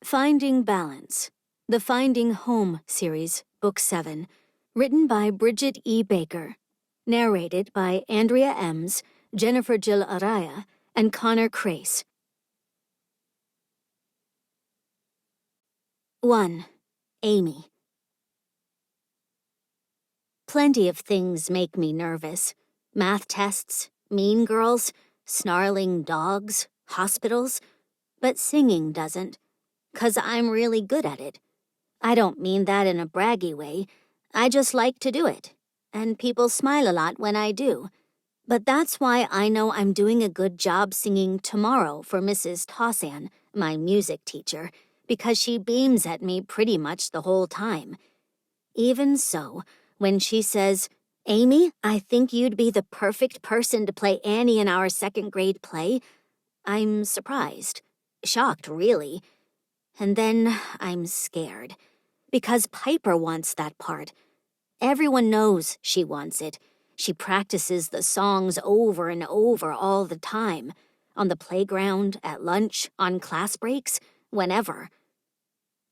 Finding Balance, the Finding Home series, Book 7, written by Bridget E. Baker, narrated by Andrea Ems, JenniferAraya, and Connor Crace. 1. Amy. Plenty of things make me nervous. Math tests, mean girls, snarling dogs, hospitals. But singing doesn't, 'cause I'm really good at it. I don't mean that in a braggy way. I just like to do it, and people smile a lot when I do. But that's why I know I'm doing a good job singing tomorrow for Mrs. Tossan, my music teacher, because she beams at me pretty much the whole time. Even so, when she says, "Amy, I think you'd be the perfect person to play Annie in our second grade play," I'm surprised. Shocked, really. And then I'm scared, because Piper wants that part. Everyone knows she wants it. She practices the songs over and over all the time, on the playground, at lunch, on class breaks, whenever.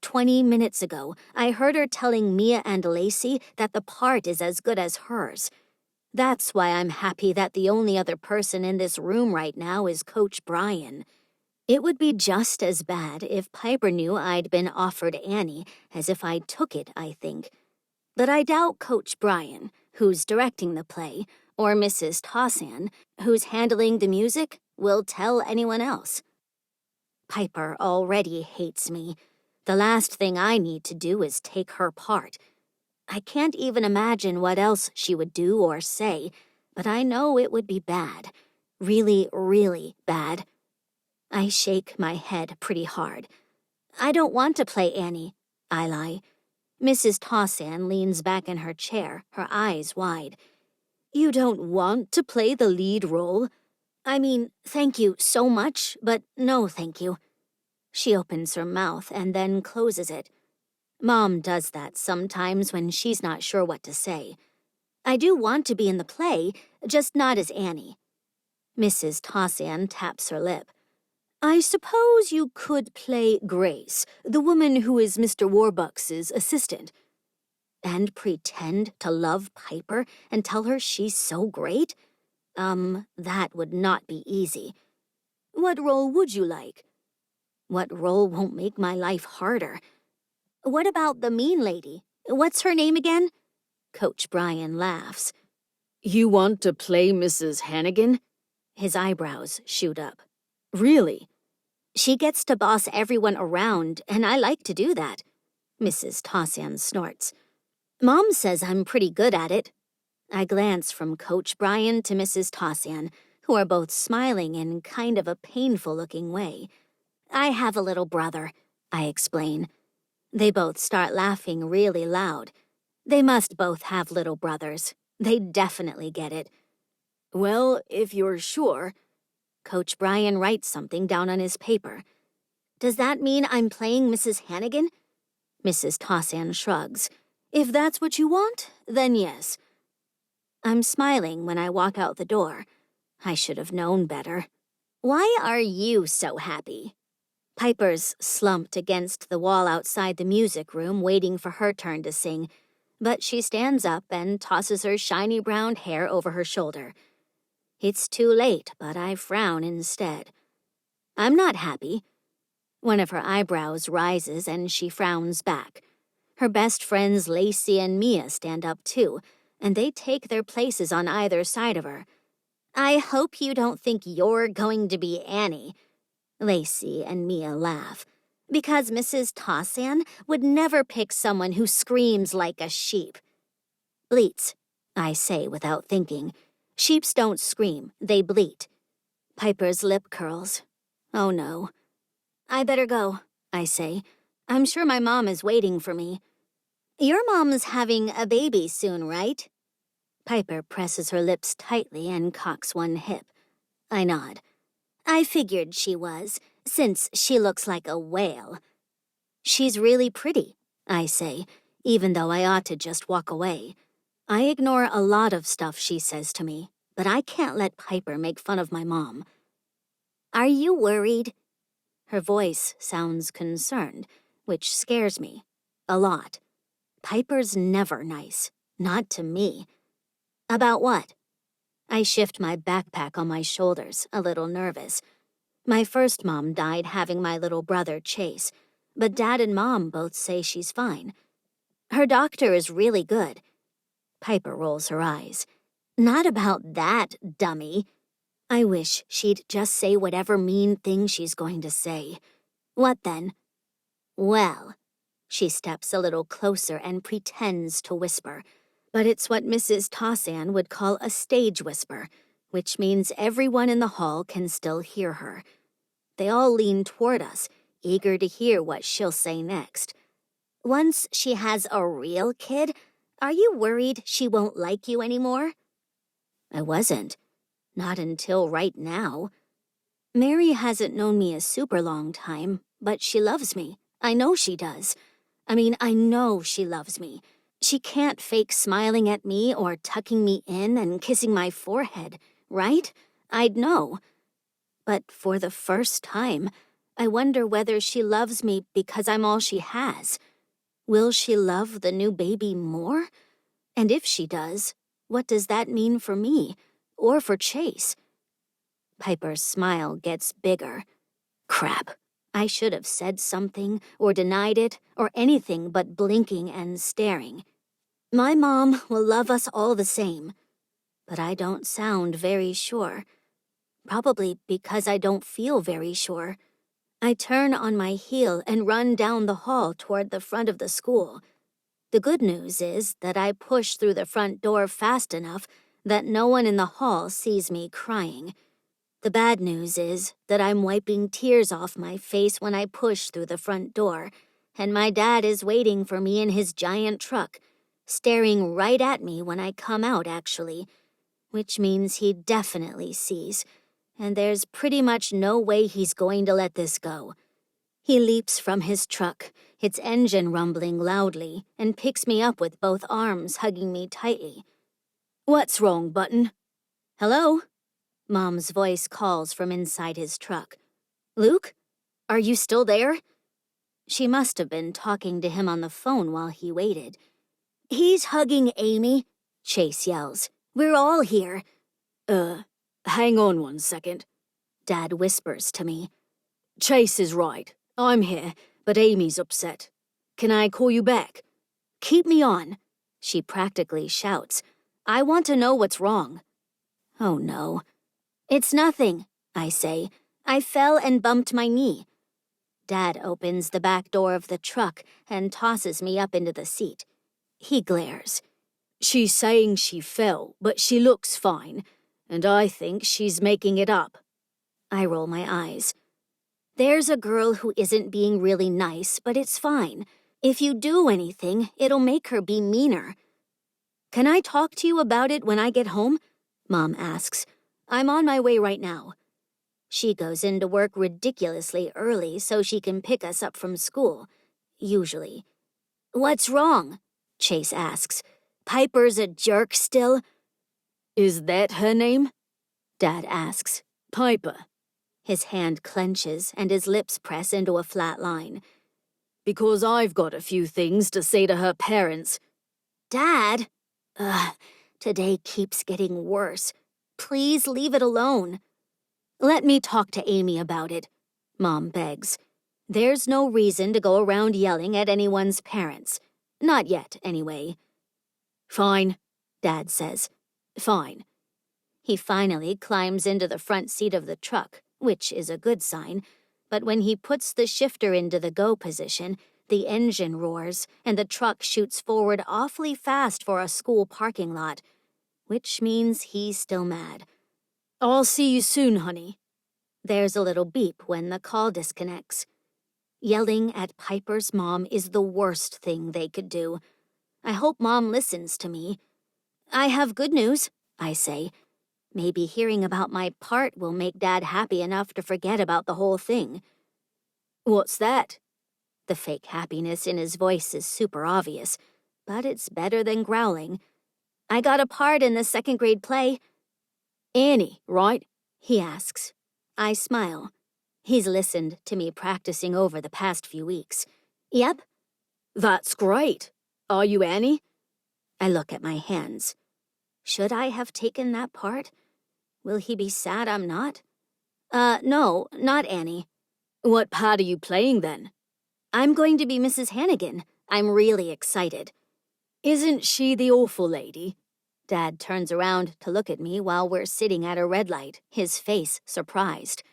20 minutes ago, I heard her telling Mia and Lacey that the part is as good as hers. That's why I'm happy that the only other person in this room right now is Coach Brian. It would be just as bad if Piper knew I'd been offered Annie as if I took it, I think. But I doubt Coach Brian, who's directing the play, or Mrs. Tossan, who's handling the music, will tell anyone else. Piper already hates me. The last thing I need to do is take her part. I can't even imagine what else she would do or say, but I know it would be bad. Really, really bad. I shake my head pretty hard. I don't want to play Annie, I lie. Mrs. Tossan leans back in her chair, her eyes wide. You don't want to play the lead role? I mean, thank you so much, but no thank you. She opens her mouth and then closes it. Mom does that sometimes when she's not sure what to say. I do want to be in the play, just not as Annie. Mrs. Tossan taps her lip. I suppose you could play Grace, the woman who is Mr. Warbucks's assistant. And pretend to love Piper and tell her she's so great? That would not be easy. What role would you like? What role won't make my life harder? What about the mean lady? What's her name again? Coach Brian laughs. You want to play Mrs. Hannigan? His eyebrows shoot up. Really? She gets to boss everyone around, and I like to do that. Mrs. Tossan snorts. Mom says I'm pretty good at it. I glance from Coach Brian to Mrs. Tossan, who are both smiling in kind of a painful-looking way. I have a little brother, I explain. They both start laughing really loud. They must both have little brothers. They definitely get it. Well, if you're sure. Coach Brian writes something down on his paper. Does that mean I'm playing Mrs. Hannigan? Mrs. Tossan shrugs. If that's what you want, then yes. I'm smiling when I walk out the door. I should have known better. Why are you so happy? Piper's slumped against the wall outside the music room waiting for her turn to sing, but she stands up and tosses her shiny brown hair over her shoulder. It's too late, but I frown instead. I'm not happy. One of her eyebrows rises and she frowns back. Her best friends Lacey and Mia stand up too, and they take their places on either side of her. I hope you don't think you're going to be Annie. Lacey and Mia laugh, because Mrs. Tossan would never pick someone who screams like a sheep. Bleats, I say without thinking. Sheeps don't scream, they bleat. Piper's lip curls. Oh no. I better go, I say. I'm sure my mom is waiting for me. Your mom's having a baby soon, right? Piper presses her lips tightly and cocks one hip. I nod. I figured she was, since she looks like a whale. She's really pretty, I say, even though I ought to just walk away. I ignore a lot of stuff she says to me, but I can't let Piper make fun of my mom. Are you worried? Her voice sounds concerned, which scares me. A lot. Piper's never nice. Not to me. About what? I shift my backpack on my shoulders, a little nervous. My first mom died having my little brother Chase, but Dad and Mom both say she's fine. Her doctor is really good. Piper rolls her eyes. Not about that, dummy. I wish she'd just say whatever mean thing she's going to say. What then? Well, she steps a little closer and pretends to whisper, but it's what Mrs. Tossan would call a stage whisper, which means everyone in the hall can still hear her. They all lean toward us, eager to hear what she'll say next. Once she has a real kid, are you worried she won't like you anymore? I wasn't. Not until right now. Mary hasn't known me a super long time, but she loves me. I know she does. I know she loves me. She can't fake smiling at me or tucking me in and kissing my forehead, right? I'd know. But for the first time, I wonder whether she loves me because I'm all she has. Will she love the new baby more? And if she does, what does that mean for me? Or for Chase? Piper's smile gets bigger. Crap. I should have said something, or denied it, or anything but blinking and staring. My mom will love us all the same. But I don't sound very sure. Probably because I don't feel very sure. I turn on my heel and run down the hall toward the front of the school. The good news is that I push through the front door fast enough that no one in the hall sees me crying. The bad news is that I'm wiping tears off my face when I push through the front door, and my dad is waiting for me in his giant truck, staring right at me when I come out, actually, which means he definitely sees, and there's pretty much no way he's going to let this go. He leaps from his truck, its engine rumbling loudly, and picks me up with both arms hugging me tightly. What's wrong, Button? Hello? Mom's voice calls from inside his truck. Luke? Are you still there? She must have been talking to him on the phone while he waited. He's hugging Amy, Chase yells. We're all here. Hang on 1 second. Dad whispers to me. Chase is right. I'm here, but Amy's upset. Can I call you back? Keep me on, she practically shouts. I want to know what's wrong. Oh no. It's nothing, I say. I fell and bumped my knee. Dad opens the back door of the truck and tosses me up into the seat. He glares. She's saying she fell, but she looks fine, and I think she's making it up. I roll my eyes. There's a girl who isn't being really nice, but it's fine. If you do anything, it'll make her be meaner. Can I talk to you about it when I get home? Mom asks. I'm on my way right now. She goes into work ridiculously early so she can pick us up from school. Usually. What's wrong? Chase asks. Piper's a jerk still? Is that her name? Dad asks. Piper. His hand clenches and his lips press into a flat line. Because I've got a few things to say to her parents. Dad? Today keeps getting worse. Please leave it alone. Let me talk to Amy about it, Mom begs. There's no reason to go around yelling at anyone's parents. Not yet, anyway. Fine, Dad says. Fine. He finally climbs into the front seat of the truck, which is a good sign, but when he puts the shifter into the go position, the engine roars and the truck shoots forward awfully fast for a school parking lot, which means he's still mad. I'll see you soon, honey. There's a little beep when the call disconnects. Yelling at Piper's mom is the worst thing they could do. I hope Mom listens to me. I have good news, I say. Maybe hearing about my part will make Dad happy enough to forget about the whole thing. What's that? The fake happiness in his voice is super obvious, but it's better than growling. I got a part in the second grade play. Annie, right? He asks. I smile. He's listened to me practicing over the past few weeks. Yep. That's great. Are you Annie? I look at my hands. Should I have taken that part? Will he be sad I'm not? No, not Annie. What part are you playing then? I'm going to be Mrs. Hannigan. I'm really excited. Isn't she the awful lady? Dad turns around to look at me while we're sitting at a red light, his face surprised.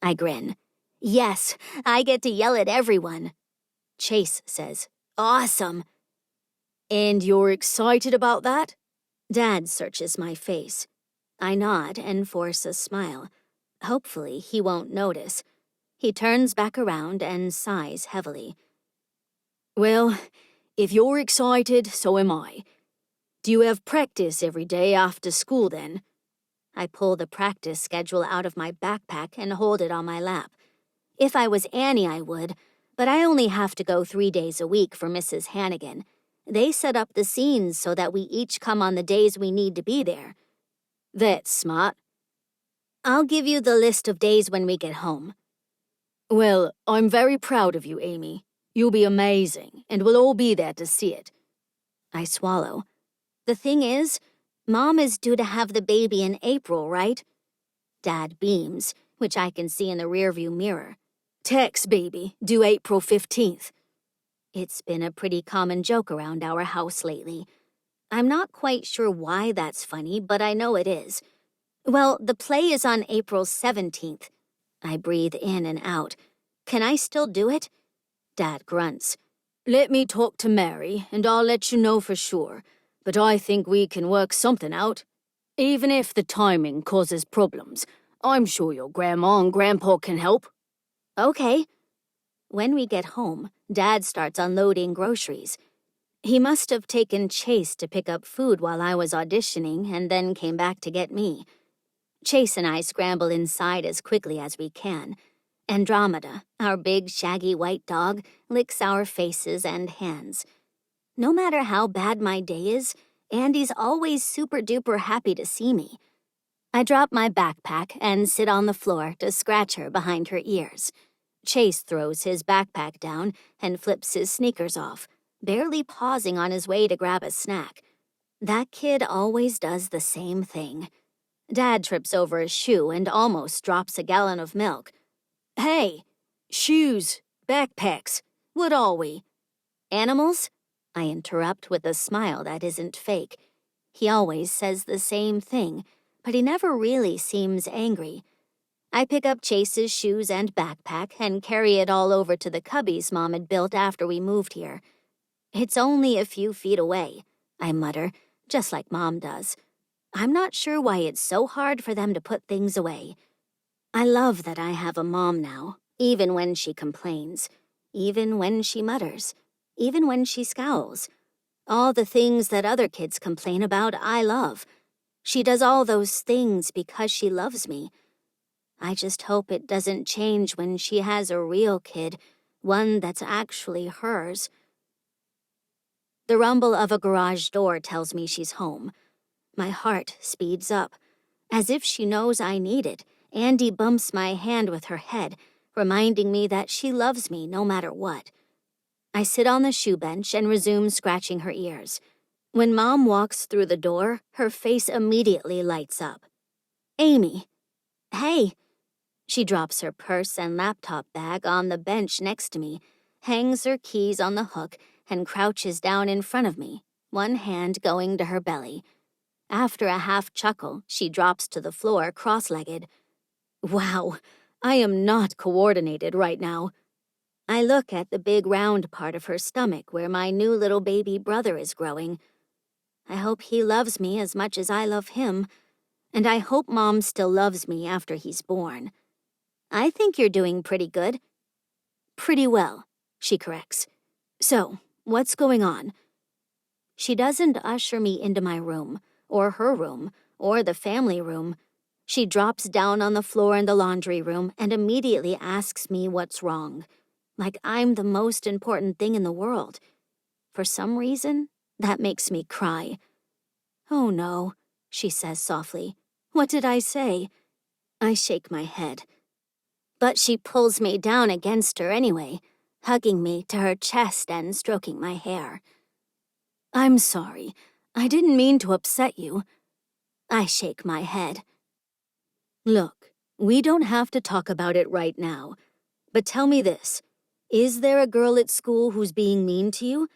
I grin. Yes, I get to yell at everyone. Chase says, Awesome. And you're excited about that? Dad searches my face. I nod and force a smile. Hopefully he won't notice. He turns back around and sighs heavily. Well, if you're excited, so am I. Do you have practice every day after school then? I pull the practice schedule out of my backpack and hold it on my lap. If I was Annie, I would, but I only have to go 3 days a week for Mrs. Hannigan. They set up the scenes so that we each come on the days we need to be there. That's smart. I'll give you the list of days when we get home. Well, I'm very proud of you, Amy. You'll be amazing, and we'll all be there to see it. I swallow. The thing is, Mom is due to have the baby in April, right? Dad beams, which I can see in the rearview mirror. Tex baby, due April 15th. It's been a pretty common joke around our house lately. I'm not quite sure why that's funny, but I know it is. Well, the play is on April 17th. I breathe in and out. Can I still do it? Dad grunts. Let me talk to Mary, and I'll let you know for sure. But I think we can work something out. Even if the timing causes problems, I'm sure your grandma and grandpa can help. Okay. When we get home, Dad starts unloading groceries. He must have taken Chase to pick up food while I was auditioning and then came back to get me. Chase and I scramble inside as quickly as we can. Andromeda, our big shaggy white dog, licks our faces and hands. No matter how bad my day is, Andy's always super-duper happy to see me. I drop my backpack and sit on the floor to scratch her behind her ears. Chase throws his backpack down and flips his sneakers off, barely pausing on his way to grab a snack. That kid always does the same thing. Dad trips over a shoe and almost drops a gallon of milk. Hey, shoes, backpacks, what are we? Animals? I interrupt with a smile that isn't fake. He always says the same thing, but he never really seems angry. I pick up Chase's shoes and backpack and carry it all over to the cubbies Mom had built after we moved here. It's only a few feet away, I mutter, just like Mom does. I'm not sure why it's so hard for them to put things away. I love that I have a mom now, even when she complains, even when she mutters, even when she scowls. All the things that other kids complain about, I love. She does all those things because she loves me. I just hope it doesn't change when she has a real kid, one that's actually hers. The rumble of a garage door tells me she's home. My heart speeds up. As if she knows I need it, Andy bumps my hand with her head, reminding me that she loves me no matter what. I sit on the shoe bench and resume scratching her ears. When Mom walks through the door, her face immediately lights up. Amy. Hey. She drops her purse and laptop bag on the bench next to me, hangs her keys on the hook, and crouches down in front of me, one hand going to her belly. After a half chuckle, she drops to the floor cross-legged. Wow, I am not coordinated right now. I look at the big round part of her stomach where my new little baby brother is growing. I hope he loves me as much as I love him, and I hope Mom still loves me after he's born. I think you're doing pretty good. Pretty well, she corrects. So, what's going on? She doesn't usher me into my room, or her room, or the family room. She drops down on the floor in the laundry room and immediately asks me what's wrong, like I'm the most important thing in the world. For some reason, that makes me cry. Oh no, she says softly. What did I say? I shake my head. But she pulls me down against her anyway, hugging me to her chest and stroking my hair. I'm sorry. I didn't mean to upset you. I shake my head. Look, we don't have to talk about it right now. But tell me this. Is there a girl at school who's being mean to you?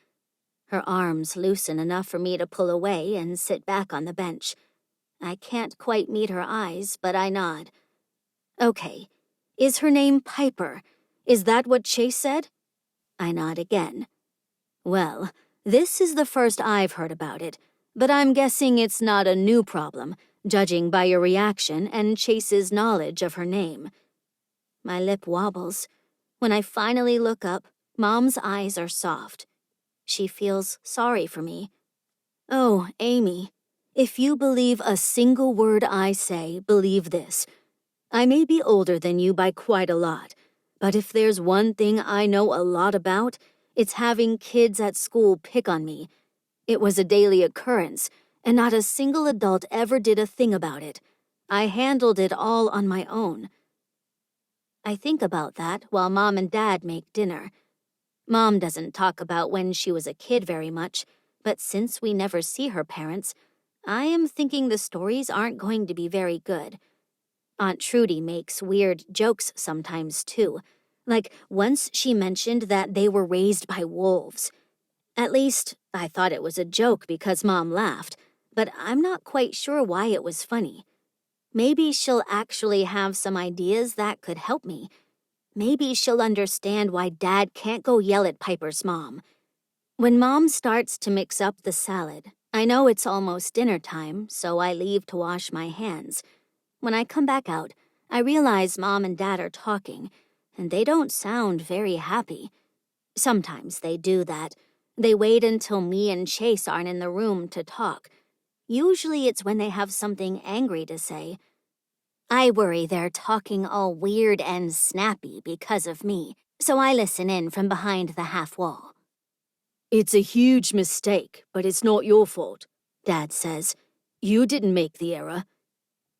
Her arms loosen enough for me to pull away and sit back on the bench. I can't quite meet her eyes, but I nod. Okay. Is her name Piper? Is that what Chase said? I nod again. Well, this is the first I've heard about it, but I'm guessing it's not a new problem, judging by your reaction and Chase's knowledge of her name. My lip wobbles. When I finally look up, Mom's eyes are soft. She feels sorry for me. Oh, Amy, if you believe a single word I say, believe this. I may be older than you by quite a lot, but if there's one thing I know a lot about, it's having kids at school pick on me. It was a daily occurrence, and not a single adult ever did a thing about it. I handled it all on my own. I think about that while Mom and Dad make dinner. Mom doesn't talk about when she was a kid very much, but since we never see her parents, I am thinking the stories aren't going to be very good. Aunt Trudy makes weird jokes sometimes, too. Like, once she mentioned that they were raised by wolves. At least, I thought it was a joke because Mom laughed, but I'm not quite sure why it was funny. Maybe she'll actually have some ideas that could help me. Maybe she'll understand why Dad can't go yell at Piper's mom. When Mom starts to mix up the salad, I know it's almost dinner time, so I leave to wash my hands. When I come back out, I realize Mom and Dad are talking, and they don't sound very happy. Sometimes they do that. They wait until me and Chase aren't in the room to talk. Usually it's when they have something angry to say. I worry they're talking all weird and snappy because of me, so I listen in from behind the half wall. It's a huge mistake, but it's not your fault, Dad says. You didn't make the error.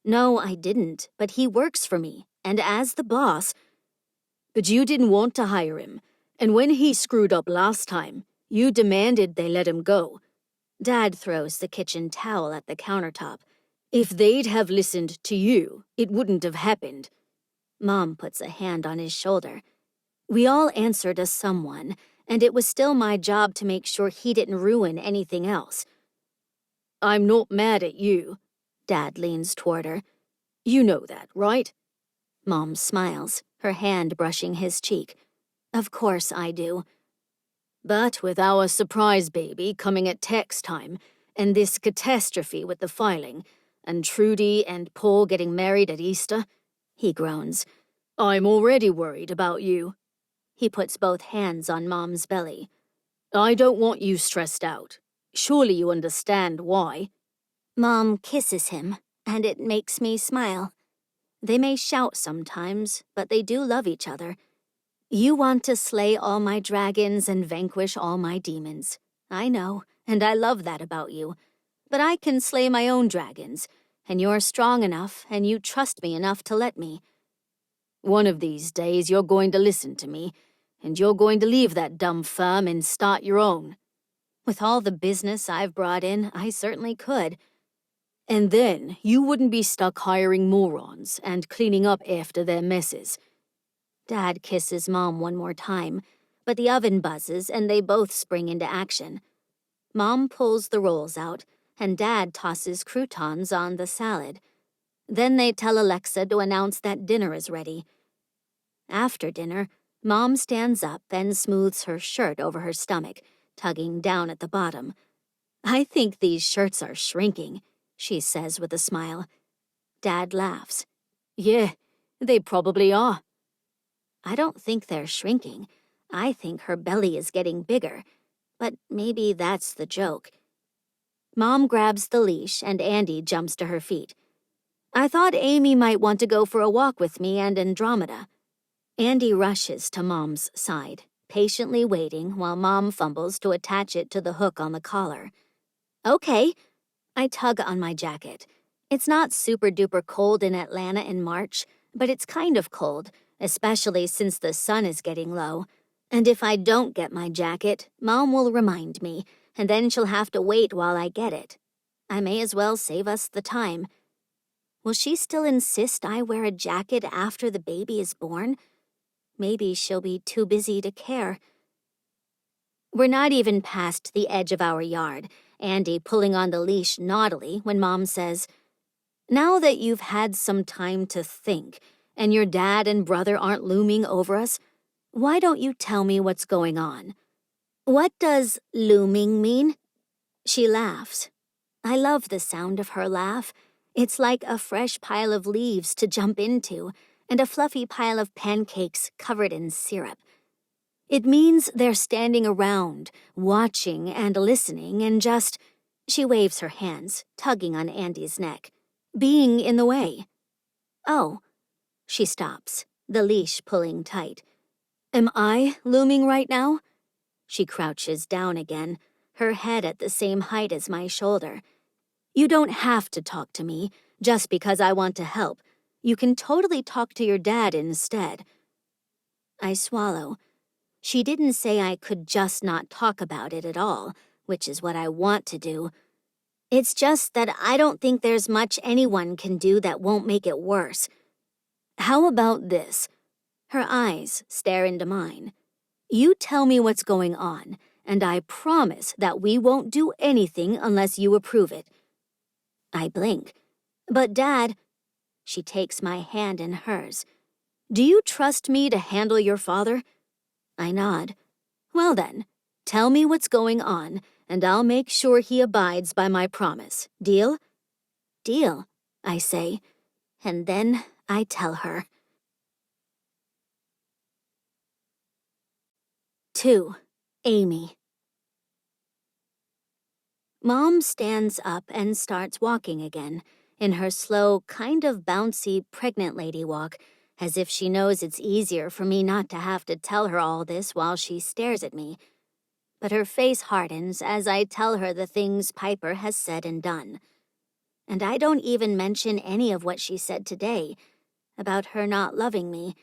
No, I didn't, but he works for me, and as the boss... But you didn't want to hire him, and when he screwed up last time, you demanded they let him go. Dad throws the kitchen towel at the countertop. If they'd have listened to you, it wouldn't have happened. Mom puts a hand on his shoulder. We all answer to someone, and it was still my job to make sure he didn't ruin anything else. I'm not mad at you. Dad leans toward her. You know that, right? Mom smiles, her hand brushing his cheek. Of course I do. But with our surprise baby coming at text time, and this catastrophe with the filing, and Trudy and Paul getting married at Easter, he groans, I'm already worried about you. He puts both hands on Mom's belly. I don't want you stressed out. Surely you understand why. Mom kisses him, and it makes me smile. They may shout sometimes, but they do love each other. You want to slay all my dragons and vanquish all my demons. I know, and I love that about you. But I can slay my own dragons, and you're strong enough, and you trust me enough to let me. One of these days you're going to listen to me, and you're going to leave that dumb firm and start your own. With all the business I've brought in, I certainly could. And then you wouldn't be stuck hiring morons and cleaning up after their messes. Dad kisses Mom one more time, but the oven buzzes and they both spring into action. Mom pulls the rolls out, and Dad tosses croutons on the salad. Then they tell Alexa to announce that dinner is ready. After dinner, Mom stands up and smooths her shirt over her stomach, tugging down at the bottom. I think these shirts are shrinking, she says with a smile. Dad laughs. Yeah, they probably are. I don't think they're shrinking. I think her belly is getting bigger. But maybe that's the joke. Mom grabs the leash and Andy jumps to her feet. I thought Amy might want to go for a walk with me and Andromeda. Andy rushes to Mom's side, patiently waiting while Mom fumbles to attach it to the hook on the collar. Okay. I tug on my jacket. It's not super-duper cold in Atlanta in March, but it's kind of cold, especially since the sun is getting low. And if I don't get my jacket, Mom will remind me, and then she'll have to wait while I get it. I may as well save us the time. Will she still insist I wear a jacket after the baby is born? Maybe she'll be too busy to care. We're not even past the edge of our yard, Andy pulling on the leash naughtily when Mom says, "Now that you've had some time to think, and your dad and brother aren't looming over us, why don't you tell me what's going on?" "What does looming mean?" She laughs. I love the sound of her laugh. It's like a fresh pile of leaves to jump into, and a fluffy pile of pancakes covered in syrup. It means they're standing around, watching and listening and just, she waves her hands, tugging on Andy's neck, being in the way. "Oh." She stops, the leash pulling tight. "Am I looming right now?" She crouches down again, her head at the same height as my shoulder. "You don't have to talk to me, just because I want to help. You can totally talk to your dad instead." I swallow. She didn't say I could just not talk about it at all, which is what I want to do. It's just that I don't think there's much anyone can do that won't make it worse. "How about this?" Her eyes stare into mine. "You tell me what's going on, and I promise that we won't do anything unless you approve it." I blink. "But Dad," she takes my hand in hers, "do you trust me to handle your father?" I nod. "Well then, tell me what's going on, and I'll make sure he abides by my promise. Deal?" "Deal," I say, and then I tell her. 2. Amy. Mom stands up and starts walking again, in her slow, kind of bouncy, pregnant lady walk, as if she knows it's easier for me not to have to tell her all this while she stares at me. But her face hardens as I tell her the things Piper has said and done. And I don't even mention any of what she said today, about her not loving me.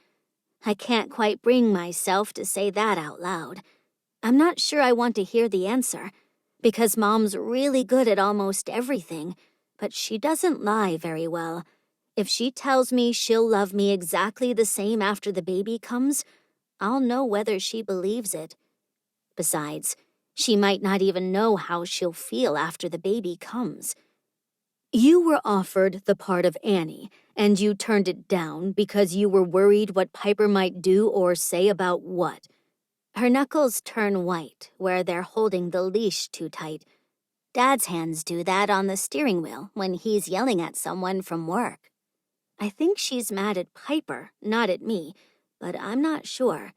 I can't quite bring myself to say that out loud. I'm not sure I want to hear the answer, because Mom's really good at almost everything, but she doesn't lie very well. If she tells me she'll love me exactly the same after the baby comes, I'll know whether she believes it. Besides, she might not even know how she'll feel after the baby comes. "You were offered the part of Annie, and you turned it down because you were worried what Piper might do or say about what?" Her knuckles turn white where they're holding the leash too tight. Dad's hands do that on the steering wheel when he's yelling at someone from work. I think she's mad at Piper, not at me, but I'm not sure.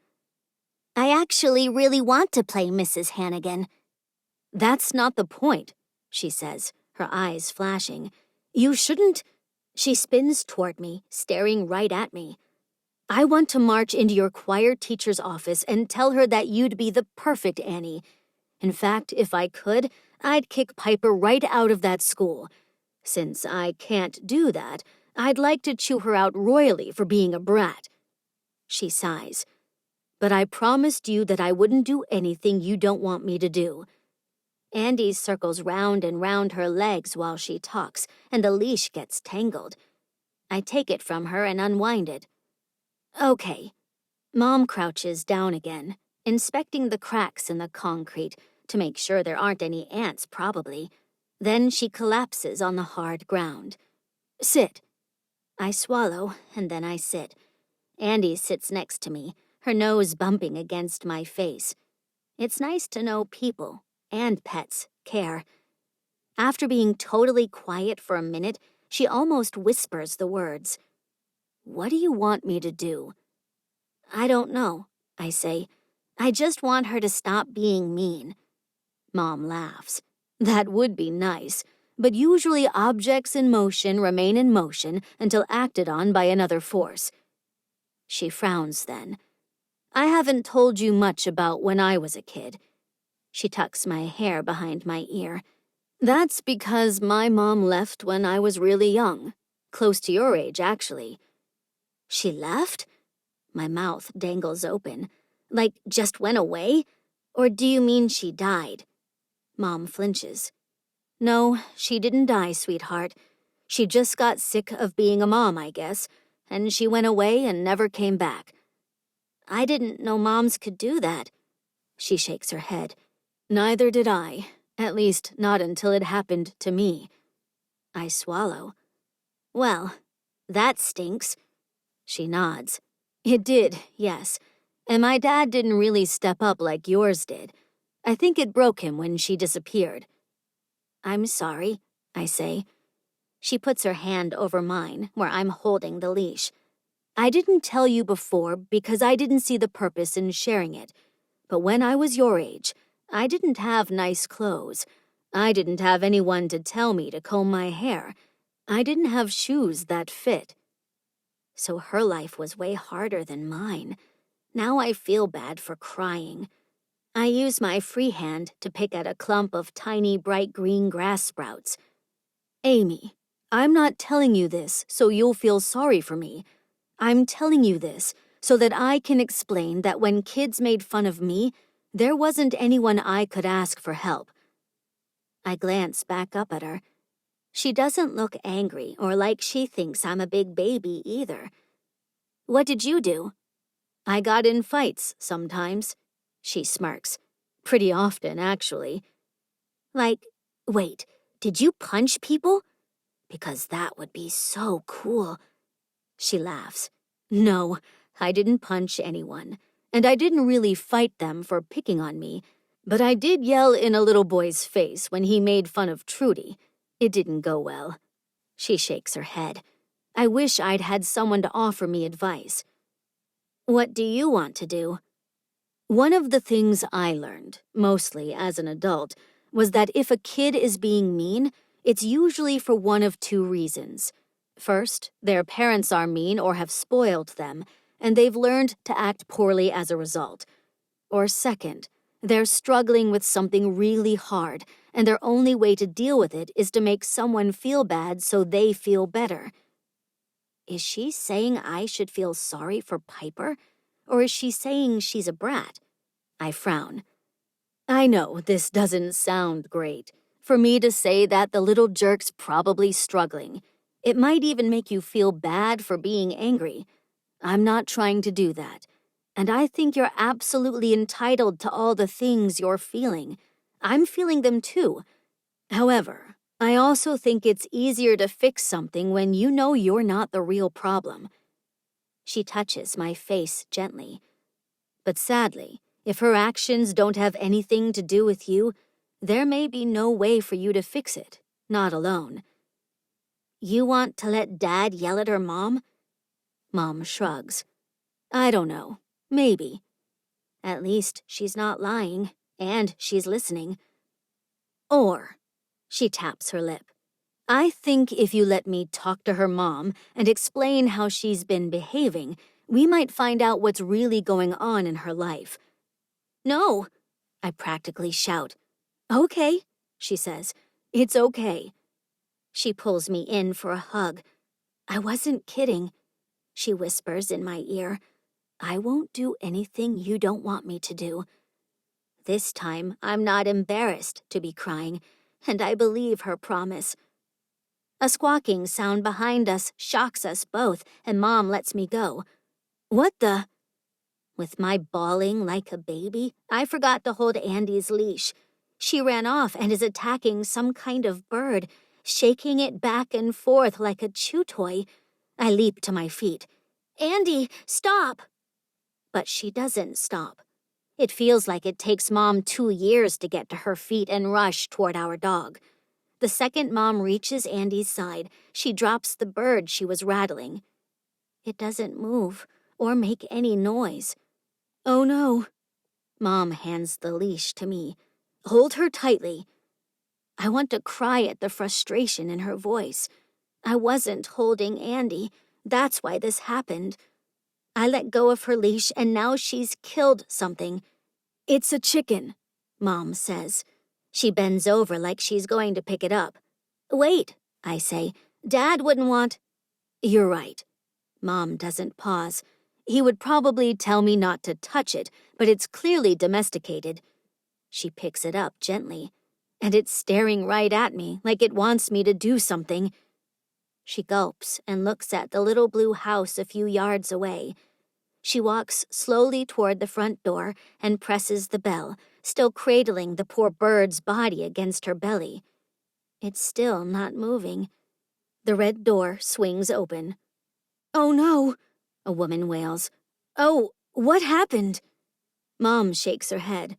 "I actually really want to play Mrs. Hannigan." "That's not the point," she says, her eyes flashing. "You shouldn't—" She spins toward me, staring right at me. "I want to march into your choir teacher's office and tell her that you'd be the perfect Annie. In fact, if I could, I'd kick Piper right out of that school. Since I can't do that, I'd like to chew her out royally for being a brat." She sighs. "But I promised you that I wouldn't do anything you don't want me to do." Andy circles round and round her legs while she talks, and the leash gets tangled. I take it from her and unwind it. "Okay." Mom crouches down again, inspecting the cracks in the concrete to make sure there aren't any ants, probably. Then she collapses on the hard ground. "Sit." I swallow, and then I sit. Andy sits next to me, her nose bumping against my face. It's nice to know people, and pets, care. After being totally quiet for a minute, she almost whispers the words. "What do you want me to do?" "I don't know," I say. "I just want her to stop being mean." Mom laughs. "That would be nice, but usually objects in motion remain in motion until acted on by another force." She frowns then. "I haven't told you much about when I was a kid." She tucks my hair behind my ear. "That's because my mom left when I was really young. Close to your age, actually." "She left?" My mouth dangles open. Like, just went away? Or do you mean she died? Mom flinches. No, she didn't die, sweetheart. She just got sick of being a mom, I guess, and she went away and never came back. I didn't know moms could do that. She shakes her head. Neither did I, at least not until it happened to me. I swallow. Well, that stinks. She nods. It did, yes. And my dad didn't really step up like yours did. I think it broke him when she disappeared. I'm sorry, I say. She puts her hand over mine, where I'm holding the leash. I didn't tell you before because I didn't see the purpose in sharing it. But when I was your age, I didn't have nice clothes. I didn't have anyone to tell me to comb my hair. I didn't have shoes that fit. So her life was way harder than mine. Now I feel bad for crying. I use my free hand to pick at a clump of tiny bright green grass sprouts. Amy, I'm not telling you this so you'll feel sorry for me. I'm telling you this so that I can explain that when kids made fun of me, there wasn't anyone I could ask for help. I glance back up at her. She doesn't look angry or like she thinks I'm a big baby either. What did you do? I got in fights sometimes. She smirks. Pretty often, actually. Like, wait, did you punch people? Because that would be so cool. She laughs. No, I didn't punch anyone, and I didn't really fight them for picking on me, but I did yell in a little boy's face when he made fun of Trudy. It didn't go well. She shakes her head. I wish I'd had someone to offer me advice. What do you want to do? One of the things I learned, mostly as an adult, was that if a kid is being mean, it's usually for one of two reasons. First, their parents are mean or have spoiled them, and they've learned to act poorly as a result. Or second, they're struggling with something really hard, and their only way to deal with it is to make someone feel bad so they feel better. Is she saying I should feel sorry for Piper? Or is she saying she's a brat? I frown. I know this doesn't sound great. For me to say that the little jerk's probably struggling. It might even make you feel bad for being angry. I'm not trying to do that. And I think you're absolutely entitled to all the things you're feeling. I'm feeling them too. However, I also think it's easier to fix something when you know you're not the real problem. She touches my face gently. But sadly, if her actions don't have anything to do with you, there may be no way for you to fix it, not alone. You want to let Dad yell at her mom? Mom shrugs. I don't know. Maybe. At least she's not lying, and she's listening. Or, she taps her lip, I think if you let me talk to her mom and explain how she's been behaving, we might find out what's really going on in her life. No, I practically shout. Okay, she says. It's okay. She pulls me in for a hug. I wasn't kidding. She whispers in my ear. I won't do anything you don't want me to do. This time, I'm not embarrassed to be crying, and I believe her promise. A squawking sound behind us shocks us both, and Mom lets me go. What the? With my bawling like a baby, I forgot to hold Andy's leash. She ran off and is attacking some kind of bird, shaking it back and forth like a chew toy. I leap to my feet. Andy, stop! But she doesn't stop. It feels like it takes Mom 2 years to get to her feet and rush toward our dog. The second Mom reaches Andy's side, she drops the bird she was rattling. It doesn't move or make any noise. Oh no. Mom hands the leash to me. Hold her tightly. I want to cry at the frustration in her voice. I wasn't holding Andy. That's why this happened. I let go of her leash and now she's killed something. It's a chicken, Mom says. She bends over like she's going to pick it up. Wait, I say. Dad wouldn't want... You're right. Mom doesn't pause. He would probably tell me not to touch it, but it's clearly domesticated. She picks it up gently, and it's staring right at me like it wants me to do something. She gulps and looks at the little blue house a few yards away. She walks slowly toward the front door and presses the bell, still cradling the poor bird's body against her belly. It's still not moving. The red door swings open. "Oh no," a woman wails. "Oh, what happened?" Mom shakes her head.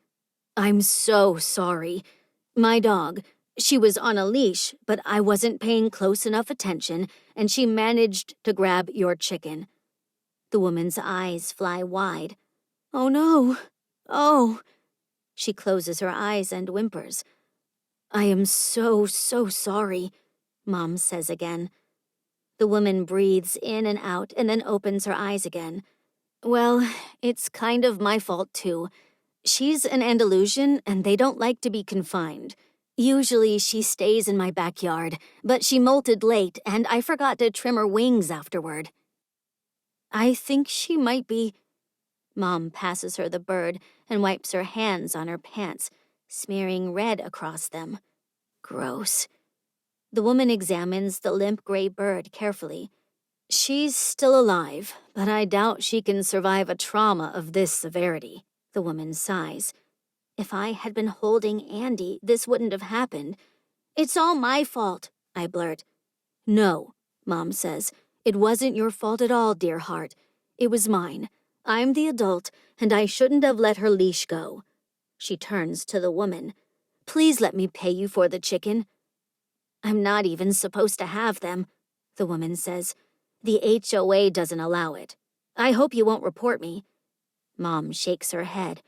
"I'm so sorry. My dog, she was on a leash, but I wasn't paying close enough attention, and she managed to grab your chicken." The woman's eyes fly wide. "Oh no. Oh." She closes her eyes and whimpers. "I am so sorry," Mom says again. The woman breathes in and out and then opens her eyes again. "Well, it's kind of my fault too. She's an Andalusian and they don't like to be confined. Usually she stays in my backyard, but she molted late and I forgot to trim her wings afterward." "I think she might be—" Mom passes her the bird and wipes her hands on her pants, smearing red across them. Gross. The woman examines the limp gray bird carefully. "She's still alive, but I doubt she can survive a trauma of this severity," the woman sighs. "If I had been holding Andy, this wouldn't have happened." "It's all my fault," I blurt. "No," Mom says. "It wasn't your fault at all, dear heart. It was mine. I'm the adult, and I shouldn't have let her leash go." She turns to the woman. "Please let me pay you for the chicken." "I'm not even supposed to have them," the woman says. "The HOA doesn't allow it. I hope you won't report me." Mom shakes her head.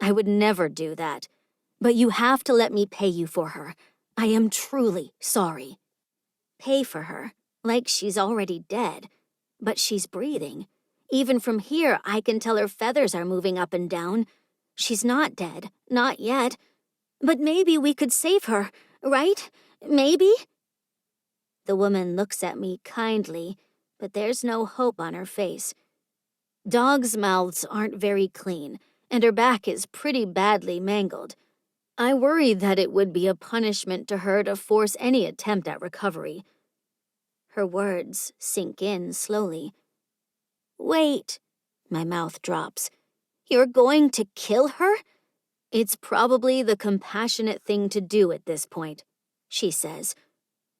"I would never do that. But you have to let me pay you for her. I am truly sorry." Pay for her? Like she's already dead. But she's breathing. Even from here, I can tell her feathers are moving up and down. She's not dead. Not yet. But maybe we could save her, right? Maybe? The woman looks at me kindly, but there's no hope on her face. Dogs' mouths aren't very clean, and her back is pretty badly mangled. I worry that it would be a punishment to her to force any attempt at recovery. Her words sink in slowly. "Wait," my mouth drops. "You're going to kill her?" "It's probably the compassionate thing to do at this point," she says.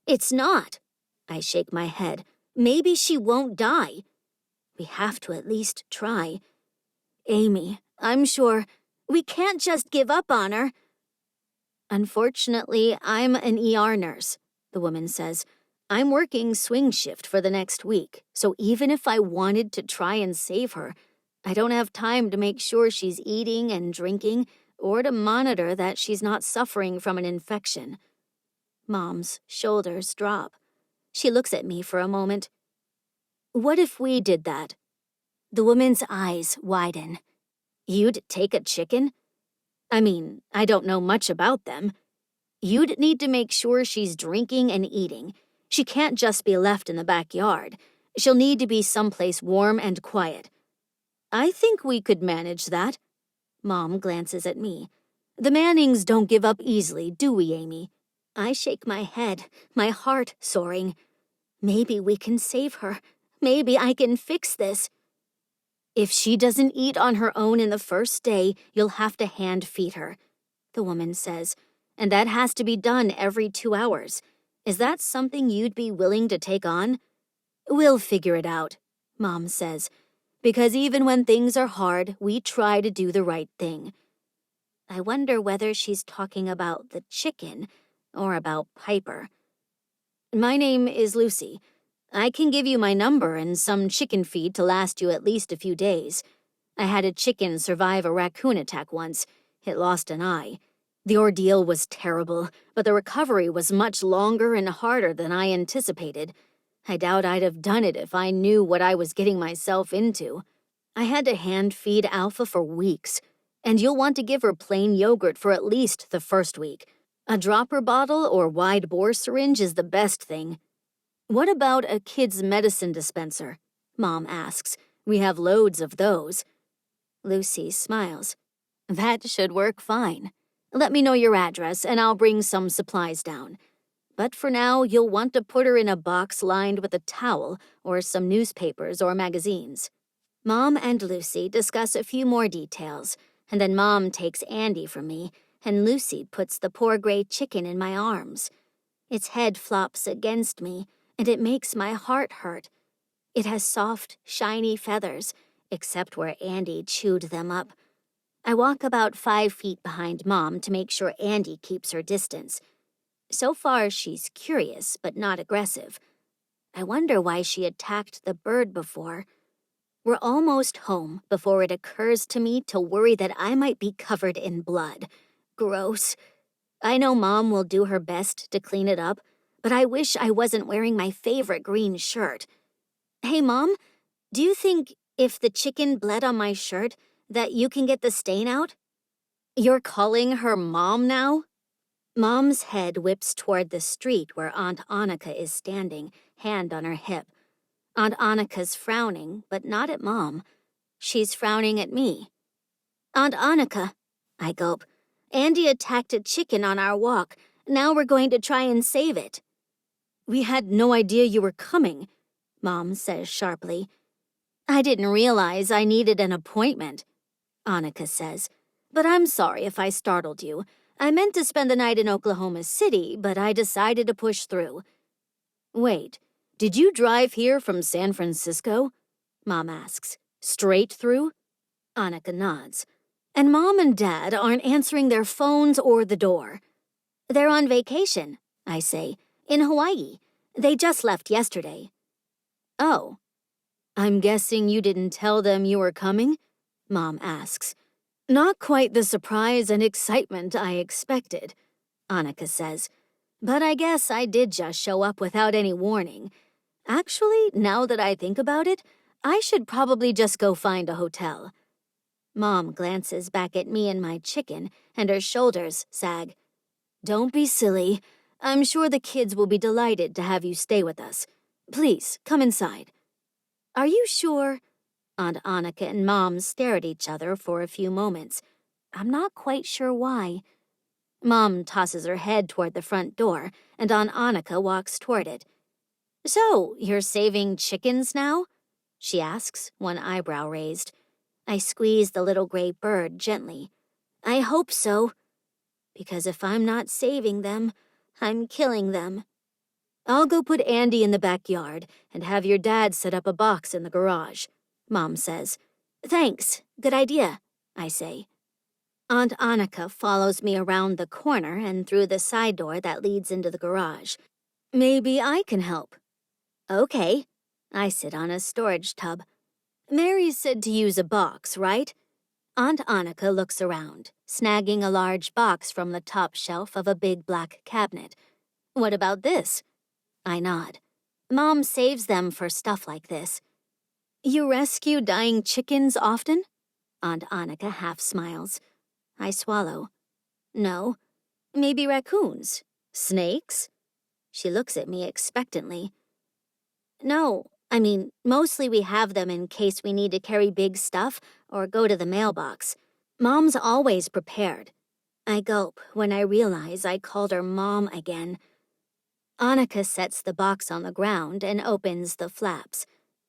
"It's not." I shake my head. "Maybe she won't die." "We have to at least try." "Amy, I'm sure we can't just give up on her." "Unfortunately, I'm an ER nurse," the woman says. "I'm working swing shift for the next week, so even if I wanted to try and save her, I don't have time to make sure she's eating and drinking or to monitor that she's not suffering from an infection." Mom's shoulders drop. She looks at me for a moment. "What if we did that?" The woman's eyes widen. "You'd take a chicken?" "I mean, I don't know much about them." "You'd need to make sure she's drinking and eating. She can't just be left in the backyard. She'll need to be someplace warm and quiet." "I think we could manage that." Mom glances at me. "The Mannings don't give up easily, do we, Amy?" I shake my head, my heart soaring. "Maybe we can save her. Maybe I can fix this." "If she doesn't eat on her own in the first day, you'll have to hand feed her," the woman says. "And that has to be done every 2 hours. Is that something you'd be willing to take on?" "We'll figure it out," Mom says. "Because even when things are hard, we try to do the right thing." I wonder whether she's talking about the chicken or about Piper. "My name is Lucy. I can give you my number and some chicken feed to last you at least a few days. I had a chicken survive a raccoon attack once. It lost an eye. The ordeal was terrible, but the recovery was much longer and harder than I anticipated. I doubt I'd have done it if I knew what I was getting myself into. I had to hand feed Alpha for weeks, and you'll want to give her plain yogurt for at least the first week. A dropper bottle or wide-bore syringe is the best thing." "What about a kid's medicine dispenser?" Mom asks. We have loads of those. Lucy smiles. That should work fine. Let me know your address and I'll bring some supplies down. But for now, you'll want to put her in a box lined with a towel or some newspapers or magazines. Mom and Lucy discuss a few more details, and then Mom takes Andy from me, and Lucy puts the poor gray chicken in my arms. Its head flops against me, and it makes my heart hurt. It has soft, shiny feathers, except where Andy chewed them up. I walk about 5 feet behind Mom to make sure Andy keeps her distance. So far, she's curious, but not aggressive. I wonder why she attacked the bird before. We're almost home before it occurs to me to worry that I might be covered in blood. Gross. I know Mom will do her best to clean it up, but I wish I wasn't wearing my favorite green shirt. Hey, Mom, do you think if the chicken bled on my shirt that you can get the stain out? You're calling her Mom now? Mom's head whips toward the street where Aunt Anica is standing, hand on her hip. Aunt Anica's frowning, but not at Mom. She's frowning at me. Aunt Anica, I gulp. Andy attacked a chicken on our walk. Now we're going to try and save it. We had no idea you were coming, Mom says sharply. I didn't realize I needed an appointment, Anica says. But I'm sorry if I startled you. I meant to spend the night in Oklahoma City, but I decided to push through. Wait, did you drive here from San Francisco? Mom asks. Straight through? Anica nods. And Mom and Dad aren't answering their phones or the door. They're on vacation, I say, in Hawaii. They just left yesterday. Oh. I'm guessing you didn't tell them you were coming? Mom asks. Not quite the surprise and excitement I expected, Anica says. But I guess I did just show up without any warning. Actually, now that I think about it, I should probably just go find a hotel. Mom glances back at me and my chicken, and her shoulders sag. Don't be silly. I'm sure the kids will be delighted to have you stay with us. Please, come inside. Are you sure? Aunt Anica and Mom stare at each other for a few moments. I'm not quite sure why. Mom tosses her head toward the front door, and Aunt Anica walks toward it. So, you're saving chickens now? She asks, one eyebrow raised. I squeeze the little gray bird gently. I hope so. Because if I'm not saving them, I'm killing them. I'll go put Andy in the backyard and have your dad set up a box in the garage, Mom says. Thanks, good idea, I say. Aunt Anica follows me around the corner and through the side door that leads into the garage. Maybe I can help. Okay. I sit on a storage tub. Mary said to use a box, right? Aunt Anica looks around, snagging a large box from the top shelf of a big black cabinet. What about this? I nod. Mom saves them for stuff like this. You rescue dying chickens often? Aunt Anica half smiles. I swallow. No. Maybe raccoons? Snakes? She looks at me expectantly. No, I mean, mostly we have them in case we need to carry big stuff or go to the mailbox. Mom's always prepared. I gulp when I realize I called her Mom again. Anica sets the box on the ground and opens the flaps.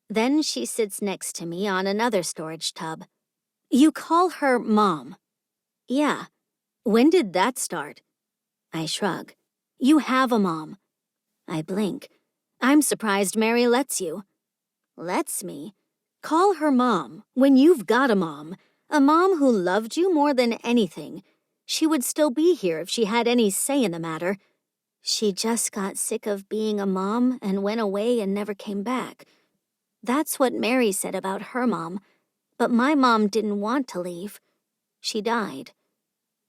Then she sits next to me on another storage tub. You call her Mom? Yeah. When did that start? I shrug. You have a mom. I blink. I'm surprised Mary lets you. Lets me? Call her Mom when you've got a mom who loved you more than anything. She would still be here if she had any say in the matter. She just got sick of being a mom and went away and never came back. That's what Mary said about her mom, but my mom didn't want to leave. She died.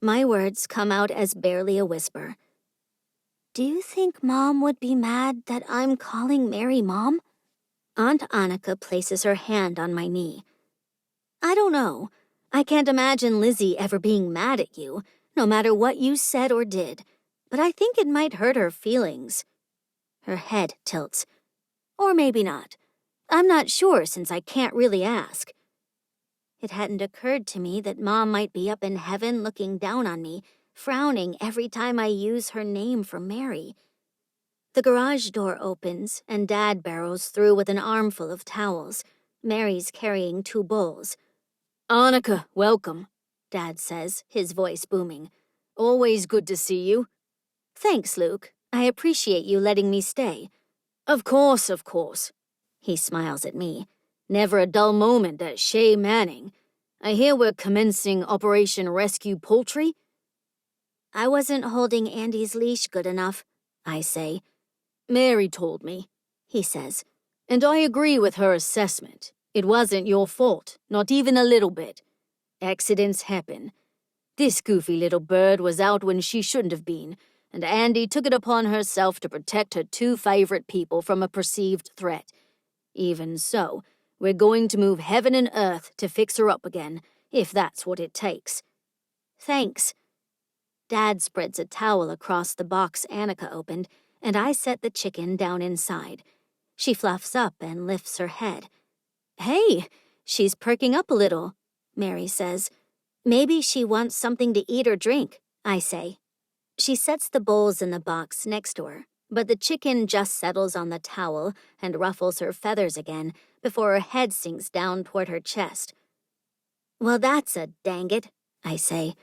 My words come out as barely a whisper. Do you think Mom would be mad that I'm calling Mary Mom? Aunt Anica places her hand on my knee. I don't know. I can't imagine Lizzie ever being mad at you, no matter what you said or did, but I think it might hurt her feelings. Her head tilts. Or maybe not. I'm not sure since I can't really ask. It hadn't occurred to me that Mom might be up in heaven looking down on me, frowning every time I use her name for Mary. The garage door opens and Dad barrels through with an armful of towels. Mary's carrying 2 bowls. "Anica, welcome," Dad says, his voice booming. "Always good to see you." "Thanks, Luke. I appreciate you letting me stay." Of course. He smiles at me. "Never a dull moment at Shea Manning. I hear we're commencing Operation Rescue Poultry?" "I wasn't holding Andy's leash good enough," I say. "Mary told me," he says, "and I agree with her assessment. It wasn't your fault, not even a little bit. Accidents happen. This goofy little bird was out when she shouldn't have been, and Andy took it upon herself to protect her 2 favorite people from a perceived threat. Even so, we're going to move heaven and earth to fix her up again, if that's what it takes." "Thanks." Dad spreads a towel across the box Anica opened, and I set the chicken down inside. She fluffs up and lifts her head. "Hey, she's perking up a little," Mary says. "Maybe she wants something to eat or drink," I say. She sets the bowls in the box next to her, but the chicken just settles on the towel and ruffles her feathers again before her head sinks down toward her chest. "Well, that's a dang it," I say.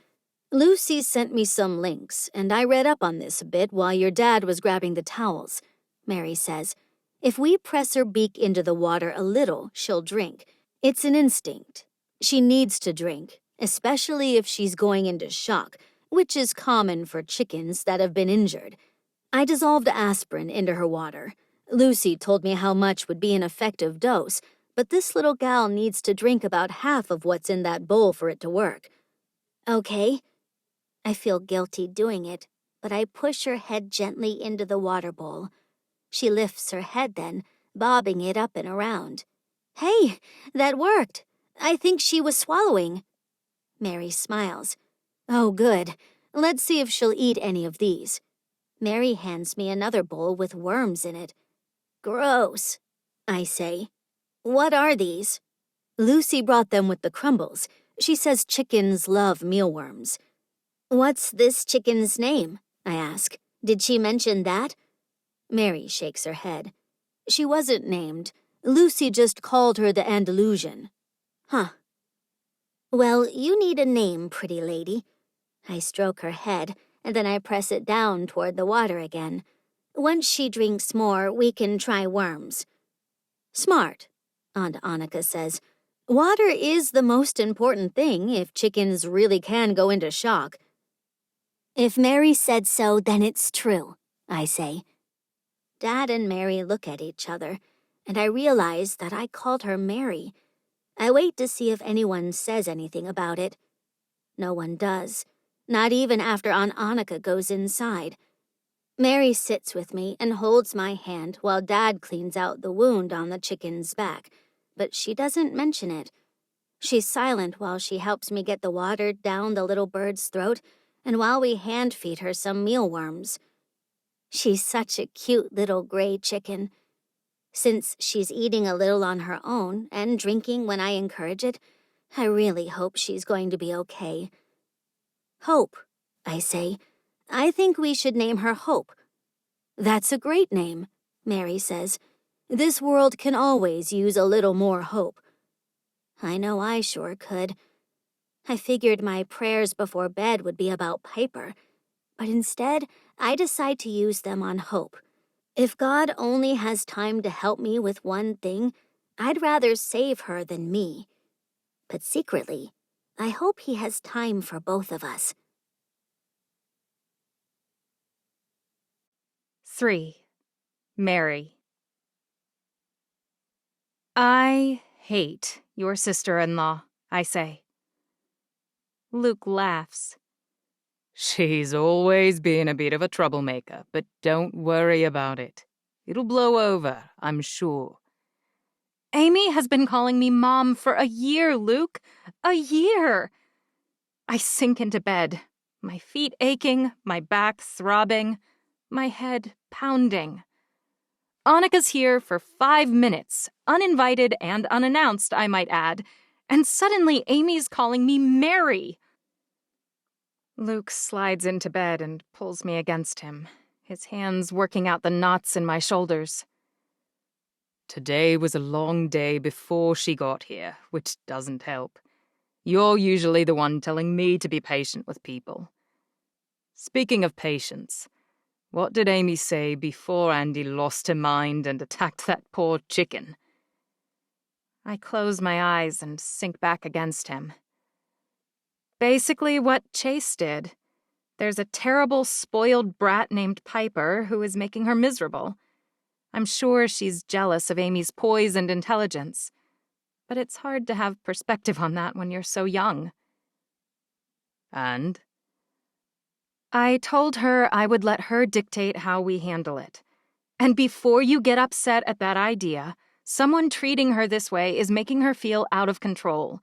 "Lucy sent me some links, and I read up on this a bit while your dad was grabbing the towels," Mary says. "If we press her beak into the water a little, she'll drink. It's an instinct. She needs to drink, especially if she's going into shock, which is common for chickens that have been injured. I dissolved aspirin into her water. Lucy told me how much would be an effective dose, but this little gal needs to drink about half of what's in that bowl for it to work." "Okay." I feel guilty doing it, but I push her head gently into the water bowl. She lifts her head then, bobbing it up and around. "Hey, that worked. I think she was swallowing." Mary smiles. "Oh, good. Let's see if she'll eat any of these." Mary hands me another bowl with worms in it. "Gross," I say. "What are these?" "Lucy brought them with the crumbles. She says chickens love mealworms." "What's this chicken's name?" I ask. "Did she mention that?" Mary shakes her head. "She wasn't named. Lucy just called her the Andalusian." "Huh. Well, you need a name, pretty lady." I stroke her head, and then I press it down toward the water again. "Once she drinks more, we can try worms." "Smart," Aunt Anica says. "Water is the most important thing if chickens really can go into shock." "If Mary said so, then it's true," I say. Dad and Mary look at each other, and I realize that I called her Mary. I wait to see if anyone says anything about it. No one does, not even after Aunt Anica goes inside. Mary sits with me and holds my hand while Dad cleans out the wound on the chicken's back, but she doesn't mention it. She's silent while she helps me get the water down the little bird's throat and while we hand feed her some mealworms. She's such a cute little gray chicken. Since she's eating a little on her own and drinking when I encourage it, I really hope she's going to be okay. "Hope," I say. "I think we should name her Hope." "That's a great name," Mary says. "This world can always use a little more hope." I know I sure could. I figured my prayers before bed would be about Piper, but instead I decide to use them on Hope. If God only has time to help me with one thing, I'd rather save her than me. But secretly, I hope he has time for both of us. 3. Mary. "I hate your sister-in-law," I say. Luke laughs. "She's always been a bit of a troublemaker, but don't worry about it. It'll blow over, I'm sure." "Amy has been calling me Mom for a year, Luke. A year!" I sink into bed, my feet aching, my back throbbing, my head pounding. Anica's here for 5 minutes, uninvited and unannounced, I might add, and suddenly Amy's calling me Mary. Luke slides into bed and pulls me against him, his hands working out the knots in my shoulders. Today was a long day before she got here, which doesn't help. You're usually the one telling me to be patient with people. Speaking of patience, what did Amy say before Andy lost her mind and attacked that poor chicken? I close my eyes and sink back against him. Basically what Chase did. There's a terrible, spoiled brat named Piper who is making her miserable. I'm sure she's jealous of Amy's poise and intelligence, but it's hard to have perspective on that when you're so young. And? I told her I would let her dictate how we handle it. And before you get upset at that idea, someone treating her this way is making her feel out of control.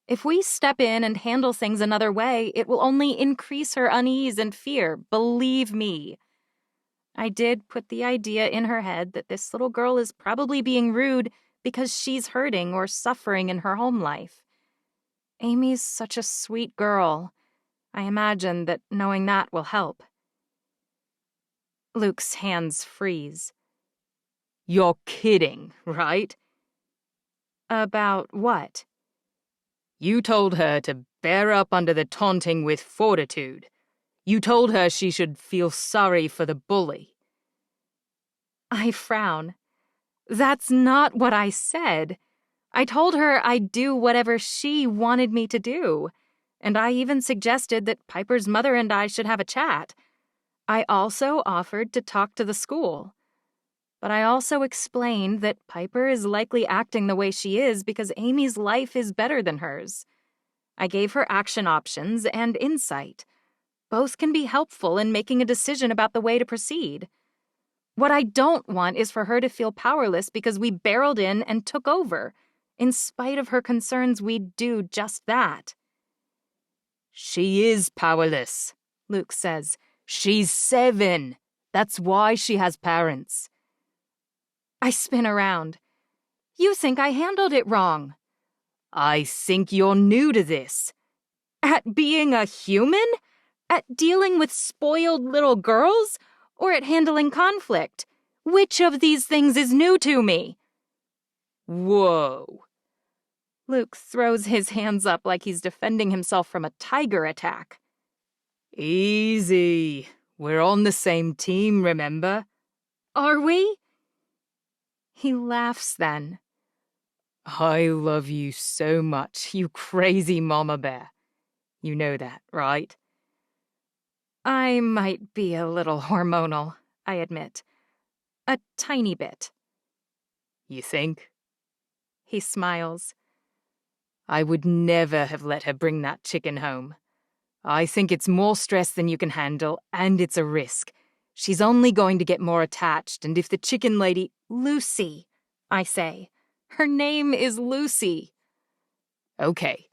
If we step in and handle things another way, it will only increase her unease and fear, believe me. I did put the idea in her head that this little girl is probably being rude because she's hurting or suffering in her home life. Amy's such a sweet girl. I imagine that knowing that will help. Luke's hands freeze. You're kidding, right? About what? You told her to bear up under the taunting with fortitude. You told her she should feel sorry for the bully. I frown. That's not what I said. I told her I'd do whatever she wanted me to do, and I even suggested that Piper's mother and I should have a chat. I also offered to talk to the school. But I also explained that Piper is likely acting the way she is because Amy's life is better than hers. I gave her action options and insight. Both can be helpful in making a decision about the way to proceed. What I don't want is for her to feel powerless because we barreled in and took over. In spite of her concerns, we'd do just that. She is powerless, Luke says. She's 7. That's why she has parents. I spin around. You think I handled it wrong. I think you're new to this. At being a human? At dealing with spoiled little girls? Or at handling conflict? Which of these things is new to me? Whoa. Luke throws his hands up like he's defending himself from a tiger attack. Easy. We're on the same team, remember? Are we? He laughs then. I love you so much, you crazy mama bear. You know that, right? I might be a little hormonal, I admit. A tiny bit. You think? He smiles. I would never have let her bring that chicken home. I think it's more stress than you can handle, and it's a risk. She's only going to get more attached, and if the chicken lady— Lucy, I say. Her name is Lucy. Okay,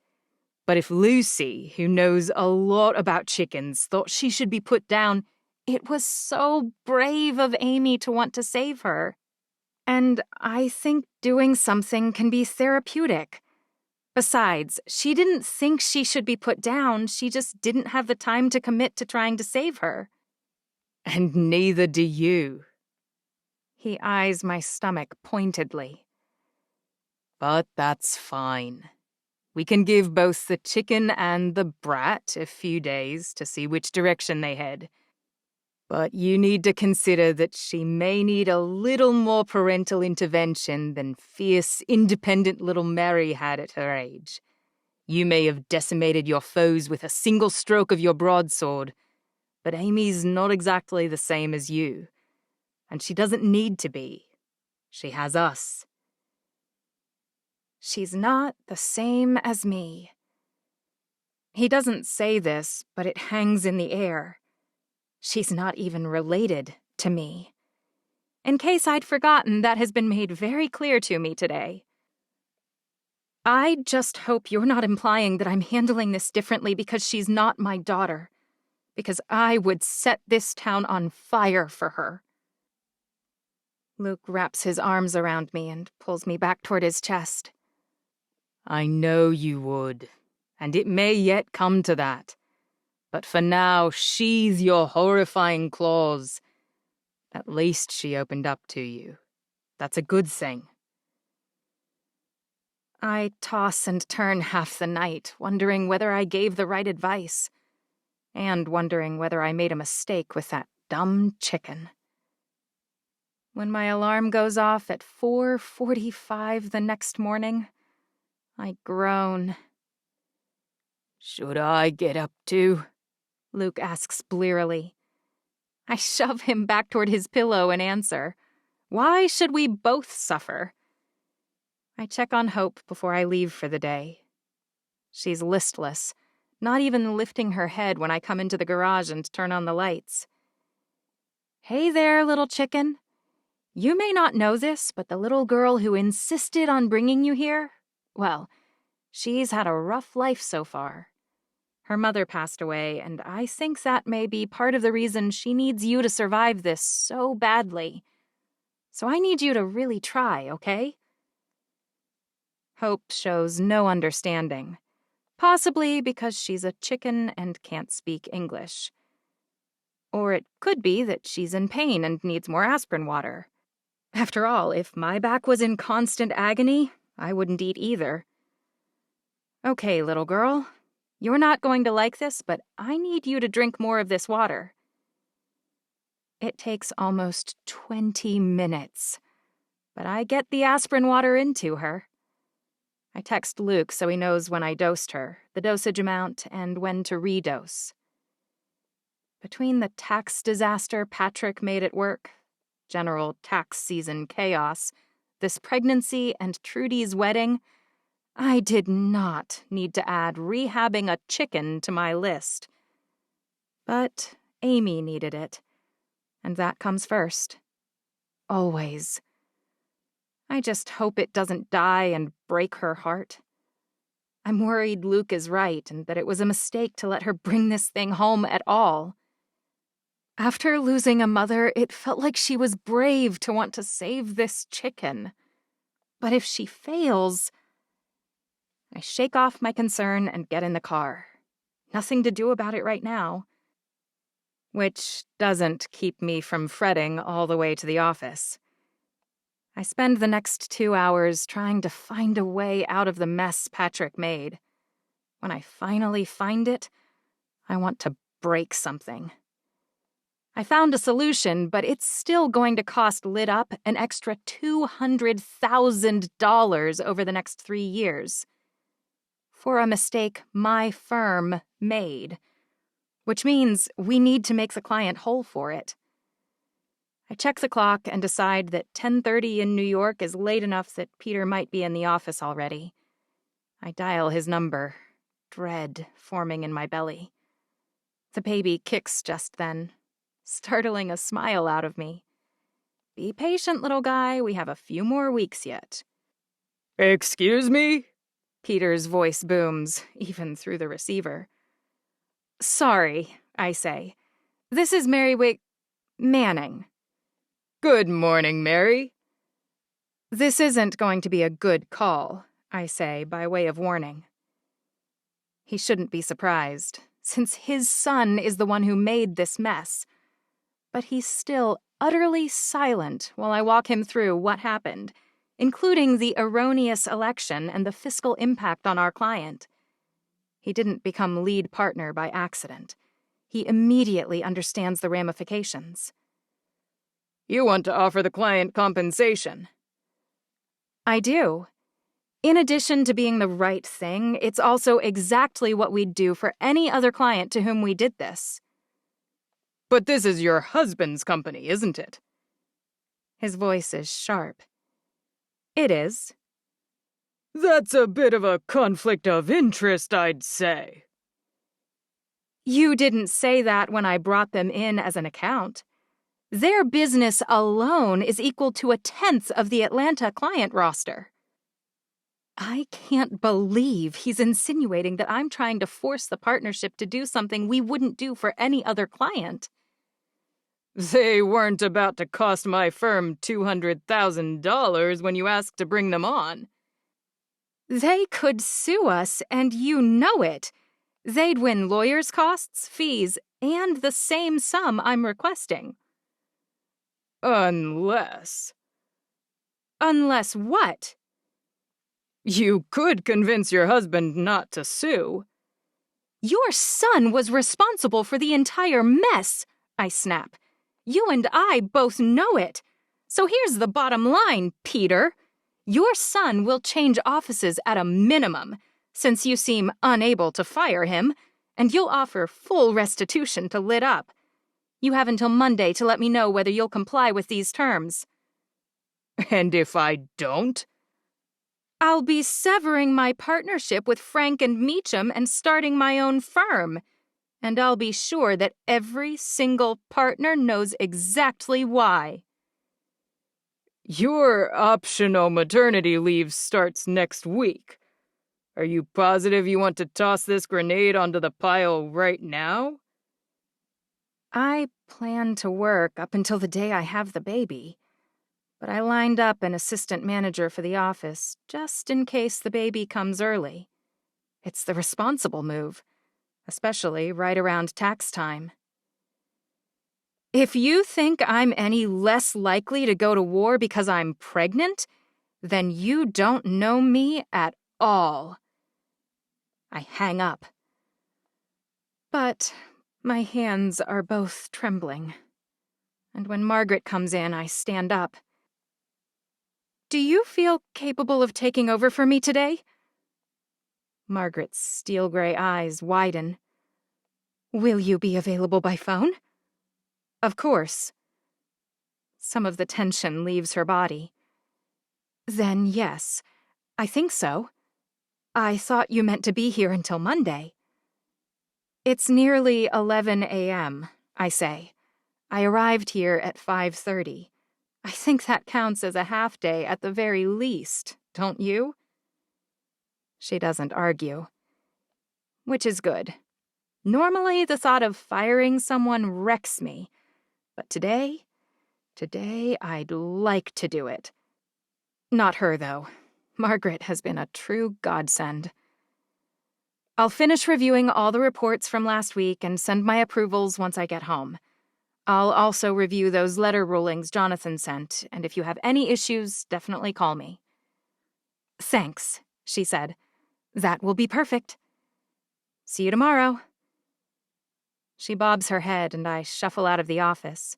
but if Lucy, who knows a lot about chickens, thought she should be put down, it was so brave of Amy to want to save her. And I think doing something can be therapeutic. Besides, she didn't think she should be put down, she just didn't have the time to commit to trying to save her. And neither do you. He eyes my stomach pointedly. But that's fine. We can give both the chicken and the brat a few days to see which direction they head. But you need to consider that she may need a little more parental intervention than fierce, independent little Mary had at her age. You may have decimated your foes with a single stroke of your broadsword, but Amy's not exactly the same as you. And she doesn't need to be. She has us. She's not the same as me. He doesn't say this, but it hangs in the air. She's not even related to me. In case I'd forgotten, that has been made very clear to me today. I just hope you're not implying that I'm handling this differently because she's not my daughter. Because I would set this town on fire for her. Luke wraps his arms around me and pulls me back toward his chest. I know you would, and it may yet come to that. But for now, sheathe your horrifying claws. At least she opened up to you. That's a good thing. I toss and turn half the night, wondering whether I gave the right advice, and wondering whether I made a mistake with that dumb chicken. When my alarm goes off at 4:45 the next morning, I groan. Should I get up too? Luke asks blearily. I shove him back toward his pillow and answer, why should we both suffer? I check on Hope before I leave for the day. She's listless, not even lifting her head when I come into the garage and turn on the lights. Hey there, little chicken. You may not know this, but the little girl who insisted on bringing you here, well, she's had a rough life so far. Her mother passed away, and I think that may be part of the reason she needs you to survive this so badly. So I need you to really try, okay? Hope shows no understanding, possibly because she's a chicken and can't speak English. Or it could be that she's in pain and needs more aspirin water. After all, if my back was in constant agony, I wouldn't eat either. Okay, little girl. You're not going to like this, but I need you to drink more of this water. It takes almost 20 minutes, but I get the aspirin water into her. I text Luke so he knows when I dosed her, the dosage amount, and when to redose. Between the tax disaster Patrick made at work, general tax season chaos, this pregnancy, and Trudy's wedding, I did not need to add rehabbing a chicken to my list. But Amy needed it, and that comes first. Always. I just hope it doesn't die and break her heart. I'm worried Luke is right and that it was a mistake to let her bring this thing home at all. After losing a mother, it felt like she was brave to want to save this chicken. But if she fails... I shake off my concern and get in the car. Nothing to do about it right now. Which doesn't keep me from fretting all the way to the office. I spend the next 2 hours trying to find a way out of the mess Patrick made. When I finally find it, I want to break something. I found a solution, but it's still going to cost Lit Up an extra $200,000 over the next 3 years. For a mistake my firm made, which means we need to make the client whole for it. I check the clock and decide that 10:30 in New York is late enough that Peter might be in the office already. I dial his number, dread forming in my belly. The baby kicks just then, startling a smile out of me. Be patient, little guy, we have a few more weeks yet. Excuse me? Peter's voice booms, even through the receiver. Sorry, I say. This is Mary Manning. Good morning, Mary. This isn't going to be a good call, I say, by way of warning. He shouldn't be surprised, since his son is the one who made this mess. But he's still utterly silent while I walk him through what happened, including the erroneous election and the fiscal impact on our client. He didn't become lead partner by accident. He immediately understands the ramifications. You want to offer the client compensation? I do. In addition to being the right thing, it's also exactly what we'd do for any other client to whom we did this. But this is your husband's company, isn't it? His voice is sharp. It is. That's a bit of a conflict of interest, I'd say. You didn't say that when I brought them in as an account. Their business alone is equal to 1/10 of the Atlanta client roster. I can't believe he's insinuating that I'm trying to force the partnership to do something we wouldn't do for any other client. They weren't about to cost my firm $200,000 when you asked to bring them on. They could sue us, and you know it. They'd win lawyers' costs, fees, and the same sum I'm requesting. Unless... Unless what? You could convince your husband not to sue. Your son was responsible for the entire mess, I snap. You and I both know it. So here's the bottom line, Peter. Your son will change offices at a minimum, since you seem unable to fire him, and you'll offer full restitution to Lit Up. You have until Monday to let me know whether you'll comply with these terms. And if I don't? I'll be severing my partnership with Frank and Meacham and starting my own firm. And I'll be sure that every single partner knows exactly why. Your optional maternity leave starts next week. Are you positive you want to toss this grenade onto the pile right now? I plan to work up until the day I have the baby. But I lined up an assistant manager for the office, just in case the baby comes early. It's the responsible move, especially right around tax time. If you think I'm any less likely to go to war because I'm pregnant, then you don't know me at all. I hang up. But my hands are both trembling. And when Margaret comes in, I stand up. Do you feel capable of taking over for me today? Margaret's steel gray eyes widen. Will you be available by phone? Of course. Some of the tension leaves her body. Then yes, I think so. I thought you meant to be here until Monday. It's nearly 11 a.m., I say. I arrived here at 5:30. I think that counts as a half day at the very least, don't you? She doesn't argue. Which is good. Normally, the thought of firing someone wrecks me. But today I'd like to do it. Not her, though. Margaret has been a true godsend. I'll finish reviewing all the reports from last week and send my approvals once I get home. I'll also review those letter rulings Jonathan sent, and if you have any issues, definitely call me. Thanks, she said. That will be perfect. See you tomorrow. She bobs her head, and I shuffle out of the office.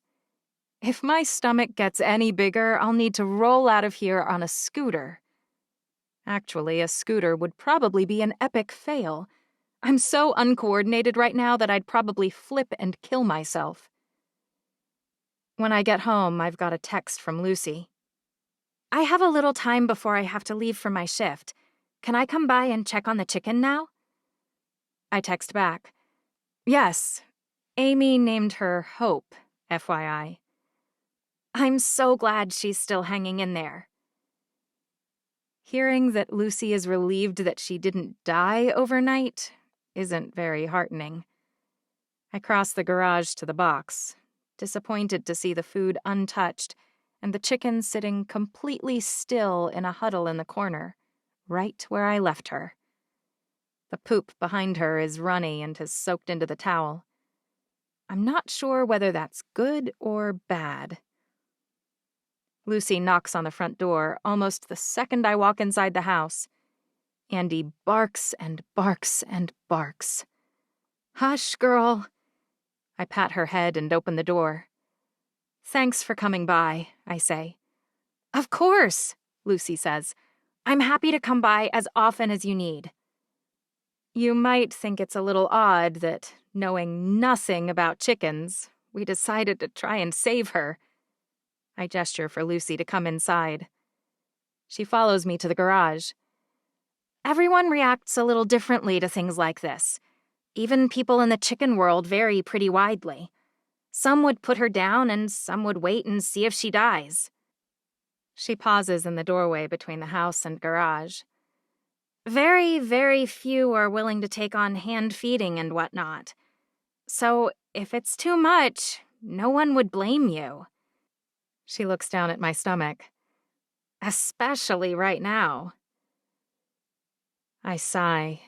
If my stomach gets any bigger, I'll need to roll out of here on a scooter. Actually, a scooter would probably be an epic fail. I'm so uncoordinated right now that I'd probably flip and kill myself. When I get home, I've got a text from Lucy. I have a little time before I have to leave for my shift. Can I come by and check on the chicken now? I text back. Yes. Amy named her Hope, FYI. I'm so glad she's still hanging in there. Hearing that Lucy is relieved that she didn't die overnight isn't very heartening. I cross the garage to the box, disappointed to see the food untouched and the chicken sitting completely still in a huddle in the corner, right where I left her. The poop behind her is runny and has soaked into the towel. I'm not sure whether that's good or bad. Lucy knocks on the front door almost the second I walk inside the house. Andy barks and barks and barks. Hush, girl. I pat her head and open the door. Thanks for coming by, I say. Of course, Lucy says. I'm happy to come by as often as you need. You might think it's a little odd that, knowing nothing about chickens, we decided to try and save her. I gesture for Lucy to come inside. She follows me to the garage. Everyone reacts a little differently to things like this. Even people in the chicken world vary pretty widely. Some would put her down and some would wait and see if she dies. She pauses in the doorway between the house and garage. Very, very few are willing to take on hand feeding and whatnot. So if it's too much, No one would blame you. She looks down at my stomach. Especially right now. I sigh.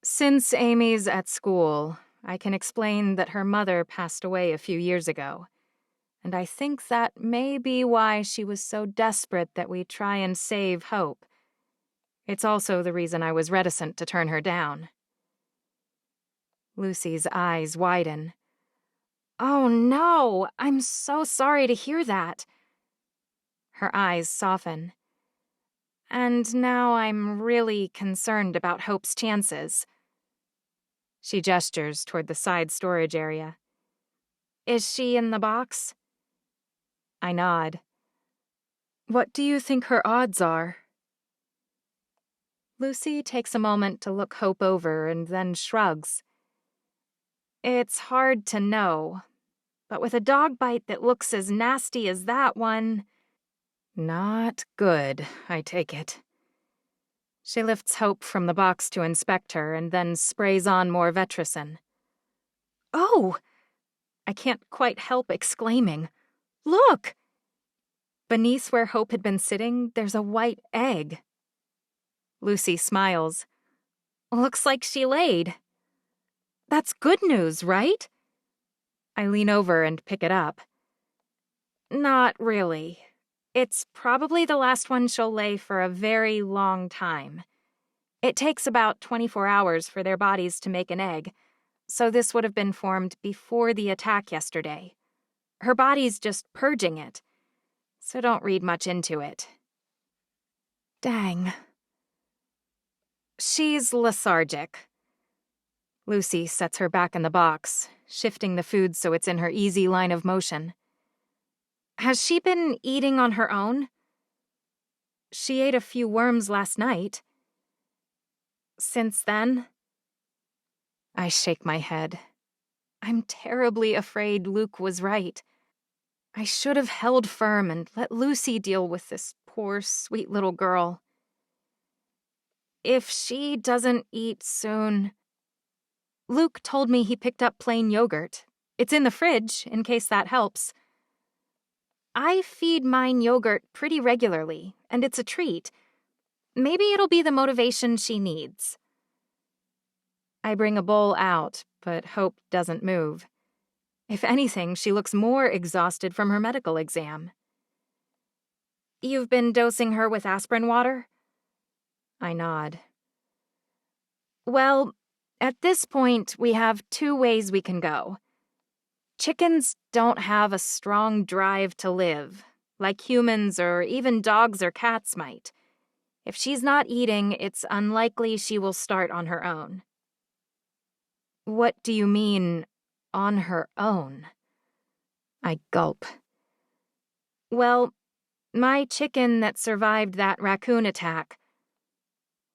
Since Amy's at school, I can explain that her mother passed away a few years ago, and I think that may be why she was so desperate that we try and save Hope. It's also the reason I was reticent to turn her down. Lucy's eyes widen. Oh no, I'm so sorry to hear that. Her eyes soften. And now I'm really concerned about Hope's chances. She gestures toward the side storage area. Is she in the box? I nod. What do you think her odds are? Lucy takes a moment to look Hope over and then shrugs. It's hard to know, but with a dog bite that looks as nasty as that one... Not good, I take it. She lifts Hope from the box to inspect her and then sprays on more Vetricin. Oh! I can't quite help exclaiming. Look! Beneath where Hope had been sitting, there's a white egg. Lucy smiles. Looks like she laid. That's good news, right? I lean over and pick it up. Not really. It's probably the last one she'll lay for a very long time. It takes about 24 hours for their bodies to make an egg, so this would have been formed before the attack yesterday. Her body's just purging it, so don't read much into it. Dang. She's lethargic. Lucy sets her back in the box, shifting the food so it's in her easy line of motion. Has she been eating on her own? She ate a few worms last night. Since then? I shake my head. I'm terribly afraid Luke was right. I should have held firm and let Lucy deal with this poor, sweet little girl. If she doesn't eat soon... Luke told me he picked up plain yogurt. It's in the fridge, in case that helps. I feed mine yogurt pretty regularly, and it's a treat. Maybe it'll be the motivation she needs. I bring a bowl out, but Hope doesn't move. If anything, she looks more exhausted from her medical exam. You've been dosing her with aspirin water? I nod. Well, at this point, we have two ways we can go. Chickens don't have a strong drive to live, like humans or even dogs or cats might. If she's not eating, it's unlikely she will start on her own. What do you mean, on her own? I gulp. Well, my chicken that survived that raccoon attack.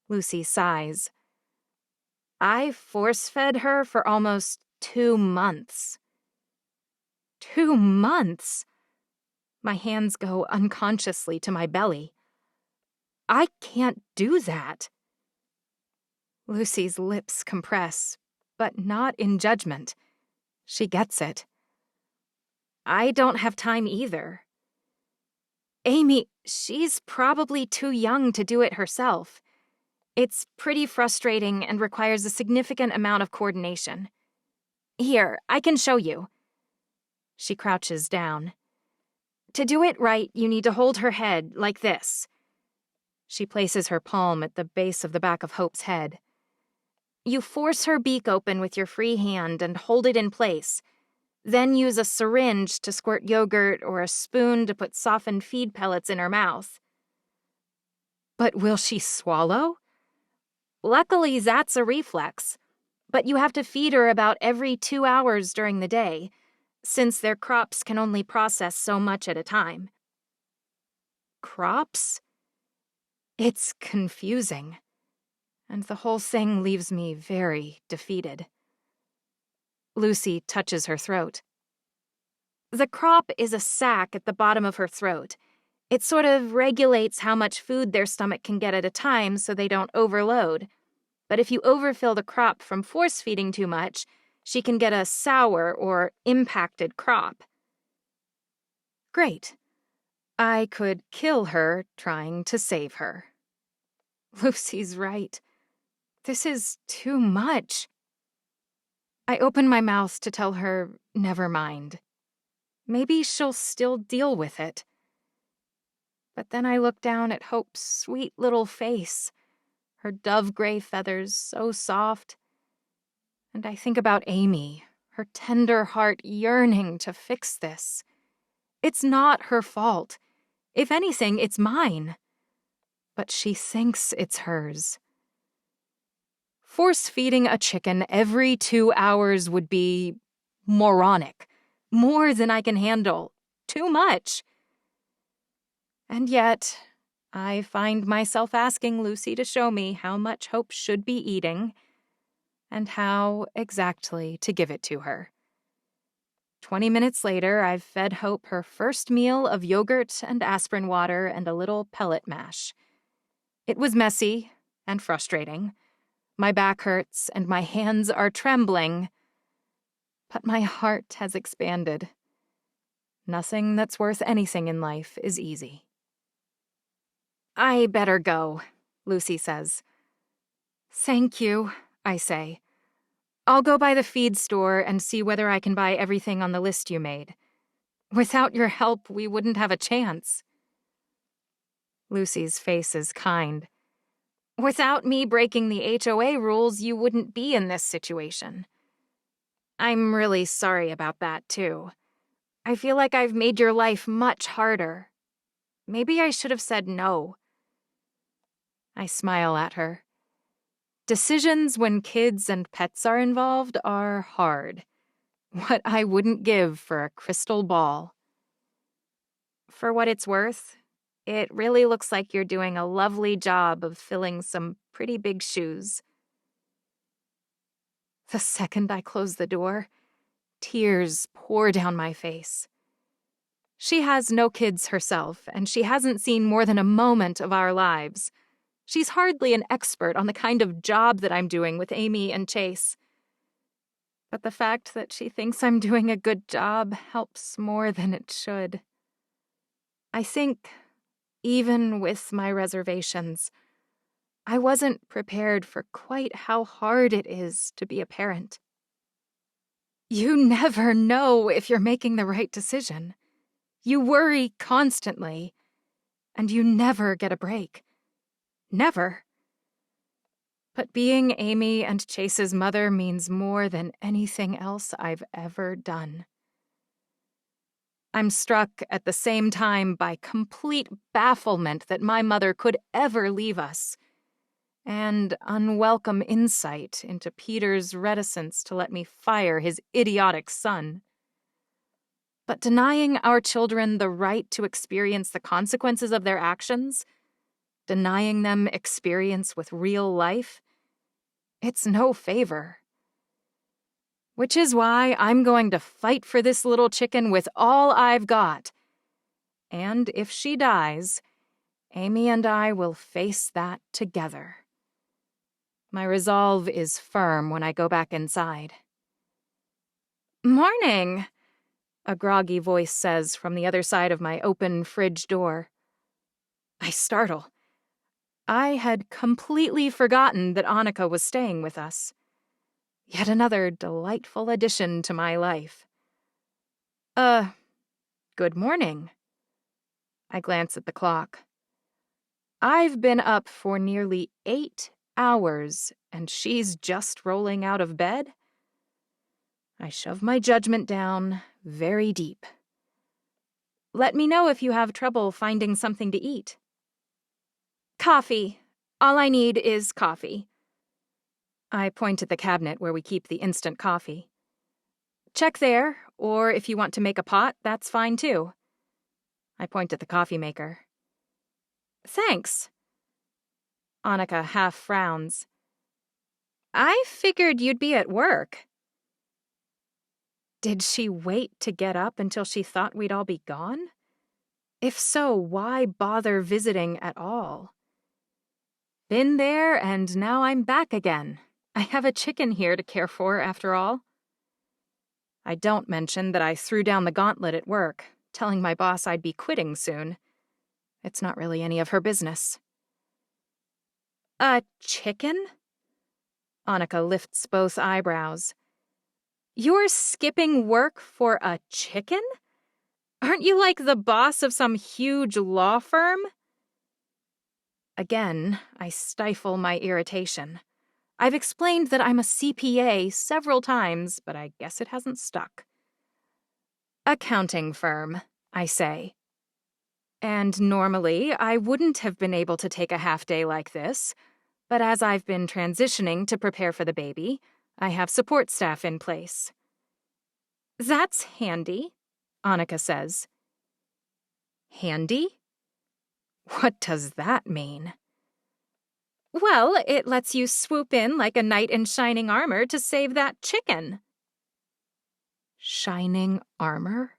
Lucy sighs. I force-fed her for almost 2 months. 2 months? My hands go unconsciously to my belly. I can't do that. Lucy's lips compress, but not in judgment. She gets it. I don't have time either. Amy, she's probably too young to do it herself. It's pretty frustrating and requires a significant amount of coordination. Here, I can show you. She crouches down. To do it right, you need to hold her head like this. She places her palm at the base of the back of Hope's head. You force her beak open with your free hand and hold it in place. Then use a syringe to squirt yogurt or a spoon to put softened feed pellets in her mouth. But will she swallow? Luckily, that's a reflex. But you have to feed her about every 2 hours during the day, since their crops can only process so much at a time. Crops? It's confusing, and the whole thing leaves me very defeated. Lucy touches her throat. The crop is a sac at the bottom of her throat. It sort of regulates how much food their stomach can get at a time so they don't overload. But if you overfill the crop from force-feeding too much, she can get a sour or impacted crop. Great. I could kill her trying to save her. Lucy's right. This is too much. I open my mouth to tell her, never mind. Maybe she'll still deal with it. But then I look down at Hope's sweet little face, her dove-gray feathers so soft. And I think about Amy, her tender heart yearning to fix this. It's not her fault. If anything, it's mine. But she thinks it's hers. Force-feeding a chicken every 2 hours would be moronic. More than I can handle. Too much. And yet, I find myself asking Lucy to show me how much Hope should be eating and how exactly to give it to her. 20 minutes later, I've fed Hope her first meal of yogurt and aspirin water and a little pellet mash. It was messy and frustrating. My back hurts and my hands are trembling, but my heart has expanded. Nothing that's worth anything in life is easy. I better go, Lucy says. Thank you, I say. I'll go by the feed store and see whether I can buy everything on the list you made. Without your help, we wouldn't have a chance. Lucy's face is kind. Without me breaking the HOA rules, you wouldn't be in this situation. I'm really sorry about that, too. I feel like I've made your life much harder. Maybe I should have said no. I smile at her. Decisions when kids and pets are involved are hard. What I wouldn't give for a crystal ball. For what it's worth, it really looks like you're doing a lovely job of filling some pretty big shoes. The second I close the door, tears pour down my face. She has no kids herself, and she hasn't seen more than a moment of our lives. She's hardly an expert on the kind of job that I'm doing with Amy and Chase. But the fact that she thinks I'm doing a good job helps more than it should. I think, even with my reservations, I wasn't prepared for quite how hard it is to be a parent. You never know if you're making the right decision. You worry constantly, and you never get a break. Never. But being Amy and Chase's mother means more than anything else I've ever done. I'm struck at the same time by complete bafflement that my mother could ever leave us, and unwelcome insight into Peter's reticence to let me fire his idiotic son. But denying our children the right to experience the consequences of their actions, denying them experience with real life, it's no favor. Which is why I'm going to fight for this little chicken with all I've got. And if she dies, Amy and I will face that together. My resolve is firm when I go back inside. Morning, a groggy voice says from the other side of my open fridge door. I startle. I had completely forgotten that Anica was staying with us. Yet another delightful addition to my life. Good morning. I glance at the clock. I've been up for nearly 8 hours, and she's just rolling out of bed? I shove my judgment down very deep. Let me know if you have trouble finding something to eat. Coffee. All I need is coffee. I point at the cabinet where we keep the instant coffee. Check there, or if you want to make a pot, that's fine too. I point at the coffee maker. Thanks. Anica half frowns. I figured you'd be at work. Did she wait to get up until she thought we'd all be gone? If so, why bother visiting at all? Been there, and now I'm back again. I have a chicken here to care for, after all. I don't mention that I threw down the gauntlet at work, telling my boss I'd be quitting soon. It's not really any of her business. A chicken? Anica lifts both eyebrows. You're skipping work for a chicken? Aren't you like the boss of some huge law firm? Again, I stifle my irritation. I've explained that I'm a CPA several times, but I guess it hasn't stuck. Accounting firm, I say. And normally, I wouldn't have been able to take a half day like this, but as I've been transitioning to prepare for the baby, I have support staff in place. That's handy, Anica says. Handy? What does that mean? Well, it lets you swoop in like a knight in shining armor to save that chicken. Shining armor?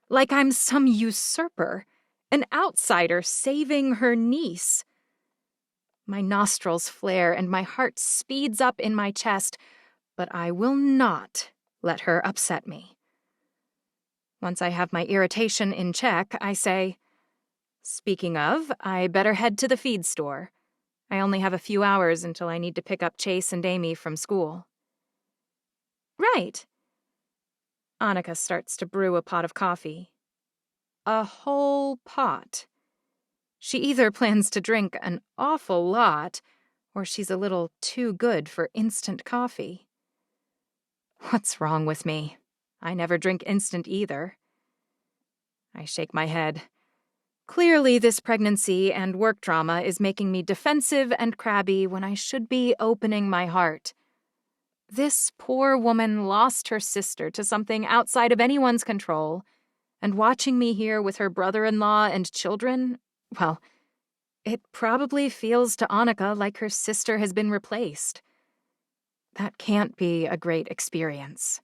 Like I'm some usurper, an outsider saving her niece. My nostrils flare and my heart speeds up in my chest, but I will not let her upset me. Once I have my irritation in check, I say, speaking of, I better head to the feed store. I only have a few hours until I need to pick up Chase and Amy from school. Right. Anica starts to brew a pot of coffee. A whole pot. She either plans to drink an awful lot, or she's a little too good for instant coffee. What's wrong with me? I never drink instant either. I shake my head. Clearly, this pregnancy and work drama is making me defensive and crabby when I should be opening my heart. This poor woman lost her sister to something outside of anyone's control, and watching me here with her brother-in-law and children, well, it probably feels to Anica like her sister has been replaced. That can't be a great experience.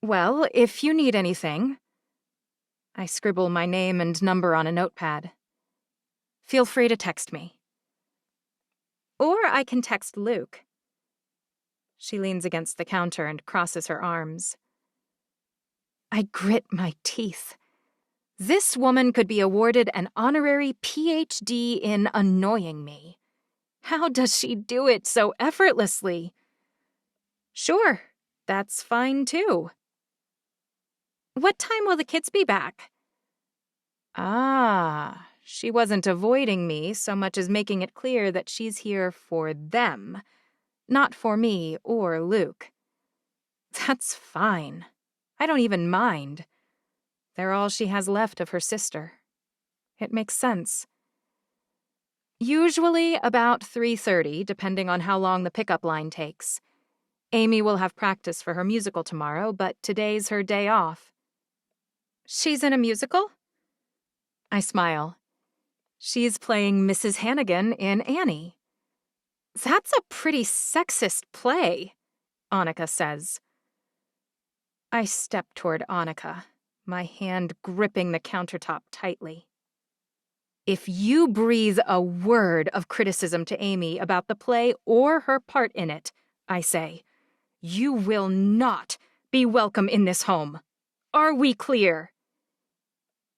Well, if you need anything, I scribble my name and number on a notepad. Feel free to text me. Or I can text Luke. She leans against the counter and crosses her arms. I grit my teeth. This woman could be awarded an honorary PhD in annoying me. How does she do it so effortlessly? Sure, that's fine too. What time will the kids be back? Ah, she wasn't avoiding me so much as making it clear that she's here for them, not for me or Luke. That's fine. I don't even mind. They're all she has left of her sister. It makes sense. Usually about 3:30, depending on how long the pickup line takes. Amy will have practice for her musical tomorrow, but today's her day off. She's in a musical? I smile. She's playing Mrs. Hannigan in Annie. That's a pretty sexist play, Anica says. I step toward Anica, my hand gripping the countertop tightly. If you breathe a word of criticism to Amy about the play or her part in it, I say, you will not be welcome in this home. Are we clear?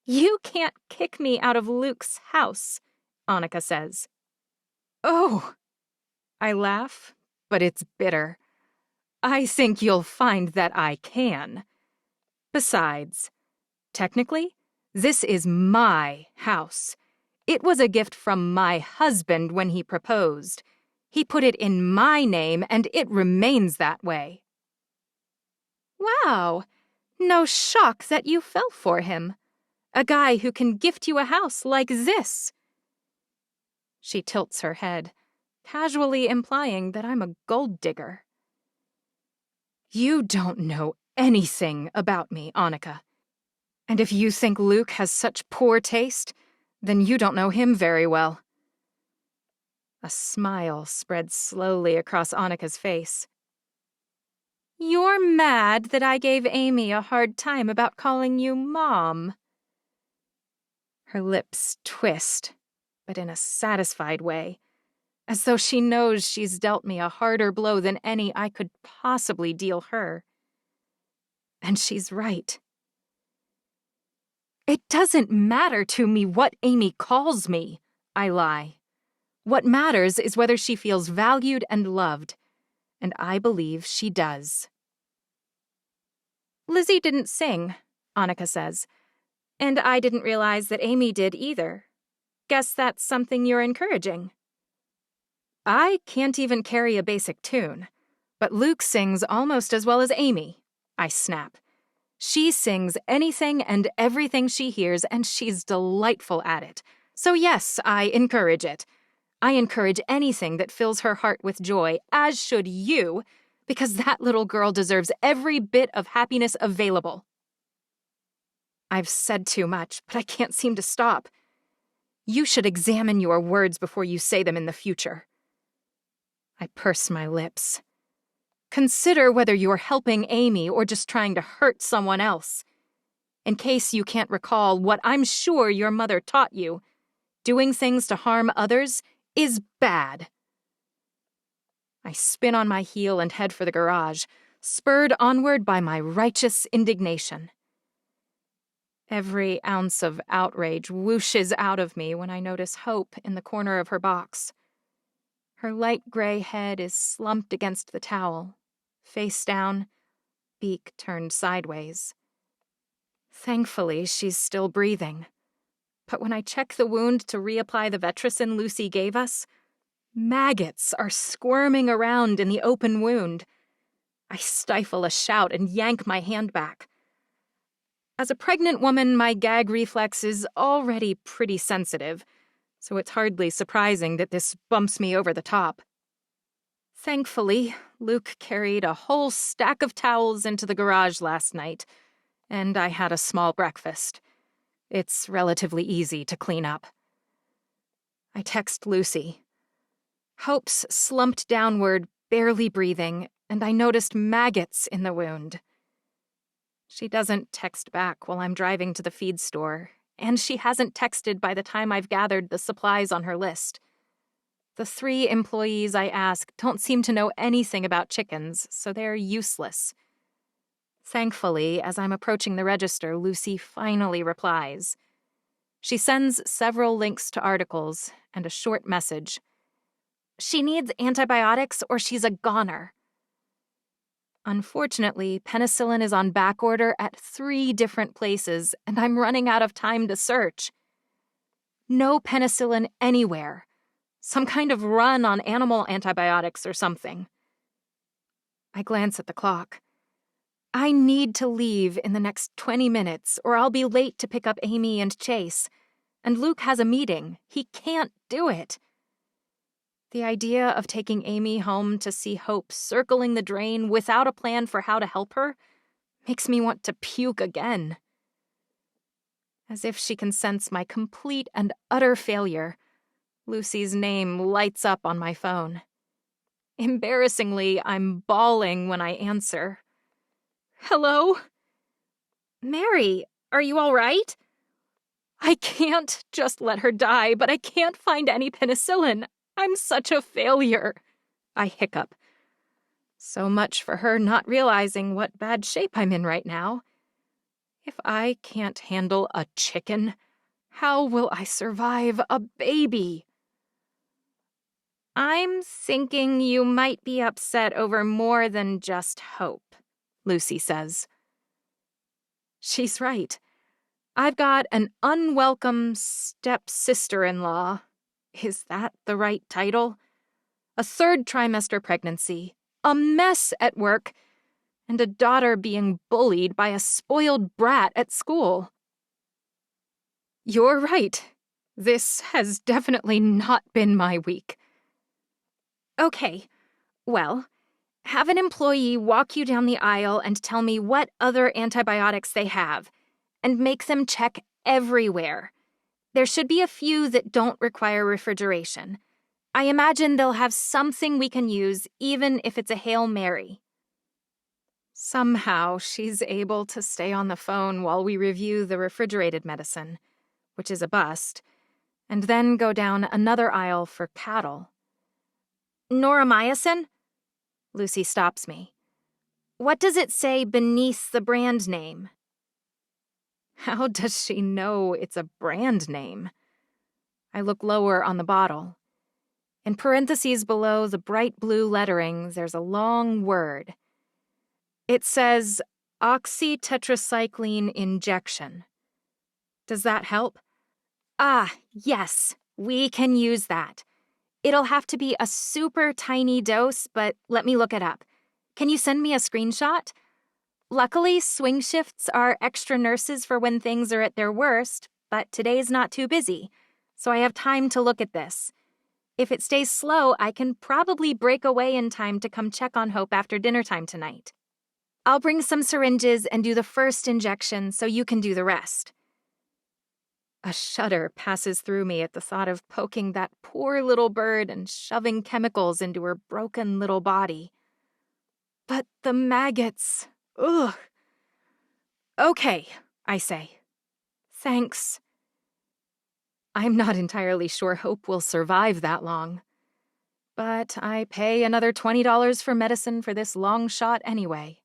You can't kick me out of Luke's house, Anica says. Oh! I laugh, but it's bitter. I think you'll find that I can. Besides, technically, this is my house. It was a gift from my husband when he proposed. He put it in my name, and it remains that way. Wow, no shock that you fell for him. A guy who can gift you a house like this. She tilts her head, casually implying that I'm a gold digger. You don't know anything about me, Anica. And if you think Luke has such poor taste, then you don't know him very well. A smile spreads slowly across Anica's face. You're mad that I gave Amy a hard time about calling you Mom. Her lips twist, but in a satisfied way, as though she knows she's dealt me a harder blow than any I could possibly deal her. and she's right. It doesn't matter to me what Amy calls me, I lie. What matters is whether she feels valued and loved, and I believe she does. Lizzie didn't sing, Anica says, and I didn't realize that Amy did either. Guess that's something you're encouraging. I can't even carry a basic tune, but Luke sings almost as well as Amy, I snap. She sings anything and everything she hears, and she's delightful at it. So yes, I encourage it. I encourage anything that fills her heart with joy, as should you, because that little girl deserves every bit of happiness available. I've said too much, but I can't seem to stop. You should examine your words before you say them in the future. I purse my lips. Consider whether you're helping Amy or just trying to hurt someone else. In case you can't recall what I'm sure your mother taught you, doing things to harm others is bad. I spin on my heel and head for the garage, spurred onward by my righteous indignation. Every ounce of outrage whooshes out of me when I notice Hope in the corner of her box. Her light gray head is slumped against the towel, face down, beak turned sideways. Thankfully, she's still breathing. But when I check the wound to reapply the Vetricin Lucy gave us, maggots are squirming around in the open wound. I stifle a shout and yank my hand back. As a pregnant woman, my gag reflex is already pretty sensitive, so it's hardly surprising that this bumps me over the top. Thankfully, Luke carried a whole stack of towels into the garage last night, and I had a small breakfast. It's relatively easy to clean up. I text Lucy. Hope's slumped downward, barely breathing, and I noticed maggots in the wound. She doesn't text back while I'm driving to the feed store, and she hasn't texted by the time I've gathered the supplies on her list. The 3 employees I ask don't seem to know anything about chickens, so they're useless. Thankfully, as I'm approaching the register, Lucy finally replies. She sends several links to articles and a short message. She needs antibiotics or she's a goner. Unfortunately, penicillin is on back order at 3 different places, and I'm running out of time to search. No penicillin anywhere. Some kind of run on animal antibiotics or something. I glance at the clock. I need to leave in the next 20 minutes, or I'll be late to pick up Amy and Chase. And Luke has a meeting. He can't do it. The idea of taking Amy home to see Hope circling the drain without a plan for how to help her makes me want to puke again. As if she can sense my complete and utter failure, Lucy's name lights up on my phone. Embarrassingly, I'm bawling when I answer. Hello? Mary, are you all right? I can't just let her die, but I can't find any penicillin. I'm such a failure. I hiccup. So much for her not realizing what bad shape I'm in right now. If I can't handle a chicken, how will I survive a baby? I'm thinking you might be upset over more than just Hope, Lucy says. She's right. I've got an unwelcome step-sister-in-law. Is that the right title? A 3rd trimester pregnancy, a mess at work, and a daughter being bullied by a spoiled brat at school. You're right. This has definitely not been my week. Okay, well, have an employee walk you down the aisle and tell me what other antibiotics they have, and make them check everywhere. There should be a few that don't require refrigeration. I imagine they'll have something we can use, even if it's a Hail Mary. Somehow, she's able to stay on the phone while we review the refrigerated medicine, which is a bust, and then go down another aisle for cattle. Noramycin? Lucy stops me. What does it say beneath the brand name? How does she know it's a brand name? I look lower on the bottle. In parentheses below the bright blue lettering, there's a long word. It says oxytetracycline injection. Does that help? Ah, yes, we can use that. It'll have to be a super tiny dose, but let me look it up. Can you send me a screenshot? Luckily, swing shifts are extra nurses for when things are at their worst, but today's not too busy, so I have time to look at this. If it stays slow, I can probably break away in time to come check on Hope after dinner time tonight. I'll bring some syringes and do the first injection so you can do the rest. A shudder passes through me at the thought of poking that poor little bird and shoving chemicals into her broken little body. But the maggots, ugh. Okay, I say. Thanks. I'm not entirely sure Hope will survive that long. But I pay another $20 for medicine for this long shot anyway.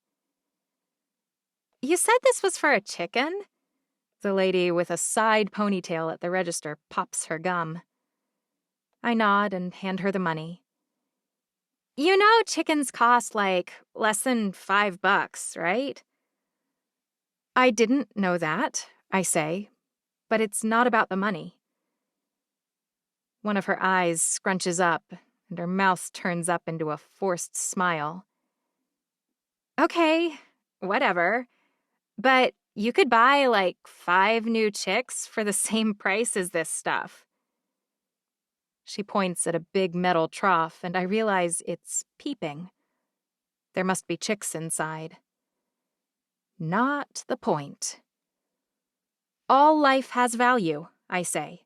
You said this was for a chicken? The lady with a side ponytail at the register pops her gum. I nod and hand her the money. You know chickens cost like less than $5, right? I didn't know that, I say, but it's not about the money. One of her eyes scrunches up, and her mouth turns up into a forced smile. Okay, whatever. But you could buy like 5 new chicks for the same price as this stuff. She points at a big metal trough, and I realize it's peeping. There must be chicks inside. Not the point. All life has value, I say,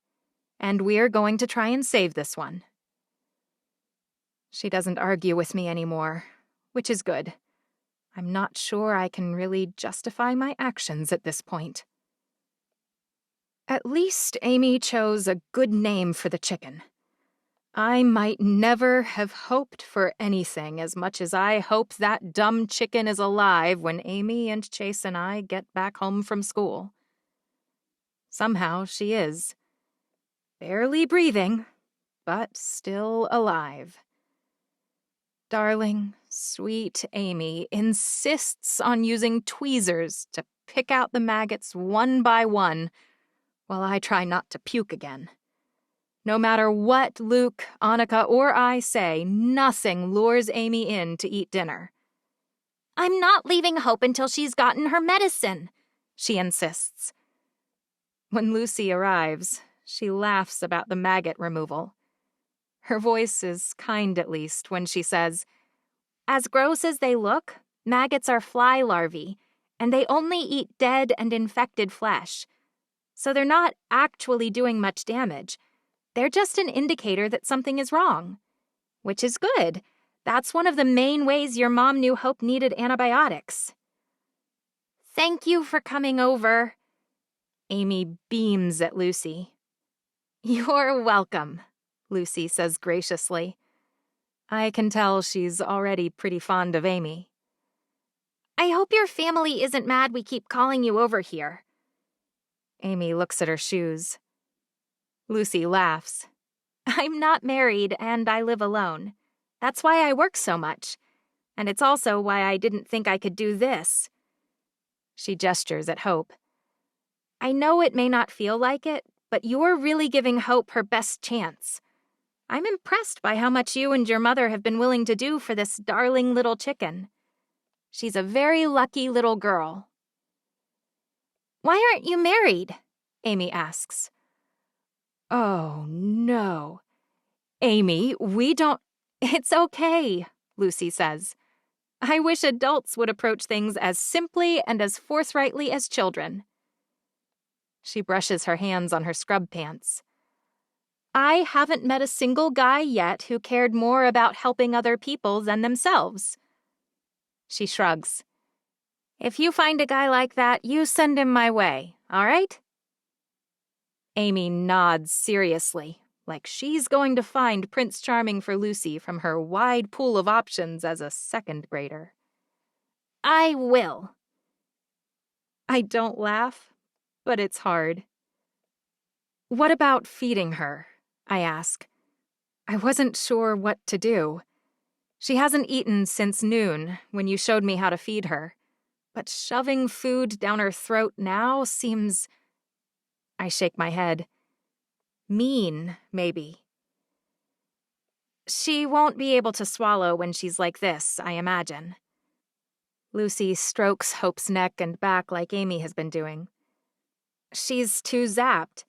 and we're going to try and save this one. She doesn't argue with me anymore, which is good. I'm not sure I can really justify my actions at this point. At least Amy chose a good name for the chicken. I might never have hoped for anything as much as I hope that dumb chicken is alive when Amy and Chase and I get back home from school. Somehow she is. Barely breathing, but still alive. Darling, sweet Amy insists on using tweezers to pick out the maggots one by one while I try not to puke again. No matter what Luke, Anica, or I say, nothing lures Amy in to eat dinner. I'm not leaving Hope until she's gotten her medicine, she insists. When Lucy arrives, she laughs about the maggot removal. Her voice is kind, at least, when she says, as gross as they look, maggots are fly larvae, and they only eat dead and infected flesh. So they're not actually doing much damage. They're just an indicator that something is wrong. Which is good. That's one of the main ways your mom knew Hope needed antibiotics. Thank you for coming over. Amy beams at Lucy. You're welcome, Lucy says graciously. I can tell she's already pretty fond of Amy. I hope your family isn't mad we keep calling you over here. Amy looks at her shoes. Lucy laughs. I'm not married and I live alone. That's why I work so much. And it's also why I didn't think I could do this. She gestures at Hope. I know it may not feel like it, but you're really giving Hope her best chance. I'm impressed by how much you and your mother have been willing to do for this darling little chicken. She's a very lucky little girl. Why aren't you married? Amy asks. Oh, no. Amy, we don't... It's okay, Lucy says. I wish adults would approach things as simply and as forthrightly as children. She brushes her hands on her scrub pants. I haven't met a single guy yet who cared more about helping other people than themselves. She shrugs. If you find a guy like that, you send him my way, all right? Amy nods seriously, like she's going to find Prince Charming for Lucy from her wide pool of options as a second grader. I will. I don't laugh, but it's hard. What about feeding her? I ask. I wasn't sure what to do. She hasn't eaten since noon, when you showed me how to feed her. But shoving food down her throat now seems... I shake my head. Mean, maybe. She won't be able to swallow when she's like this, I imagine. Lucy strokes Hope's neck and back like Amy has been doing. She's too zapped.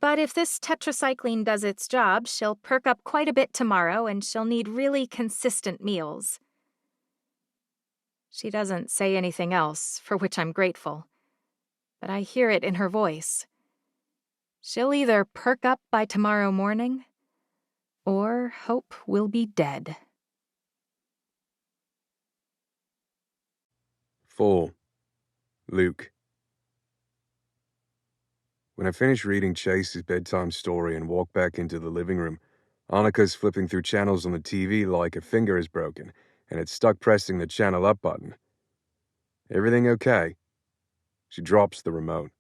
But if this tetracycline does its job, she'll perk up quite a bit tomorrow and she'll need really consistent meals. She doesn't say anything else, for which I'm grateful. But I hear it in her voice. She'll either perk up by tomorrow morning, or Hope will be dead. 4. Luke. When I finish reading Chase's bedtime story and walk back into the living room, Anica's flipping through channels on the TV like a finger is broken, and it's stuck pressing the channel up button. Everything okay? She drops the remote.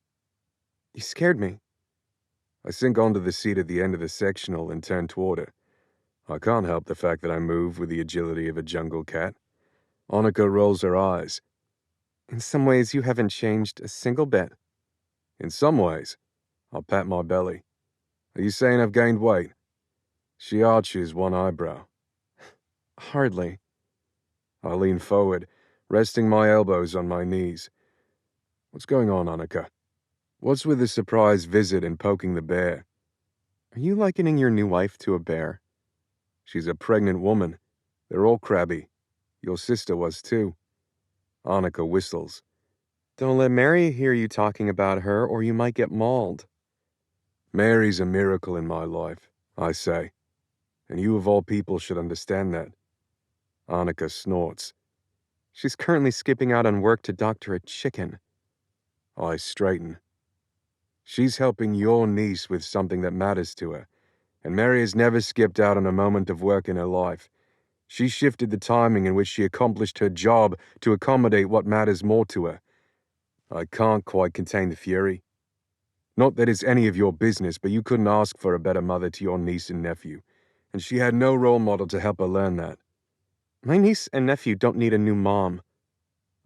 You scared me. I sink onto the seat at the end of the sectional and turn toward her. I can't help the fact that I move with the agility of a jungle cat. Anica rolls her eyes. In some ways, you haven't changed a single bit. In some ways. I'll pat my belly. Are you saying I've gained weight? She arches one eyebrow. Hardly. I lean forward, resting my elbows on my knees. What's going on, Anica? What's with the surprise visit and poking the bear? Are you likening your new wife to a bear? She's a pregnant woman. They're all crabby. Your sister was too. Anica whistles. Don't let Mary hear you talking about her, or you might get mauled. Mary's a miracle in my life, I say. And you of all people should understand that. Anica snorts. She's currently skipping out on work to doctor a chicken. I straighten. She's helping your niece with something that matters to her, and Mary has never skipped out on a moment of work in her life. She shifted the timing in which she accomplished her job to accommodate what matters more to her. I can't quite contain the fury. Not that it's any of your business, but you couldn't ask for a better mother to your niece and nephew, and she had no role model to help her learn that. My niece and nephew don't need a new mom.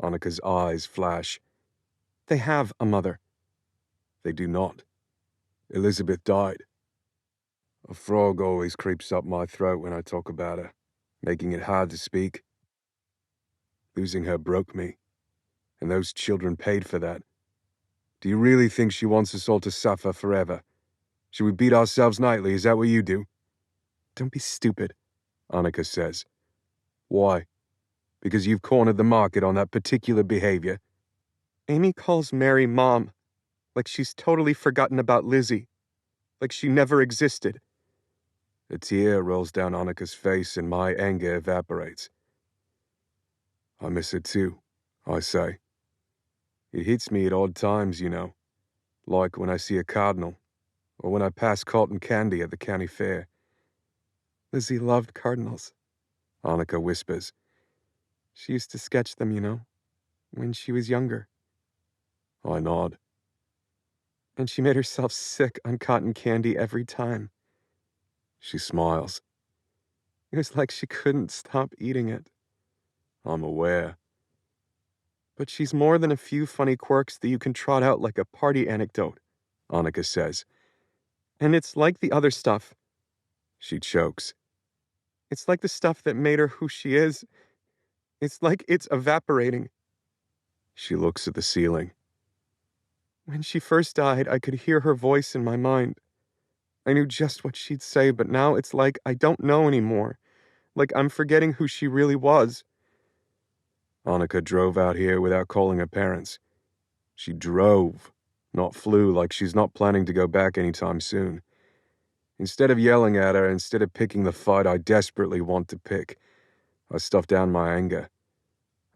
Anica's eyes flash. They have a mother. They do not. Elizabeth died. A frog always creeps up my throat when I talk about her, making it hard to speak. Losing her broke me, and those children paid for that. Do you really think she wants us all to suffer forever? Should we beat ourselves nightly? Is that what you do? Don't be stupid, Anica says. Why? Because you've cornered the market on that particular behavior? Amy calls Mary Mom, like she's totally forgotten about Lizzie, like she never existed. A tear rolls down Anica's face and my anger evaporates. I miss her too, I say. It hits me at odd times, you know, like when I see a cardinal, or when I pass cotton candy at the county fair. Lizzie loved cardinals, Anica whispers. She used to sketch them, you know, when she was younger. I nod. And she made herself sick on cotton candy every time. She smiles. It was like she couldn't stop eating it. I'm aware. But she's more than a few funny quirks that you can trot out like a party anecdote, Anica says. And it's like the other stuff. She chokes. It's like the stuff that made her who she is. It's like it's evaporating. She looks at the ceiling. When she first died, I could hear her voice in my mind. I knew just what she'd say, but now it's like I don't know anymore. Like I'm forgetting who she really was. Anica drove out here without calling her parents. She drove, not flew, like she's not planning to go back anytime soon. Instead of yelling at her, instead of picking the fight I desperately want to pick, I stuff down my anger.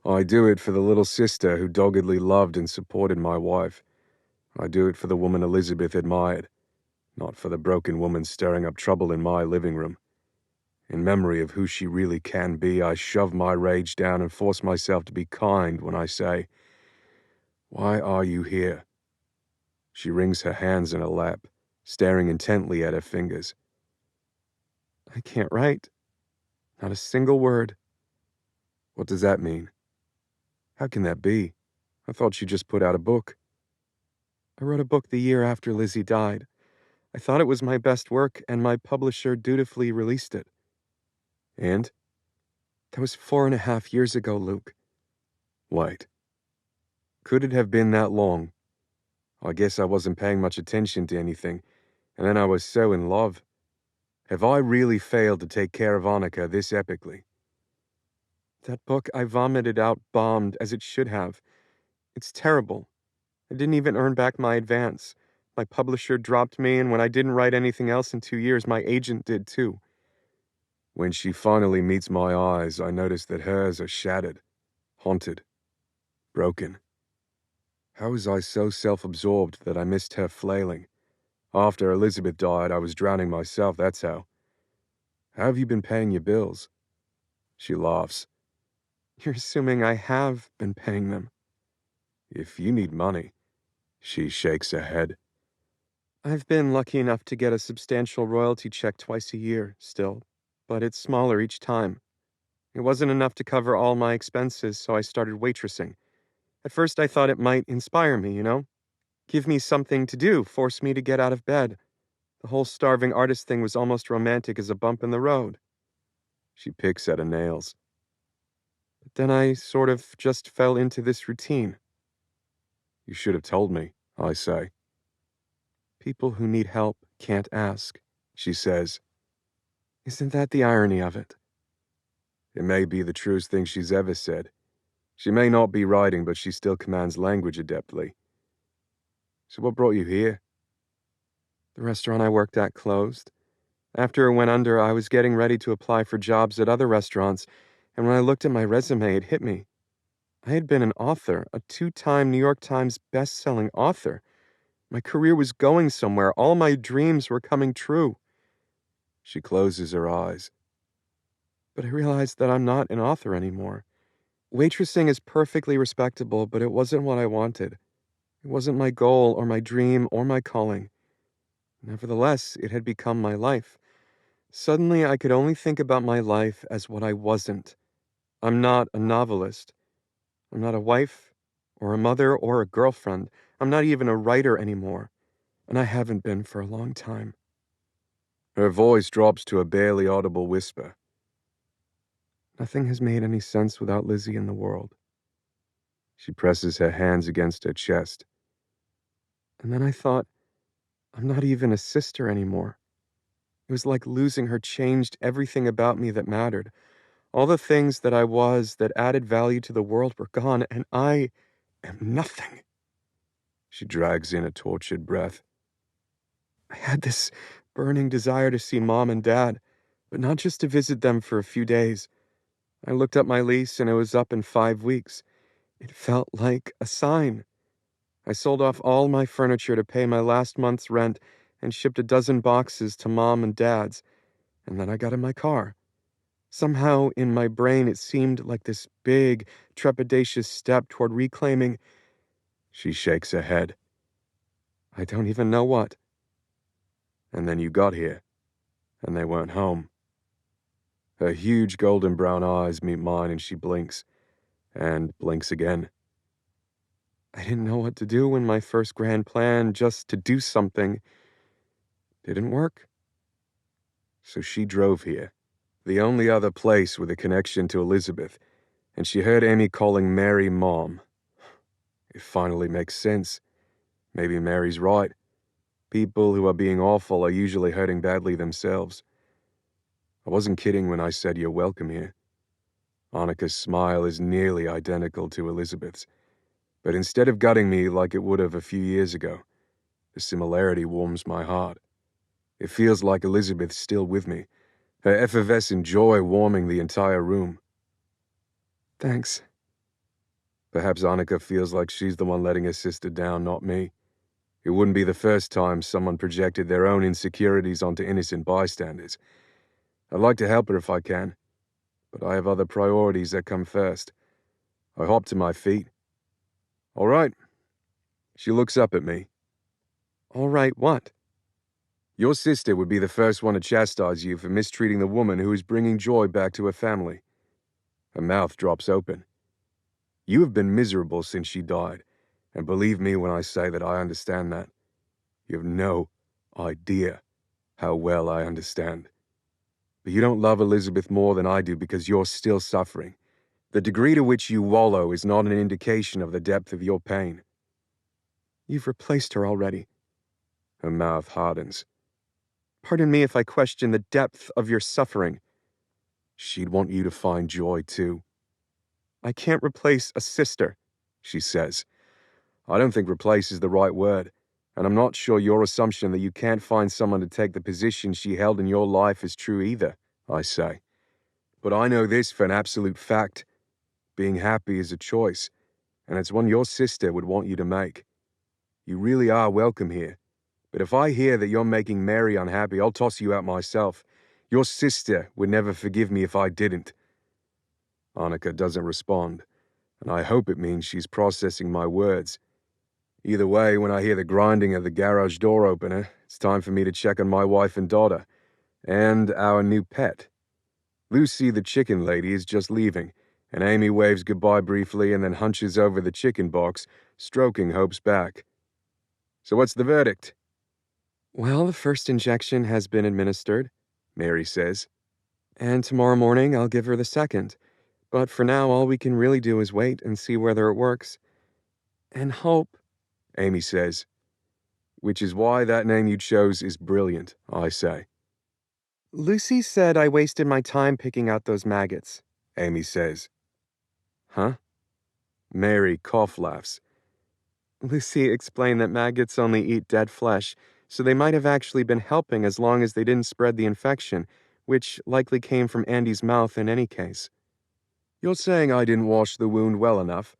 I do it for the little sister who doggedly loved and supported my wife. I do it for the woman Elizabeth admired, not for the broken woman stirring up trouble in my living room. In memory of who she really can be, I shove my rage down and force myself to be kind when I say, "Why are you here?" She wrings her hands in her lap, staring intently at her fingers. "I can't write. Not a single word." "What does that mean?" "How can that be? I thought you just put out a book." "I wrote a book the year after Lizzie died. I thought it was my best work, and my publisher dutifully released it." "And?" "That was 4.5 years ago, Luke." "Wait. Could it have been that long? I guess I wasn't paying much attention to anything, and then I was so in love. Have I really failed to take care of Anica this epically?" "That book I vomited out bombed as it should have. It's terrible. I didn't even earn back my advance. My publisher dropped me, and when I didn't write anything else in 2 years, my agent did too." When she finally meets my eyes, I notice that hers are shattered, haunted, broken. How was I so self-absorbed that I missed her flailing? After Elizabeth died, I was drowning myself, that's how. "How have you been paying your bills?" She laughs. "You're assuming I have been paying them." "If you need money." She shakes her head. "I've been lucky enough to get a substantial royalty check twice a year, still, but it's smaller each time. It wasn't enough to cover all my expenses, so I started waitressing. At first I thought it might inspire me, give me something to do, force me to get out of bed. The whole starving artist thing was almost romantic as a bump in the road." She picks at her nails. "But then I sort of just fell into this routine." "You should have told me," I say. "People who need help can't ask," she says. Isn't that the irony of it? It may be the truest thing she's ever said. She may not be writing, but she still commands language adeptly. "So what brought you here?" "The restaurant I worked at closed. After it went under, I was getting ready to apply for jobs at other restaurants, and when I looked at my resume, it hit me. I had been an author, a 2-time New York Times best-selling author. My career was going somewhere. All my dreams were coming true." She closes her eyes. "But I realized that I'm not an author anymore. Waitressing is perfectly respectable, but it wasn't what I wanted. It wasn't my goal or my dream or my calling. Nevertheless, it had become my life. Suddenly, I could only think about my life as what I wasn't. I'm not a novelist. I'm not a wife, or a mother, or a girlfriend. I'm not even a writer anymore, and I haven't been for a long time." Her voice drops to a barely audible whisper. "Nothing has made any sense without Lizzie in the world." She presses her hands against her chest. "And then I thought, I'm not even a sister anymore. It was like losing her changed everything about me that mattered. All the things that I was that added value to the world were gone, and I am nothing." She drags in a tortured breath. "I had this burning desire to see Mom and Dad, but not just to visit them for a few days. I looked up my lease and it was up in 5 weeks. It felt like a sign. I sold off all my furniture to pay my last month's rent and shipped a dozen boxes to Mom and Dad's, and then I got in my car. Somehow, in my brain, it seemed like this big, trepidatious step toward reclaiming—" She shakes her head. "I don't even know what." "And then you got here, and they weren't home." Her huge golden brown eyes meet mine and she blinks, and blinks again. "I didn't know what to do when my first grand plan, just to do something, didn't work. So she drove here, the only other place with a connection to Elizabeth, and she heard Amy calling Mary Mom. It finally makes sense. Maybe Mary's right. People who are being awful are usually hurting badly themselves. I wasn't kidding when I said you're welcome here." Anica's smile is nearly identical to Elizabeth's, but instead of gutting me like it would have a few years ago, the similarity warms my heart. It feels like Elizabeth's still with me, her effervescent joy warming the entire room. "Thanks." Perhaps Anica feels like she's the one letting her sister down, not me. It wouldn't be the first time someone projected their own insecurities onto innocent bystanders. I'd like to help her if I can, but I have other priorities that come first. I hop to my feet. All right. She looks up at me. All right, what? Your sister would be the first one to chastise you for mistreating the woman who is bringing joy back to her family. Her mouth drops open. You have been miserable since she died, and believe me when I say that I understand that. You have no idea how well I understand. But you don't love Elizabeth more than I do because you're still suffering. The degree to which you wallow is not an indication of the depth of your pain. You've replaced her already. Her mouth hardens. Pardon me if I question the depth of your suffering. She'd want you to find joy, too. I can't replace a sister, she says. I don't think replace is the right word, and I'm not sure your assumption that you can't find someone to take the position she held in your life is true either, I say. But I know this for an absolute fact. Being happy is a choice, and it's one your sister would want you to make. You really are welcome here. But if I hear that you're making Mary unhappy, I'll toss you out myself. Your sister would never forgive me if I didn't. Anica doesn't respond, and I hope it means she's processing my words. Either way, when I hear the grinding of the garage door opener, it's time for me to check on my wife and daughter, and our new pet. Lucy, the chicken lady, is just leaving, and Amy waves goodbye briefly and then hunches over the chicken box, stroking Hope's back. So what's the verdict? Well, the first injection has been administered, Mary says. And tomorrow morning I'll give her the second. But for now, all we can really do is wait and see whether it works. And hope, Amy says. Which is why that name you chose is brilliant, I say. Lucy said I wasted my time picking out those maggots, Amy says. Huh? Mary cough laughs. Lucy explained that maggots only eat dead flesh, so they might have actually been helping as long as they didn't spread the infection, which likely came from Andy's mouth in any case. You're saying I didn't wash the wound well enough?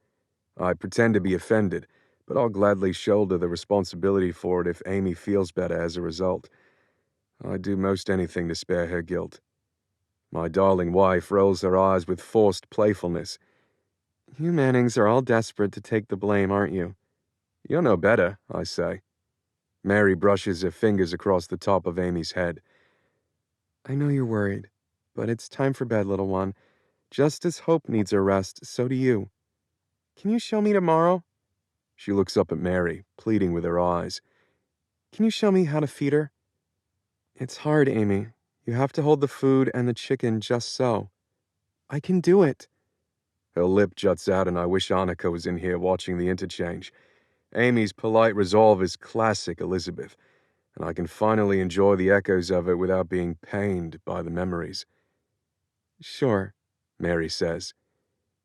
I pretend to be offended, but I'll gladly shoulder the responsibility for it if Amy feels better as a result. I'd do most anything to spare her guilt. My darling wife rolls her eyes with forced playfulness. You Mannings are all desperate to take the blame, aren't you? You're no better, I say. Mary brushes her fingers across the top of Amy's head. I know you're worried, but it's time for bed, little one. Just as Hope needs her rest, so do you. Can you show me tomorrow? She looks up at Mary, pleading with her eyes. Can you show me how to feed her? It's hard, Amy. You have to hold the food and the chicken just so. I can do it. Her lip juts out, and I wish Anica was in here watching the interchange. Amy's polite resolve is classic Elizabeth, and I can finally enjoy the echoes of it without being pained by the memories. Sure, Mary says.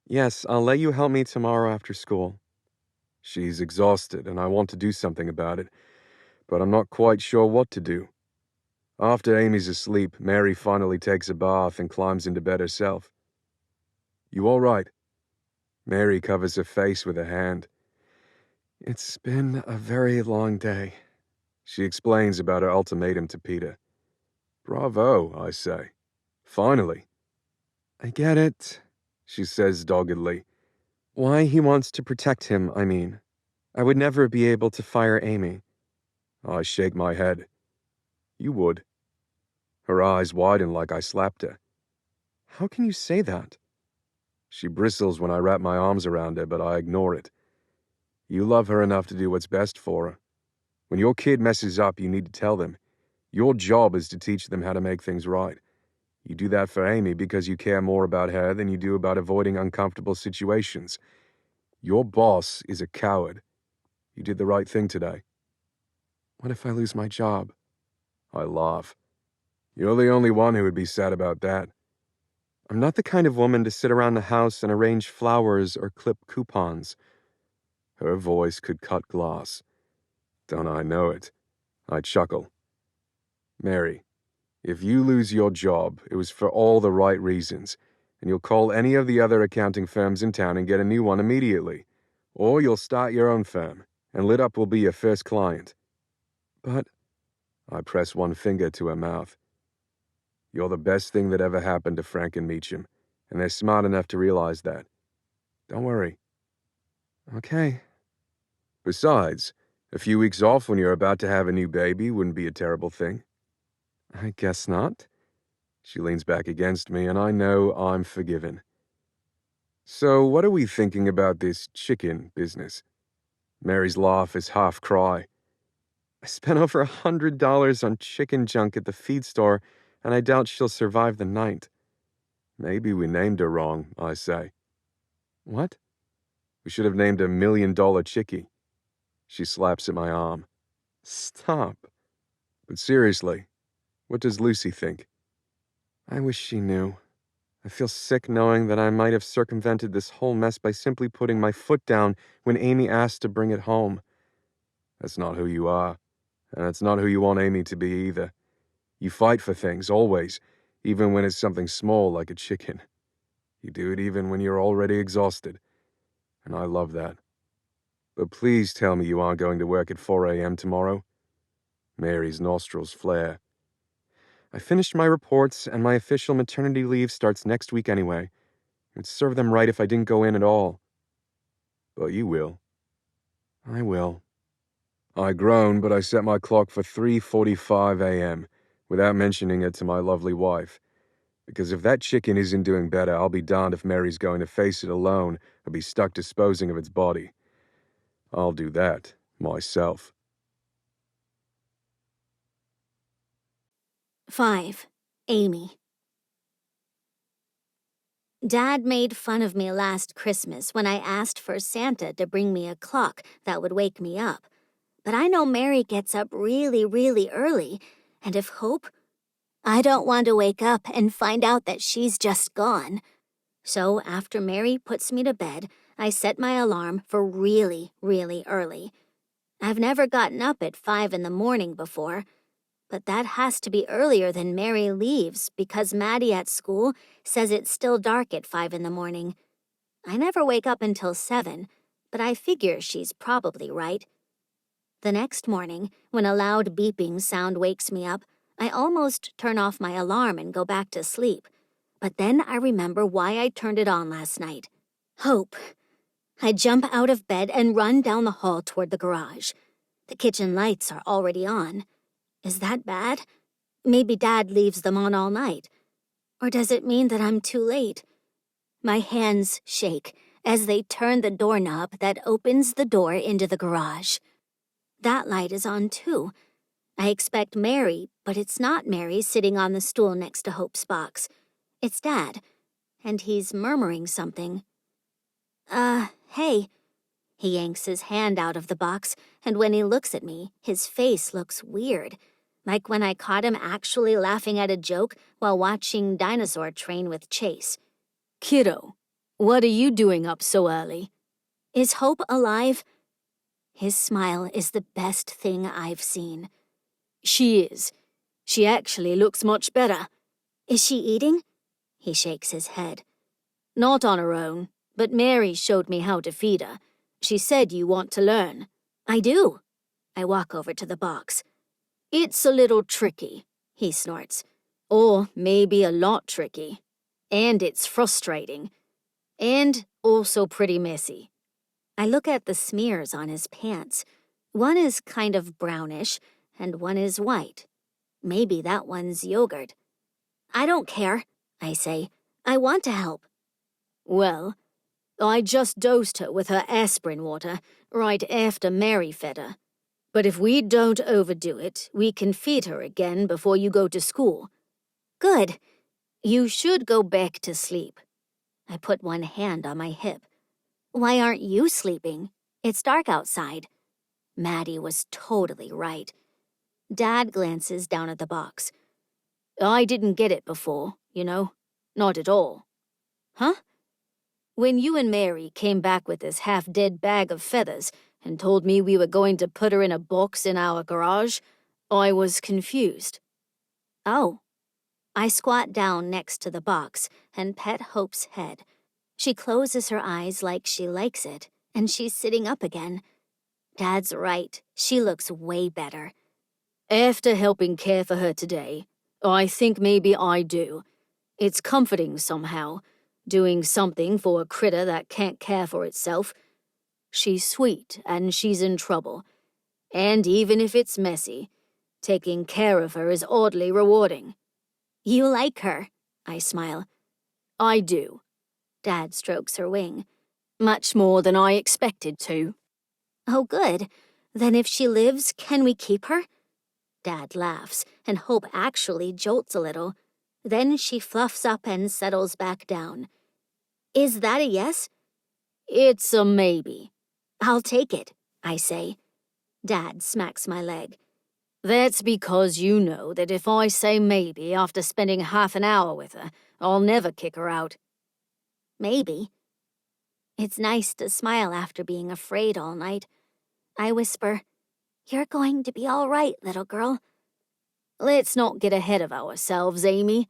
Yes, I'll let you help me tomorrow after school. She's exhausted, and I want to do something about it, but I'm not quite sure what to do. After Amy's asleep, Mary finally takes a bath and climbs into bed herself. You all right? Mary covers her face with her hand. It's been a very long day. She explains about her ultimatum to Peter. Bravo, I say. Finally. I get it, she says doggedly. Why he wants to protect him, I mean. I would never be able to fire Amy. I shake my head. You would. Her eyes widen like I slapped her. How can you say that? She bristles when I wrap my arms around her, but I ignore it. You love her enough to do what's best for her. When your kid messes up, you need to tell them. Your job is to teach them how to make things right. You do that for Amy because you care more about her than you do about avoiding uncomfortable situations. Your boss is a coward. You did the right thing today. What if I lose my job? I laugh. You're the only one who would be sad about that. I'm not the kind of woman to sit around the house and arrange flowers or clip coupons. Her voice could cut glass. Don't I know it? I chuckle. Mary, if you lose your job, it was for all the right reasons, and you'll call any of the other accounting firms in town and get a new one immediately. Or you'll start your own firm, and Lit Up will be your first client. But... I press one finger to her mouth. You're the best thing that ever happened to Frank and Meacham, and they're smart enough to realize that. Don't worry. Okay. Besides, a few weeks off when you're about to have a new baby wouldn't be a terrible thing. I guess not. She leans back against me, and I know I'm forgiven. So, what are we thinking about this chicken business? Mary's laugh is half cry. I spent over $100 on chicken junk at the feed store, and I doubt she'll survive the night. Maybe we named her wrong, I say. What? We should have named her $1 Million Chickie. She slaps at my arm. Stop. But seriously, what does Lucy think? I wish she knew. I feel sick knowing that I might have circumvented this whole mess by simply putting my foot down when Amy asked to bring it home. That's not who you are, and that's not who you want Amy to be either. You fight for things, always, even when it's something small like a chicken. You do it even when you're already exhausted, and I love that. But please tell me you aren't going to work at 4 a.m. tomorrow. Mary's nostrils flare. I finished my reports, and my official maternity leave starts next week anyway. It'd serve them right if I didn't go in at all. But you will. I will. I groan, but I set my clock for 3:45 a.m., without mentioning it to my lovely wife. Because if that chicken isn't doing better, I'll be darned if Mary's going to face it alone or be stuck disposing of its body. I'll do that myself. 5. Amy. Dad made fun of me last Christmas when I asked for Santa to bring me a clock that would wake me up. But I know Mary gets up really, really early, and if I don't want to wake up and find out that she's just gone. So after Mary puts me to bed, I set my alarm for really, really early. I've never gotten up at 5 in the morning before, but that has to be earlier than Mary leaves because Maddie at school says it's still dark at 5 in the morning. I never wake up until 7, but I figure she's probably right. The next morning, when a loud beeping sound wakes me up, I almost turn off my alarm and go back to sleep. But then I remember why I turned it on last night. Hope. I jump out of bed and run down the hall toward the garage. The kitchen lights are already on. Is that bad? Maybe Dad leaves them on all night. Or does it mean that I'm too late? My hands shake as they turn the doorknob that opens the door into the garage. That light is on too. I expect Mary, but it's not Mary sitting on the stool next to Hope's box. It's Dad, and he's murmuring something. Hey. He yanks his hand out of the box, and when he looks at me, his face looks weird, like when I caught him actually laughing at a joke while watching Dinosaur Train with Chase. Kiddo, what are you doing up so early? Is Hope alive? His smile is the best thing I've seen. She is. She actually looks much better. Is she eating? He shakes his head. Not on her own, but Mary showed me how to feed her. She said you want to learn. I do. I walk over to the box. It's a little tricky, he snorts. Or maybe a lot tricky. And it's frustrating. And also pretty messy. I look at the smears on his pants. One is kind of brownish, and one is white. Maybe that one's yogurt. I don't care, I say. I want to help. Well, I just dosed her with her aspirin water right after Mary fed her. But if we don't overdo it, we can feed her again before you go to school. Good. You should go back to sleep. I put one hand on my hip. Why aren't you sleeping? It's dark outside. Maddie was totally right. Dad glances down at the box. I didn't get it before, you know. Not at all. Huh? When you and Mary came back with this half-dead bag of feathers and told me we were going to put her in a box in our garage, I was confused. Oh. I squat down next to the box and pet Hope's head. She closes her eyes like she likes it, and she's sitting up again. Dad's right. She looks way better. After helping care for her today, I think maybe I do. It's comforting somehow, doing something for a critter that can't care for itself. She's sweet and she's in trouble. And even if it's messy, taking care of her is oddly rewarding. You like her, I smile. I do. Dad strokes her wing. Much more than I expected to. Oh, good. Then if she lives, can we keep her? Dad laughs, and Hope actually jolts a little. Then she fluffs up and settles back down. Is that a yes? It's a maybe. I'll take it, I say. Dad smacks my leg. That's because you know that if I say maybe after spending half an hour with her, I'll never kick her out. Maybe. It's nice to smile after being afraid all night. I whisper, "You're going to be all right, little girl." Let's not get ahead of ourselves, Amy.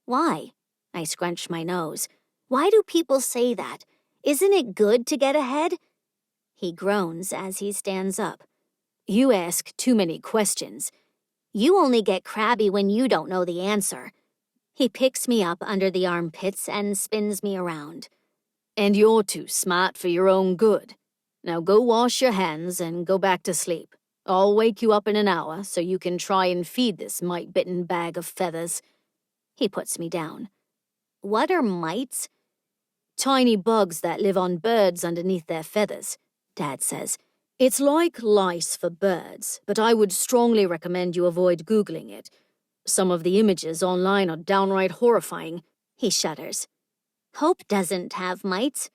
Why? I scrunch my nose. Why do people say that? Isn't it good to get ahead? He groans as he stands up. You ask too many questions. You only get crabby when you don't know the answer. He picks me up under the armpits and spins me around. And you're too smart for your own good. Now go wash your hands and go back to sleep. I'll wake you up in an hour so you can try and feed this mite-bitten bag of feathers. He puts me down. What are mites? Tiny bugs that live on birds underneath their feathers, Dad says. It's like lice for birds, but I would strongly recommend you avoid Googling it. Some of the images online are downright horrifying. He shudders. Hope doesn't have mites.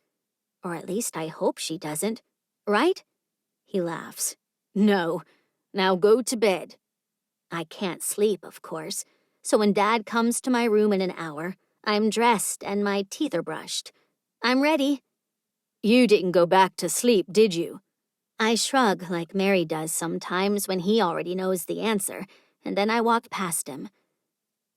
Or at least I hope she doesn't. Right? He laughs. No. Now go to bed. I can't sleep, of course. So when Dad comes to my room in an hour, I'm dressed and my teeth are brushed. I'm ready. You didn't go back to sleep, did you? I shrug like Mary does sometimes when he already knows the answer, and then I walk past him.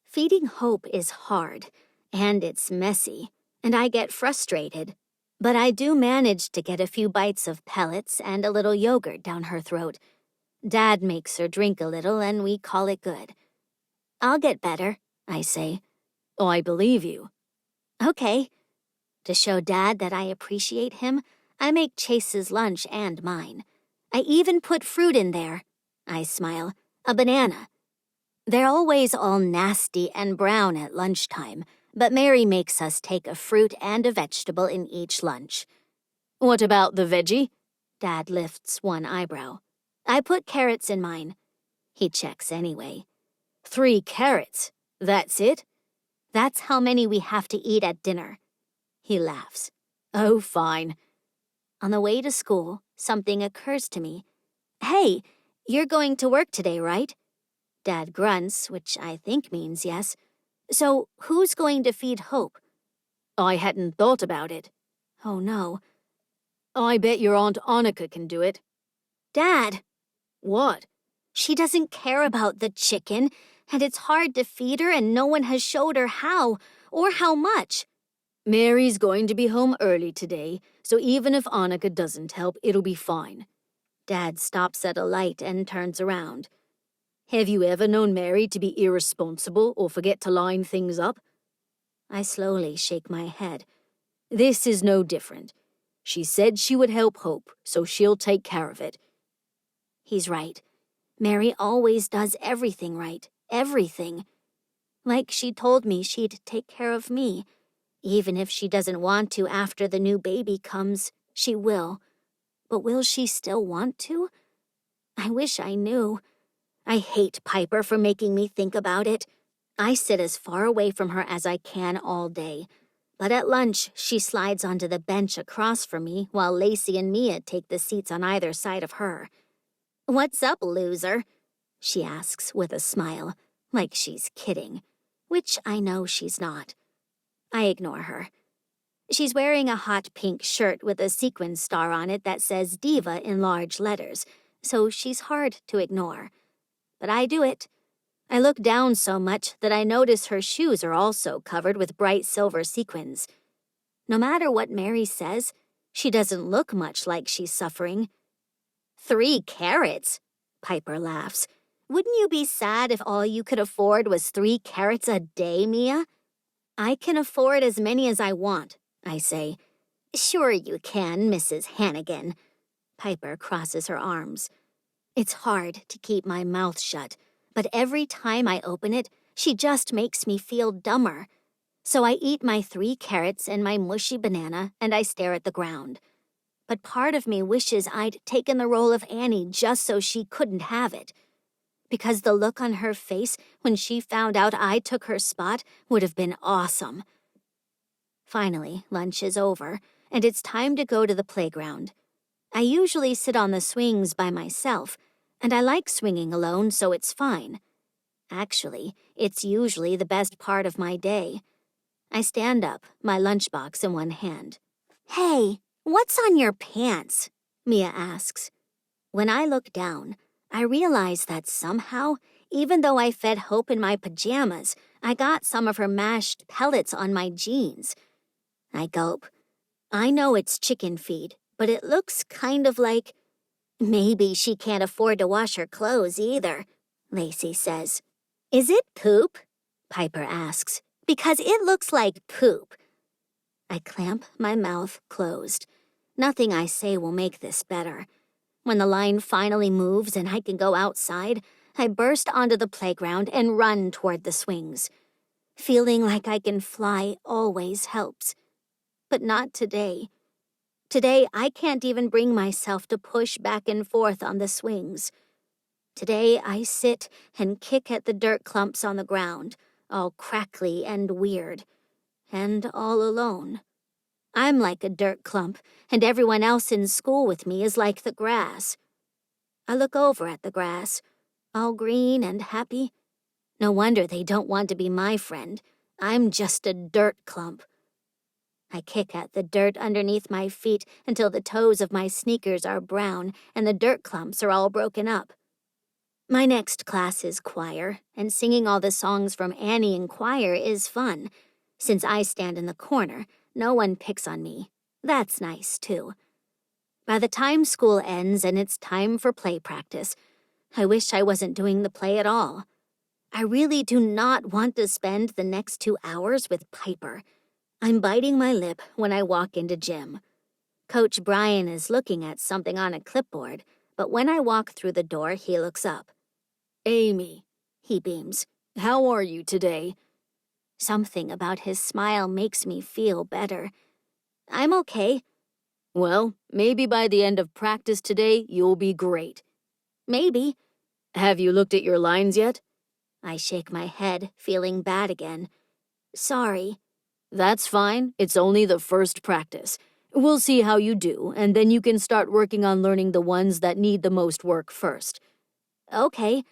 Feeding Hope is hard, and it's messy, and I get frustrated. But I do manage to get a few bites of pellets and a little yogurt down her throat. Dad makes her drink a little, and we call it good. I'll get better, I say. Oh, I believe you. Okay. To show Dad that I appreciate him, I make Chase's lunch and mine. I even put fruit in there. I smile. A banana. They're always all nasty and brown at lunchtime, but Mary makes us take a fruit and a vegetable in each lunch. What about the veggie? Dad lifts one eyebrow. I put carrots in mine. He checks anyway. 3 carrots. That's it? That's how many we have to eat at dinner. He laughs. Oh, fine. On the way to school, something occurs to me. Hey, you're going to work today, right? Dad grunts, which I think means yes. So who's going to feed Hope? I hadn't thought about it. Oh, no. I bet your Aunt Anica can do it. Dad! What? She doesn't care about the chicken, and it's hard to feed her, and no one has showed her how, or how much. Mary's going to be home early today, so even if Anica doesn't help, it'll be fine. Dad stops at a light and turns around. Have you ever known Mary to be irresponsible or forget to line things up? I slowly shake my head. This is no different. She said she would help Hope, so she'll take care of it. He's right. Mary always does everything right. Everything. Like she told me she'd take care of me. Even if she doesn't want to after the new baby comes, she will. But will she still want to? I wish I knew. I hate Piper for making me think about it. I sit as far away from her as I can all day. But at lunch, she slides onto the bench across from me while Lacey and Mia take the seats on either side of her. "What's up, loser?" she asks with a smile, like she's kidding, which I know she's not. I ignore her. She's wearing a hot pink shirt with a sequin star on it that says Diva in large letters, so she's hard to ignore. But I do it. I look down so much that I notice her shoes are also covered with bright silver sequins. No matter what Mary says, she doesn't look much like she's suffering. 3 carrots, Piper laughs. Wouldn't you be sad if all you could afford was 3 carrots a day, Mia? I can afford as many as I want, I say. Sure you can, Mrs. Hannigan. Piper crosses her arms. It's hard to keep my mouth shut, but every time I open it, she just makes me feel dumber. So I eat my 3 carrots and my mushy banana, and I stare at the ground. But part of me wishes I'd taken the role of Annie just so she couldn't have it. Because the look on her face when she found out I took her spot would have been awesome. Finally, lunch is over, and it's time to go to the playground. I usually sit on the swings by myself, and I like swinging alone, so it's fine. Actually, it's usually the best part of my day. I stand up, my lunchbox in one hand. Hey, what's on your pants? Mia asks. When I look down, I realize that somehow, even though I fed Hope in my pajamas, I got some of her mashed pellets on my jeans. I gulp. I know it's chicken feed, but it looks kind of like... Maybe she can't afford to wash her clothes either, Lacey says. Is it poop? Piper asks. Because it looks like poop. I clamp my mouth closed. Nothing I say will make this better. When the line finally moves and I can go outside, I burst onto the playground and run toward the swings. Feeling like I can fly always helps. But not today. Today, I can't even bring myself to push back and forth on the swings. Today, I sit and kick at the dirt clumps on the ground, all crackly and weird, and all alone. I'm like a dirt clump, and everyone else in school with me is like the grass. I look over at the grass, all green and happy. No wonder they don't want to be my friend. I'm just a dirt clump. I kick at the dirt underneath my feet until the toes of my sneakers are brown and the dirt clumps are all broken up. My next class is choir, and singing all the songs from Annie in choir is fun. Since I stand in the corner, no one picks on me. That's nice, too. By the time school ends and it's time for play practice, I wish I wasn't doing the play at all. I really do not want to spend the next 2 hours with Piper. I'm biting my lip when I walk into gym. Coach Brian is looking at something on a clipboard, but when I walk through the door, he looks up. Amy, he beams. How are you today? Something about his smile makes me feel better. I'm okay. Well, maybe by the end of practice today, you'll be great. Maybe. Have you looked at your lines yet? I shake my head, feeling bad again. Sorry. That's fine. It's only the first practice. We'll see how you do, and then you can start working on learning the ones that need the most work first. Okay.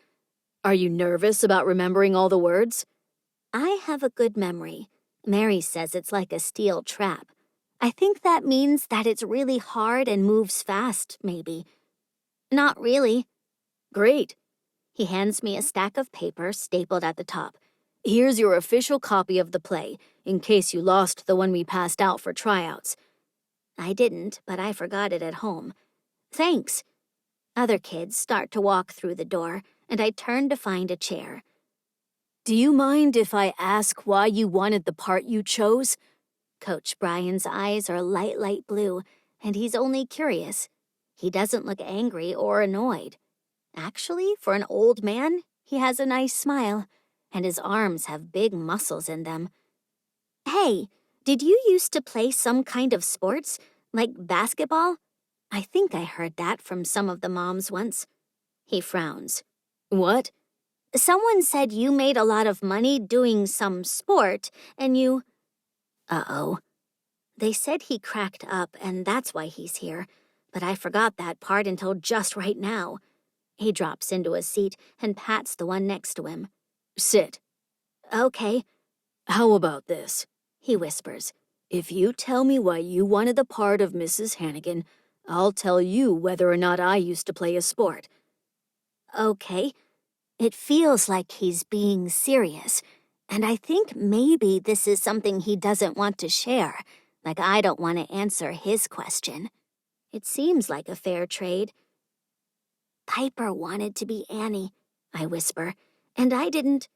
Are you nervous about remembering all the words? I have a good memory. Mary says it's like a steel trap. I think that means that it's really hard and moves fast, maybe. Not really. Great. He hands me a stack of paper stapled at the top. Here's your official copy of the play, in case you lost the one we passed out for tryouts. I didn't, but I forgot it at home. Thanks. Other kids start to walk through the door, and I turn to find a chair. Do you mind if I ask why you wanted the part you chose? Coach Brian's eyes are light blue, and he's only curious. He doesn't look angry or annoyed. Actually, for an old man, he has a nice smile, and his arms have big muscles in them. Hey, did you used to play some kind of sports, like basketball? I think I heard that from some of the moms once. He frowns. What? Someone said you made a lot of money doing some sport, and you... Uh-oh. They said he cracked up, and that's why he's here, but I forgot that part until just right now. He drops into a seat and pats the one next to him. Sit. Okay. How about this? He whispers. If you tell me why you wanted the part of Mrs. Hannigan, I'll tell you whether or not I used to play a sport. Okay. It feels like he's being serious, and I think maybe this is something he doesn't want to share, like I don't want to answer his question. It seems like a fair trade. Piper wanted to be Annie. I whisper, and I didn't.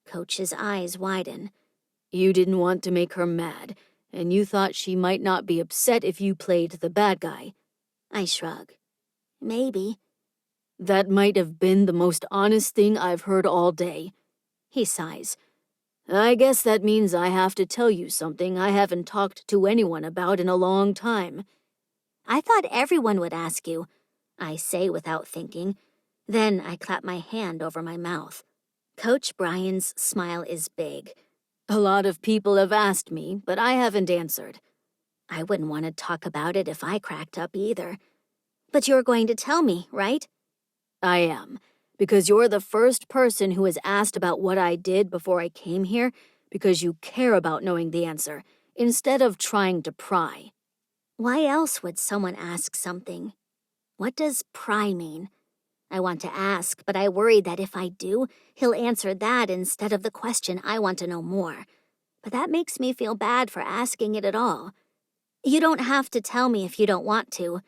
Coach's eyes widen. You didn't want to make her mad, and you thought she might not be upset if you played the bad guy. I shrug. Maybe. That might have been the most honest thing I've heard all day. He sighs. I guess that means I have to tell you something I haven't talked to anyone about in a long time. I thought everyone would ask you, I say without thinking. Then I clap my hand over my mouth. Coach Brian's smile is big. A lot of people have asked me, but I haven't answered. I wouldn't want to talk about it if I cracked up either. But you're going to tell me, right? I am, because you're the first person who has asked about what I did before I came here, because you care about knowing the answer, instead of trying to pry. Why else would someone ask something? What does pry mean? I want to ask, but I worry that if I do, he'll answer that instead of the question I want to know more. But that makes me feel bad for asking it at all. You don't have to tell me if you don't want to.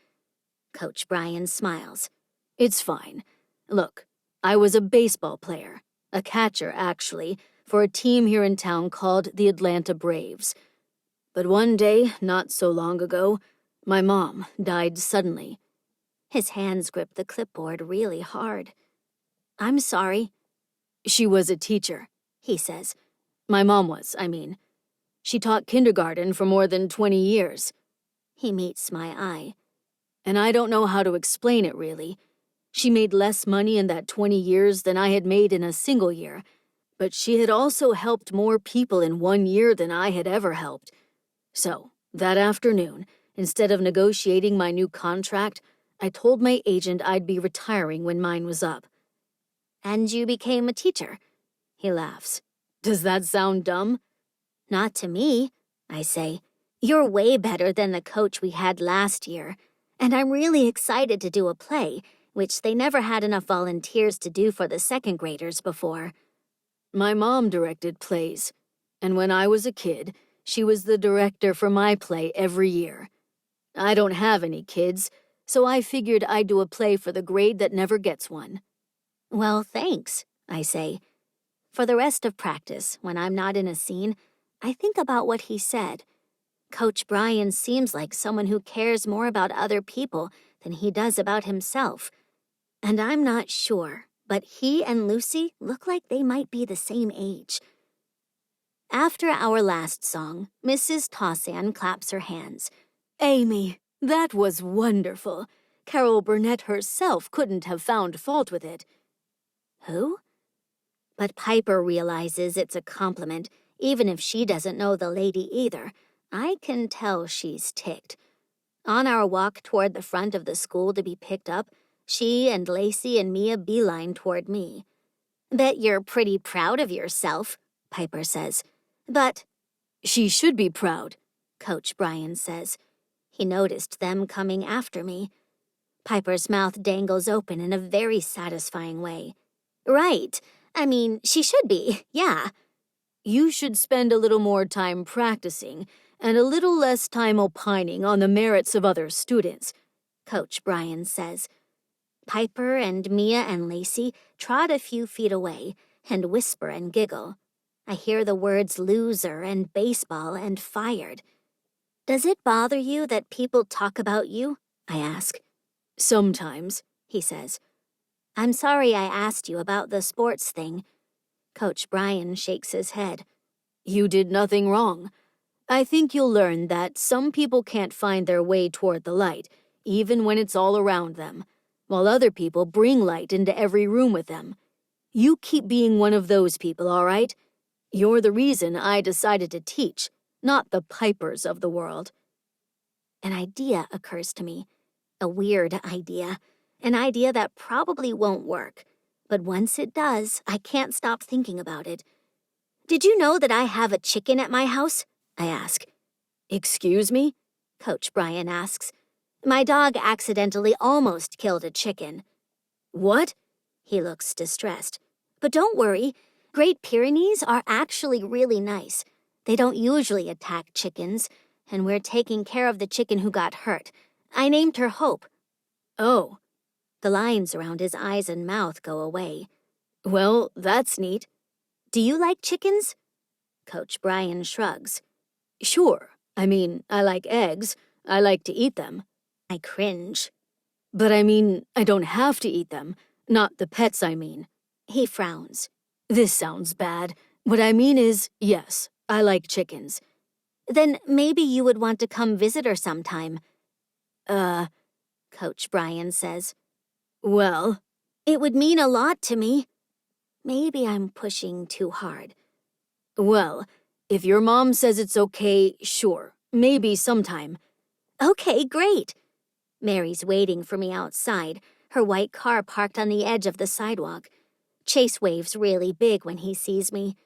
Coach Brian smiles. It's fine. Look, I was a baseball player, a catcher actually, for a team here in town called the Atlanta Braves. But one day, not so long ago, my mom died suddenly. His hands grip the clipboard really hard. I'm sorry. She was a teacher, he says. My mom was, I mean. She taught kindergarten for more than 20 years. He meets my eye. And I don't know how to explain it, really. She made less money in that 20 years than I had made in a single year, but she had also helped more people in 1 year than I had ever helped. So, that afternoon, instead of negotiating my new contract, I told my agent I'd be retiring when mine was up. And you became a teacher? He laughs. Does that sound dumb? Not to me, I say. You're way better than the coach we had last year, and I'm really excited to do a play, which they never had enough volunteers to do for the second graders before. My mom directed plays, and when I was a kid, she was the director for my play every year. I don't have any kids, so I figured I'd do a play for the grade that never gets one. Well, thanks, I say. For the rest of practice, when I'm not in a scene, I think about what he said. Coach Brian seems like someone who cares more about other people than he does about himself. And I'm not sure, but he and Lucy look like they might be the same age. After our last song, Mrs. Tossan claps her hands. Amy, that was wonderful. Carol Burnett herself couldn't have found fault with it. Who? But Piper realizes it's a compliment, even if she doesn't know the lady either. I can tell she's ticked. On our walk toward the front of the school to be picked up, she and Lacey and Mia beeline toward me. Bet you're pretty proud of yourself, Piper says. But she should be proud, Coach Brian says. He noticed them coming after me. Piper's mouth dangles open in a very satisfying way. Right. I mean, she should be, yeah. You should spend a little more time practicing and a little less time opining on the merits of other students, Coach Brian says. Piper and Mia and Lacey trot a few feet away and whisper and giggle. I hear the words loser and baseball and fired. Does it bother you that people talk about you? I ask. Sometimes, he says. I'm sorry I asked you about the sports thing. Coach Brian shakes his head. You did nothing wrong. I think you'll learn that some people can't find their way toward the light, even when it's all around them, while other people bring light into every room with them. You keep being one of those people, all right? You're the reason I decided to teach, not the Pipers of the world. An idea occurs to me. A weird idea. An idea that probably won't work. But once it does, I can't stop thinking about it. Did you know that I have a chicken at my house? I ask. Excuse me? Coach Brian asks. My dog accidentally almost killed a chicken. What? He looks distressed. But don't worry. Great Pyrenees are actually really nice. They don't usually attack chickens, and we're taking care of the chicken who got hurt. I named her Hope. Oh. The lines around his eyes and mouth go away. Well, that's neat. Do you like chickens? Coach Brian shrugs. Sure. I mean, I like eggs. I like to eat them. I cringe. But I mean, I don't have to eat them. Not the pets, I mean. He frowns. This sounds bad. What I mean is, yes, I like chickens. Then maybe you would want to come visit her sometime. Coach Brian says. Well, it would mean a lot to me. Maybe I'm pushing too hard. Well, if your mom says it's okay, sure. Maybe sometime. Okay, great. Mary's waiting for me outside, her white car parked on the edge of the sidewalk. Chase waves really big when he sees me.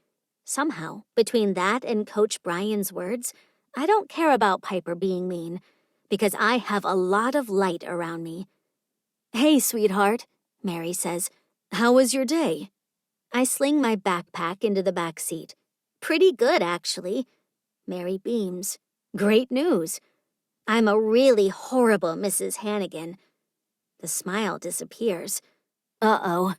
Somehow, between that and Coach Brian's words, I don't care about Piper being mean, because I have a lot of light around me. Hey, sweetheart, Mary says. How was your day? I sling my backpack into the back seat. Pretty good, actually. Mary beams. Great news. I'm a really horrible Mrs. Hannigan. The smile disappears. Uh-oh.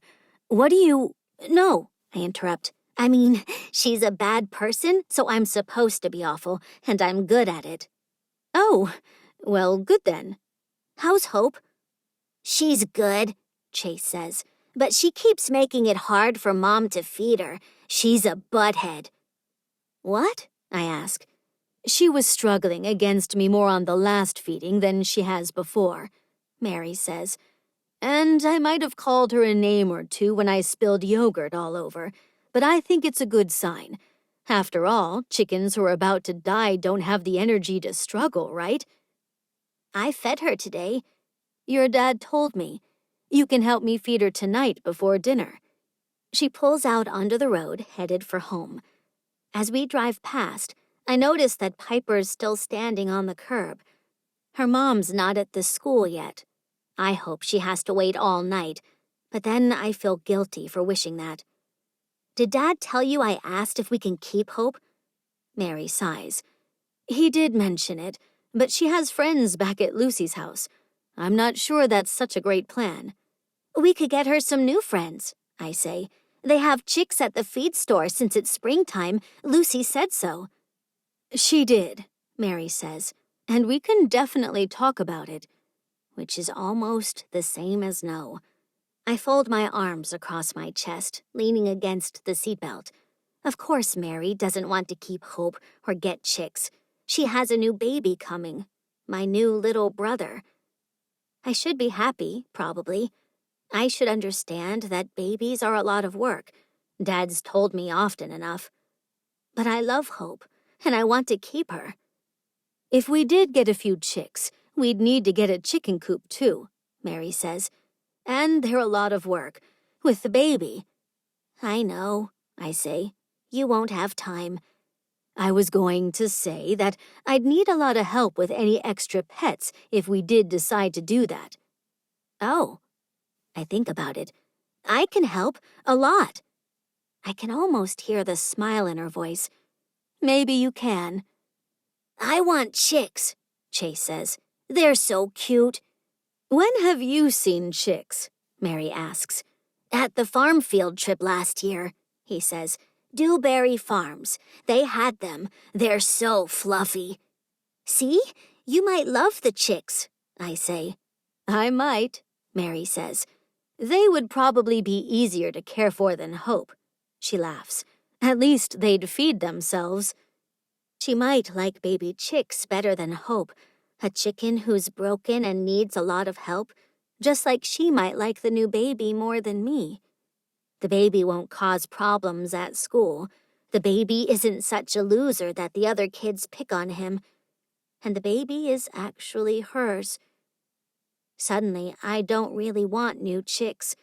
What do you... No, I interrupt. I mean, she's a bad person, so I'm supposed to be awful, and I'm good at it. Oh, well, good then. How's Hope? She's good, Chase says, but she keeps making it hard for Mom to feed her. She's a butthead. What? I ask. She was struggling against me more on the last feeding than she has before, Mary says. And I might have called her a name or two when I spilled yogurt all over, but I think it's a good sign. After all, chickens who are about to die don't have the energy to struggle, right? I fed her today. Your dad told me. You can help me feed her tonight before dinner. She pulls out onto the road, headed for home. As we drive past, I notice that Piper's still standing on the curb. Her mom's not at the school yet. I hope she has to wait all night, but then I feel guilty for wishing that. Did Dad tell you I asked if we can keep Hope? Mary sighs. He did mention it, but she has friends back at Lucy's house. I'm not sure that's such a great plan. We could get her some new friends, I say. They have chicks at the feed store since it's springtime. Lucy said so. She did, Mary says, and we can definitely talk about it, which is almost the same as no. I fold my arms across my chest, leaning against the seatbelt. Of course Mary doesn't want to keep Hope or get chicks. She has a new baby coming, my new little brother. I should be happy, probably. I should understand that babies are a lot of work. Dad's told me often enough. But I love Hope, and I want to keep her. If we did get a few chicks, we'd need to get a chicken coop too, Mary says. And they're a lot of work, with the baby. I know, I say. You won't have time. I was going to say that I'd need a lot of help with any extra pets if we did decide to do that. Oh, I think about it. I can help a lot. I can almost hear the smile in her voice. Maybe you can. I want chicks, Chase says. They're so cute. When have you seen chicks? Mary asks. At the farm field trip last year, he says. Dewberry Farms. They had them. They're so fluffy. See? You might love the chicks, I say. I might, Mary says. They would probably be easier to care for than Hope. She laughs. At least they'd feed themselves. She might like baby chicks better than Hope, a chicken who's broken and needs a lot of help, just like she might like the new baby more than me. The baby won't cause problems at school. The baby isn't such a loser that the other kids pick on him. And the baby is actually hers. Suddenly, I don't really want new chicks.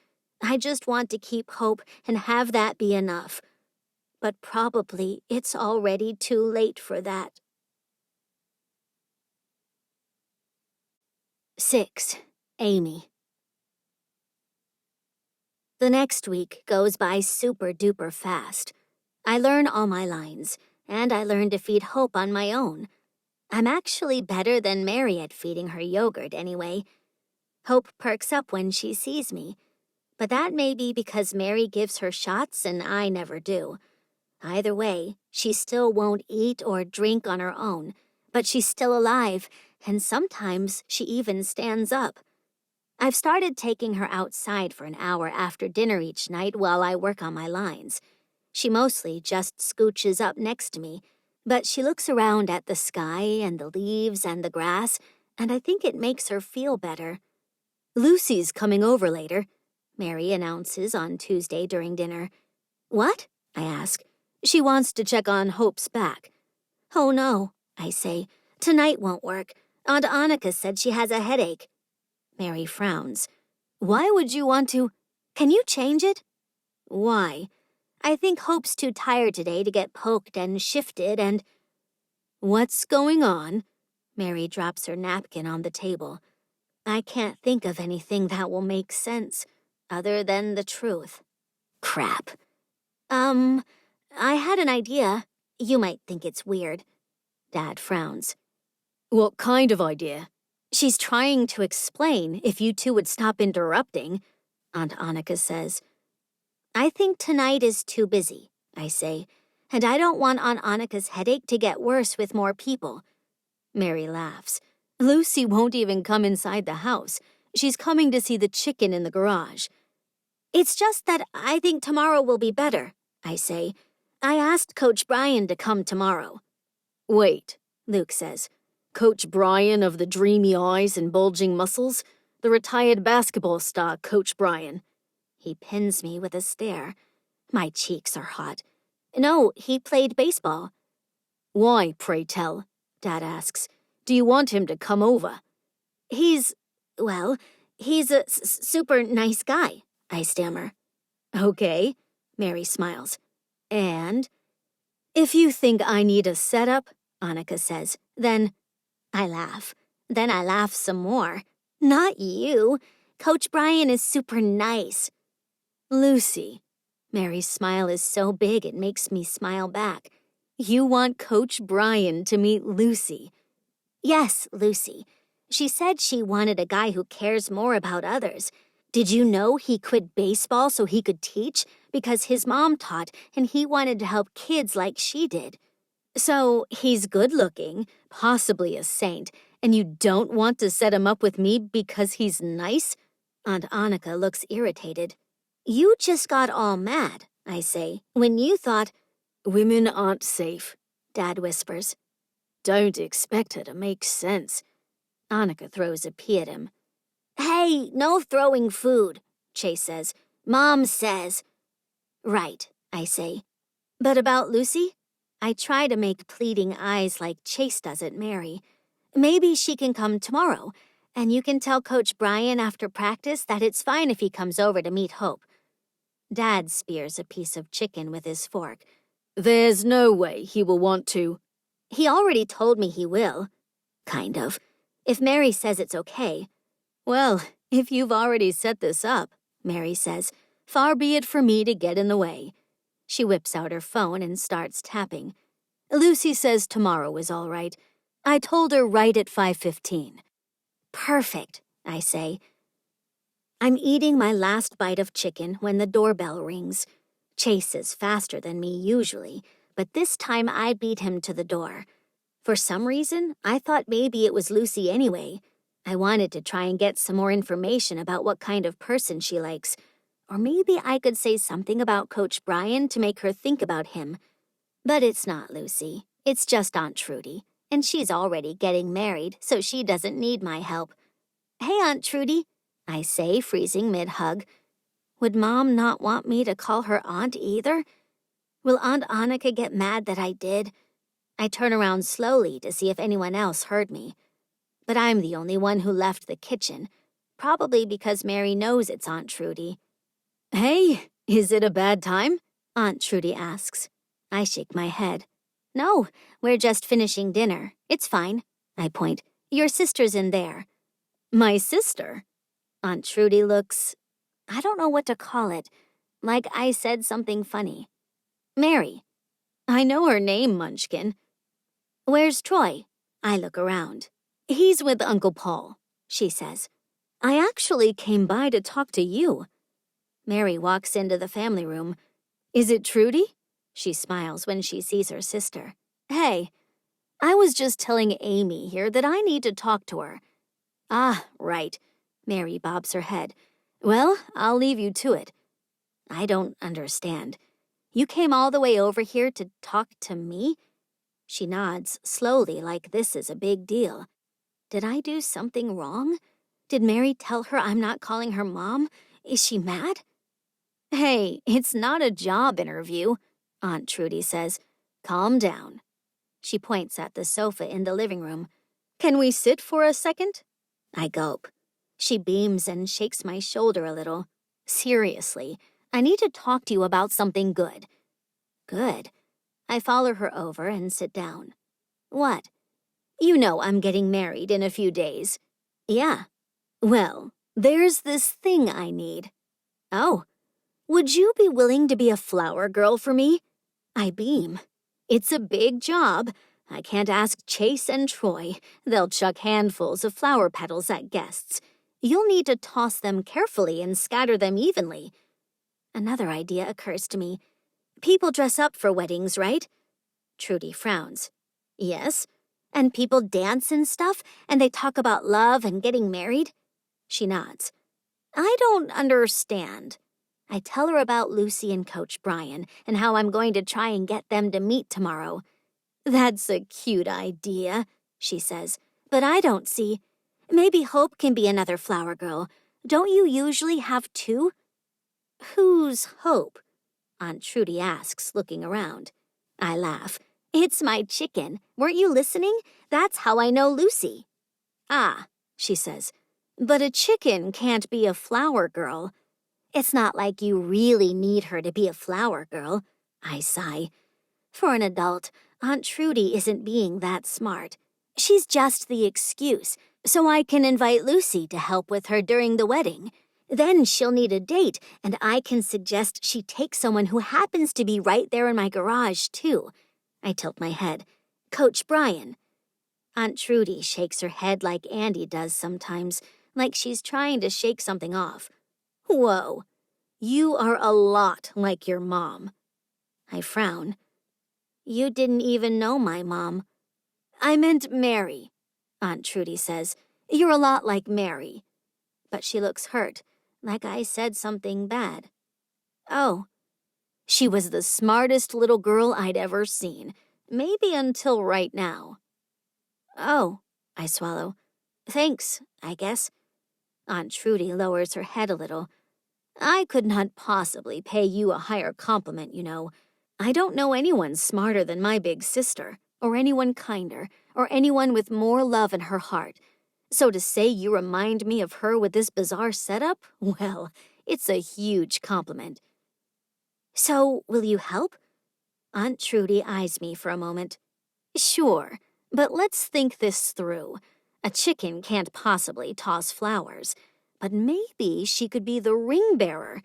I just want to keep Hope and have that be enough. But probably it's already too late for that. 6. Amy. The next week goes by super-duper fast. I learn all my lines, and I learn to feed Hope on my own. I'm actually better than Mary at feeding her yogurt anyway. Hope perks up when she sees me, But that may be because Mary gives her shots and I never do. Either way, she still won't eat or drink on her own, but she's still alive, and sometimes she even stands up. I've started taking her outside for an hour after dinner each night while I work on my lines. She mostly just scooches up next to me, but she looks around at the sky and the leaves and the grass, and I think it makes her feel better. "Lucy's coming over later," Mary announces on Tuesday during dinner. "What?" I ask. "She wants to check on Hope's back." "Oh no," I say. "Tonight won't work. Aunt Anica said she has a headache." Mary frowns. "Why would you want to? Can you change it?" "Why?" "I think Hope's too tired today to get poked and shifted and—" "What's going on?" Mary drops her napkin on the table. I can't think of anything that will make sense, other than the truth. Crap. I had an idea. You might think it's weird. Dad frowns. "What kind of idea?" "She's trying to explain if you two would stop interrupting," Aunt Anica says. "I think tonight is too busy," I say, "and I don't want Aunt Anica's headache to get worse with more people." Mary laughs. "Lucy won't even come inside the house. She's coming to see the chicken in the garage." "It's just that I think tomorrow will be better," I say. "I asked Coach Brian to come tomorrow." "Wait," Luke says. "Coach Brian of the dreamy eyes and bulging muscles? The retired basketball star Coach Brian?" He pins me with a stare. My cheeks are hot. "No, he played baseball." "Why, pray tell?" Dad asks. "Do you want him to come over?" He's a super nice guy," I stammer. "Okay," Mary smiles. "And?" "If you think I need a setup," Anica says, then I laugh. Then I laugh some more. "Not you. Coach Brian is super nice." "Lucy." Mary's smile is so big it makes me smile back. "You want Coach Brian to meet Lucy?" "Yes, Lucy. She said she wanted a guy who cares more about others. Did you know he quit baseball so he could teach? Because his mom taught and he wanted to help kids like she did. So he's good-looking, possibly a saint, and you don't want to set him up with me because he's nice?" Aunt Anica looks irritated. "You just got all mad," I say, "when you thought—" "Women aren't safe," Dad whispers. "Don't expect her to make sense." Anica throws a pea at him. "Hey, no throwing food," Chase says. "Mom says." "Right," I say. "But about Lucy?" I try to make pleading eyes like Chase does at Mary. "Maybe she can come tomorrow, and you can tell Coach Brian after practice that it's fine if he comes over to meet Hope." Dad spears a piece of chicken with his fork. "There's no way he will want to." "He already told me he will." "Kind of. If Mary says it's okay." "Well, if you've already set this up," Mary says, "far be it for me to get in the way." She whips out her phone and starts tapping. "Lucy says tomorrow is all right. I told her right at 5:15. "Perfect," I say. I'm eating my last bite of chicken when the doorbell rings. Chase is faster than me usually, but this time I beat him to the door. For some reason, I thought maybe it was Lucy anyway. I wanted to try and get some more information about what kind of person she likes. Or maybe I could say something about Coach Brian to make her think about him. But it's not Lucy. It's just Aunt Trudy. And she's already getting married, so she doesn't need my help. "Hey, Aunt Trudy," I say, freezing mid-hug. Would Mom not want me to call her Aunt either? Will Aunt Anica get mad that I did? I turn around slowly to see if anyone else heard me. But I'm the only one who left the kitchen, probably because Mary knows it's Aunt Trudy. "Hey, is it a bad time?" Aunt Trudy asks. I shake my head. "No, we're just finishing dinner. It's fine." I point. "Your sister's in there." "My sister?" Aunt Trudy looks, I don't know what to call it, like I said something funny. "Mary." "I know her name, Munchkin." "Where's Troy?" I look around. "He's with Uncle Paul," she says. "I actually came by to talk to you." Mary walks into the family room. Is it Trudy? She smiles when she sees her sister. Hey, I was just telling Amy here that I need to talk to her. Ah, right. Mary bobs her head. Well, I'll leave you to it. I don't understand. You came all the way over here to talk to me? She nods slowly like this is a big deal. Did I do something wrong? Did Mary tell her I'm not calling her mom? Is she mad? Hey, it's not a job interview, Aunt Trudy says. Calm down. She points at the sofa in the living room. Can we sit for a second? I gulp. She beams and shakes my shoulder a little. Seriously, I need to talk to you about something good. Good. I follow her over and sit down. What? You know I'm getting married in a few days. Yeah. Well, there's this thing I need. Oh. Would you be willing to be a flower girl for me? I beam. It's a big job. I can't ask Chase and Troy. They'll chuck handfuls of flower petals at guests. You'll need to toss them carefully and scatter them evenly. Another idea occurs to me. People dress up for weddings, right? Trudy frowns. Yes. And people dance and stuff, and they talk about love and getting married? She nods. I don't understand. I tell her about Lucy and Coach Brian and how I'm going to try and get them to meet tomorrow. That's a cute idea, she says, but I don't see. Maybe Hope can be another flower girl. Don't you usually have two? Who's Hope? Aunt Trudy asks, looking around. I laugh. It's my chicken. Weren't you listening? That's how I know Lucy. Ah, she says, but a chicken can't be a flower girl. It's not like you really need her to be a flower girl. I sigh. For an adult, Aunt Trudy isn't being that smart. She's just the excuse, so I can invite Lucy to help with her during the wedding. Then she'll need a date, and I can suggest she take someone who happens to be right there in my garage, too. I tilt my head. Coach Brian. Aunt Trudy shakes her head like Andy does sometimes, like she's trying to shake something off. Whoa, you are a lot like your mom. I frown. You didn't even know my mom. I meant Mary, Aunt Trudy says. You're a lot like Mary. But she looks hurt, like I said something bad. Oh. She was the smartest little girl I'd ever seen, maybe until right now. Oh, I swallow. Thanks, I guess. Aunt Trudy lowers her head a little. I could not possibly pay you a higher compliment, you know. I don't know anyone smarter than my big sister, or anyone kinder, or anyone with more love in her heart. So to say you remind me of her with this bizarre setup, well, it's a huge compliment. So, will you help? Aunt Trudy eyes me for a moment. Sure, but let's think this through. A chicken can't possibly toss flowers, but maybe she could be the ring bearer.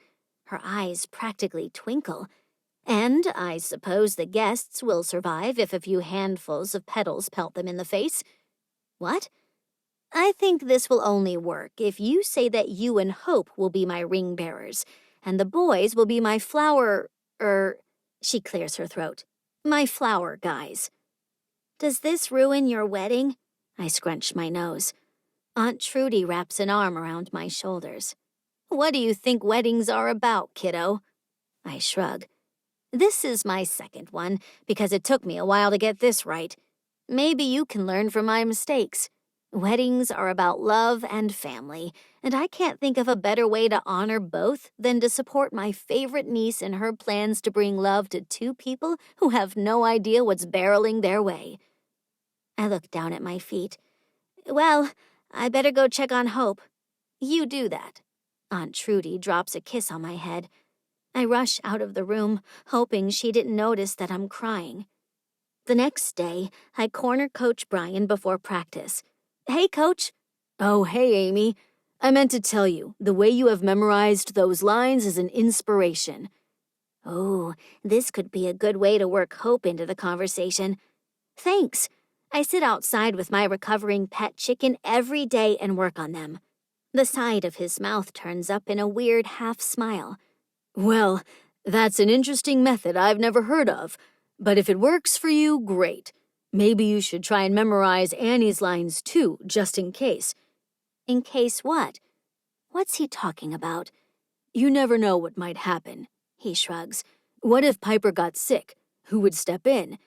Her eyes practically twinkle. And I suppose the guests will survive if a few handfuls of petals pelt them in the face. What? I think this will only work if you say that you and Hope will be my ring bearers, and the boys will be my she clears her throat. My flower guys. Does this ruin your wedding? I scrunch my nose. Aunt Trudy wraps an arm around my shoulders. What do you think weddings are about, kiddo? I shrug. This is my second one, because it took me a while to get this right. Maybe you can learn from my mistakes. Weddings are about love and family, and I can't think of a better way to honor both than to support my favorite niece in her plans to bring love to two people who have no idea what's barreling their way. I look down at my feet. Well, I better go check on Hope. You do that. Aunt Trudy drops a kiss on my head. I rush out of the room, hoping she didn't notice that I'm crying. The next day, I corner Coach Brian before practice. Hey, Coach. Oh, hey, Amy. I meant to tell you, the way you have memorized those lines is an inspiration. Oh, this could be a good way to work Hope into the conversation. Thanks. I sit outside with my recovering pet chicken every day and work on them. The side of his mouth turns up in a weird half smile. Well, that's an interesting method I've never heard of, but if it works for you, great. Maybe you should try and memorize Annie's lines too, just in case. In case what? What's he talking about? You never know what might happen, he shrugs. What if Piper got sick? Who would step in?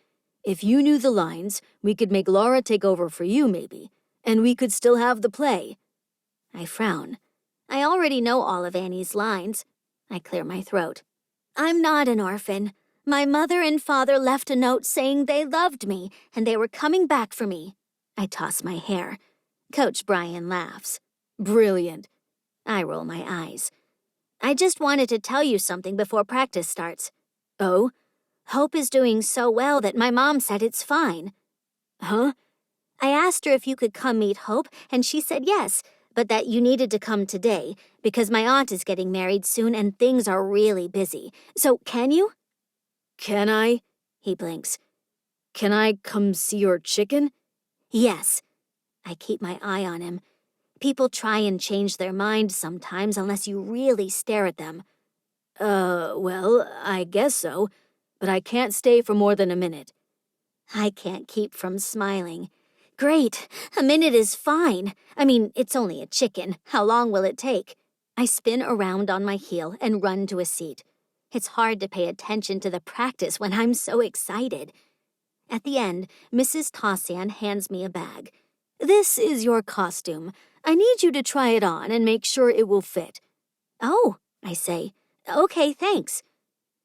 If you knew the lines, we could make Laura take over for you, maybe, and we could still have the play. I frown. I already know all of Annie's lines. I clear my throat. I'm not an orphan. My mother and father left a note saying they loved me and they were coming back for me. I toss my hair. Coach Brian laughs. Brilliant. I roll my eyes. I just wanted to tell you something before practice starts. Oh? Hope is doing so well that my mom said it's fine. Huh? I asked her if you could come meet Hope, and she said yes, but that you needed to come today, because my aunt is getting married soon and things are really busy. So, can you? Can I? He blinks. Can I come see your chicken? Yes. I keep my eye on him. People try and change their mind sometimes unless you really stare at them. Well, I guess so, but I can't stay for more than a minute. I can't keep from smiling. Great, a minute is fine. I mean, it's only a chicken. How long will it take? I spin around on my heel and run to a seat. It's hard to pay attention to the practice when I'm so excited. At the end, Mrs. Tossian hands me a bag. This is your costume. I need you to try it on and make sure it will fit. Oh, I say. Okay, thanks.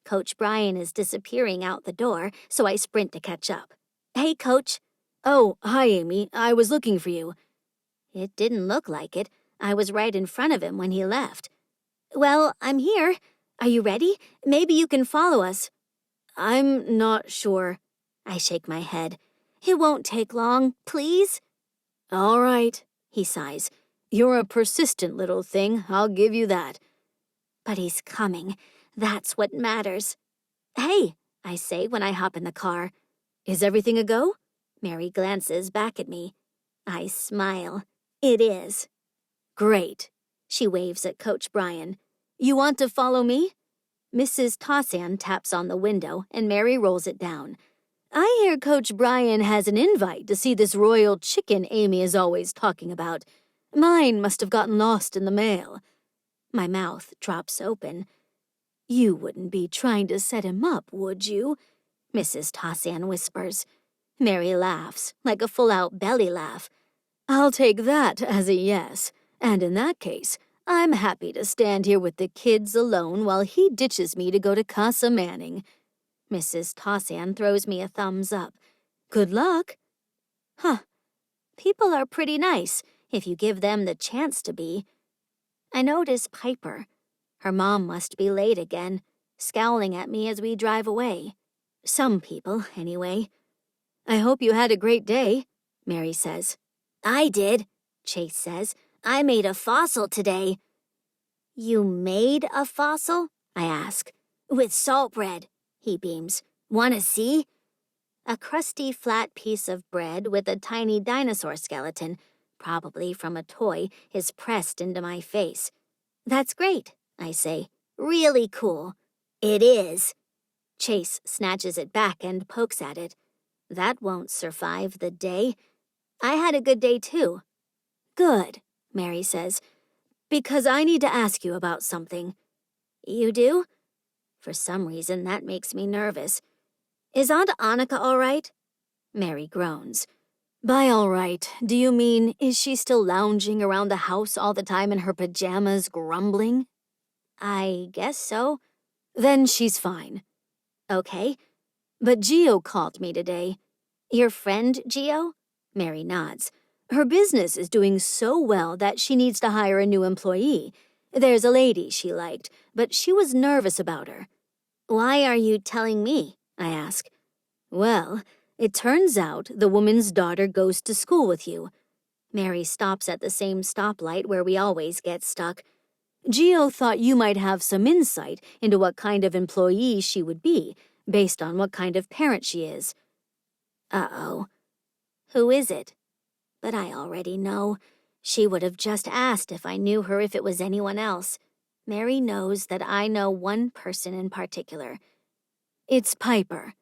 Coach Brian is disappearing out the door, so I sprint to catch up. Hey, Coach. Oh, hi, Amy. I was looking for you. It didn't look like it. I was right in front of him when he left. Well, I'm here. Are you ready? Maybe you can follow us. I'm not sure. I shake my head. It won't take long, please. All right, he sighs. You're a persistent little thing, I'll give you that. But he's coming. That's what matters. Hey, I say when I hop in the car. Is everything a go? Mary glances back at me. I smile. It is. Great. She waves at Coach Brian. You want to follow me? Mrs. Tossian taps on the window and Mary rolls it down. I hear Coach Brian has an invite to see this royal chicken Amy is always talking about. Mine must have gotten lost in the mail. My mouth drops open. You wouldn't be trying to set him up, would you? Mrs. Tossian whispers. Mary laughs, like a full-out belly laugh. I'll take that as a yes, and in that case, I'm happy to stand here with the kids alone while he ditches me to go to Casa Manning. Mrs. Tossian throws me a thumbs up. Good luck. Huh. People are pretty nice, if you give them the chance to be. I notice Piper. Her mom must be late again, scowling at me as we drive away. Some people, anyway. I hope you had a great day, Mary says. I did, Chase says. I made a fossil today. You made a fossil? I ask. With salt bread, he beams. Want to see? A crusty, flat piece of bread with a tiny dinosaur skeleton, probably from a toy, is pressed into my face. That's great, I say. Really cool. It is. Chase snatches it back and pokes at it. That won't survive the day. I had a good day, too. Good, Mary says, because I need to ask you about something. You do? For some reason, that makes me nervous. Is Aunt Anica all right? Mary groans. By all right, do you mean, is she still lounging around the house all the time in her pajamas, grumbling? I guess so. Then she's fine. Okay. But Gio called me today. Your friend, Gio? Mary nods. Her business is doing so well that she needs to hire a new employee. There's a lady she liked, but she was nervous about her. Why are you telling me? I ask. Well, it turns out the woman's daughter goes to school with you. Mary stops at the same stoplight where we always get stuck. Gio thought you might have some insight into what kind of employee she would be, based on what kind of parent she is. Uh-oh. Who is it? But I already know. She would have just asked if I knew her if it was anyone else. Mary knows that I know one person in particular. It's Piper.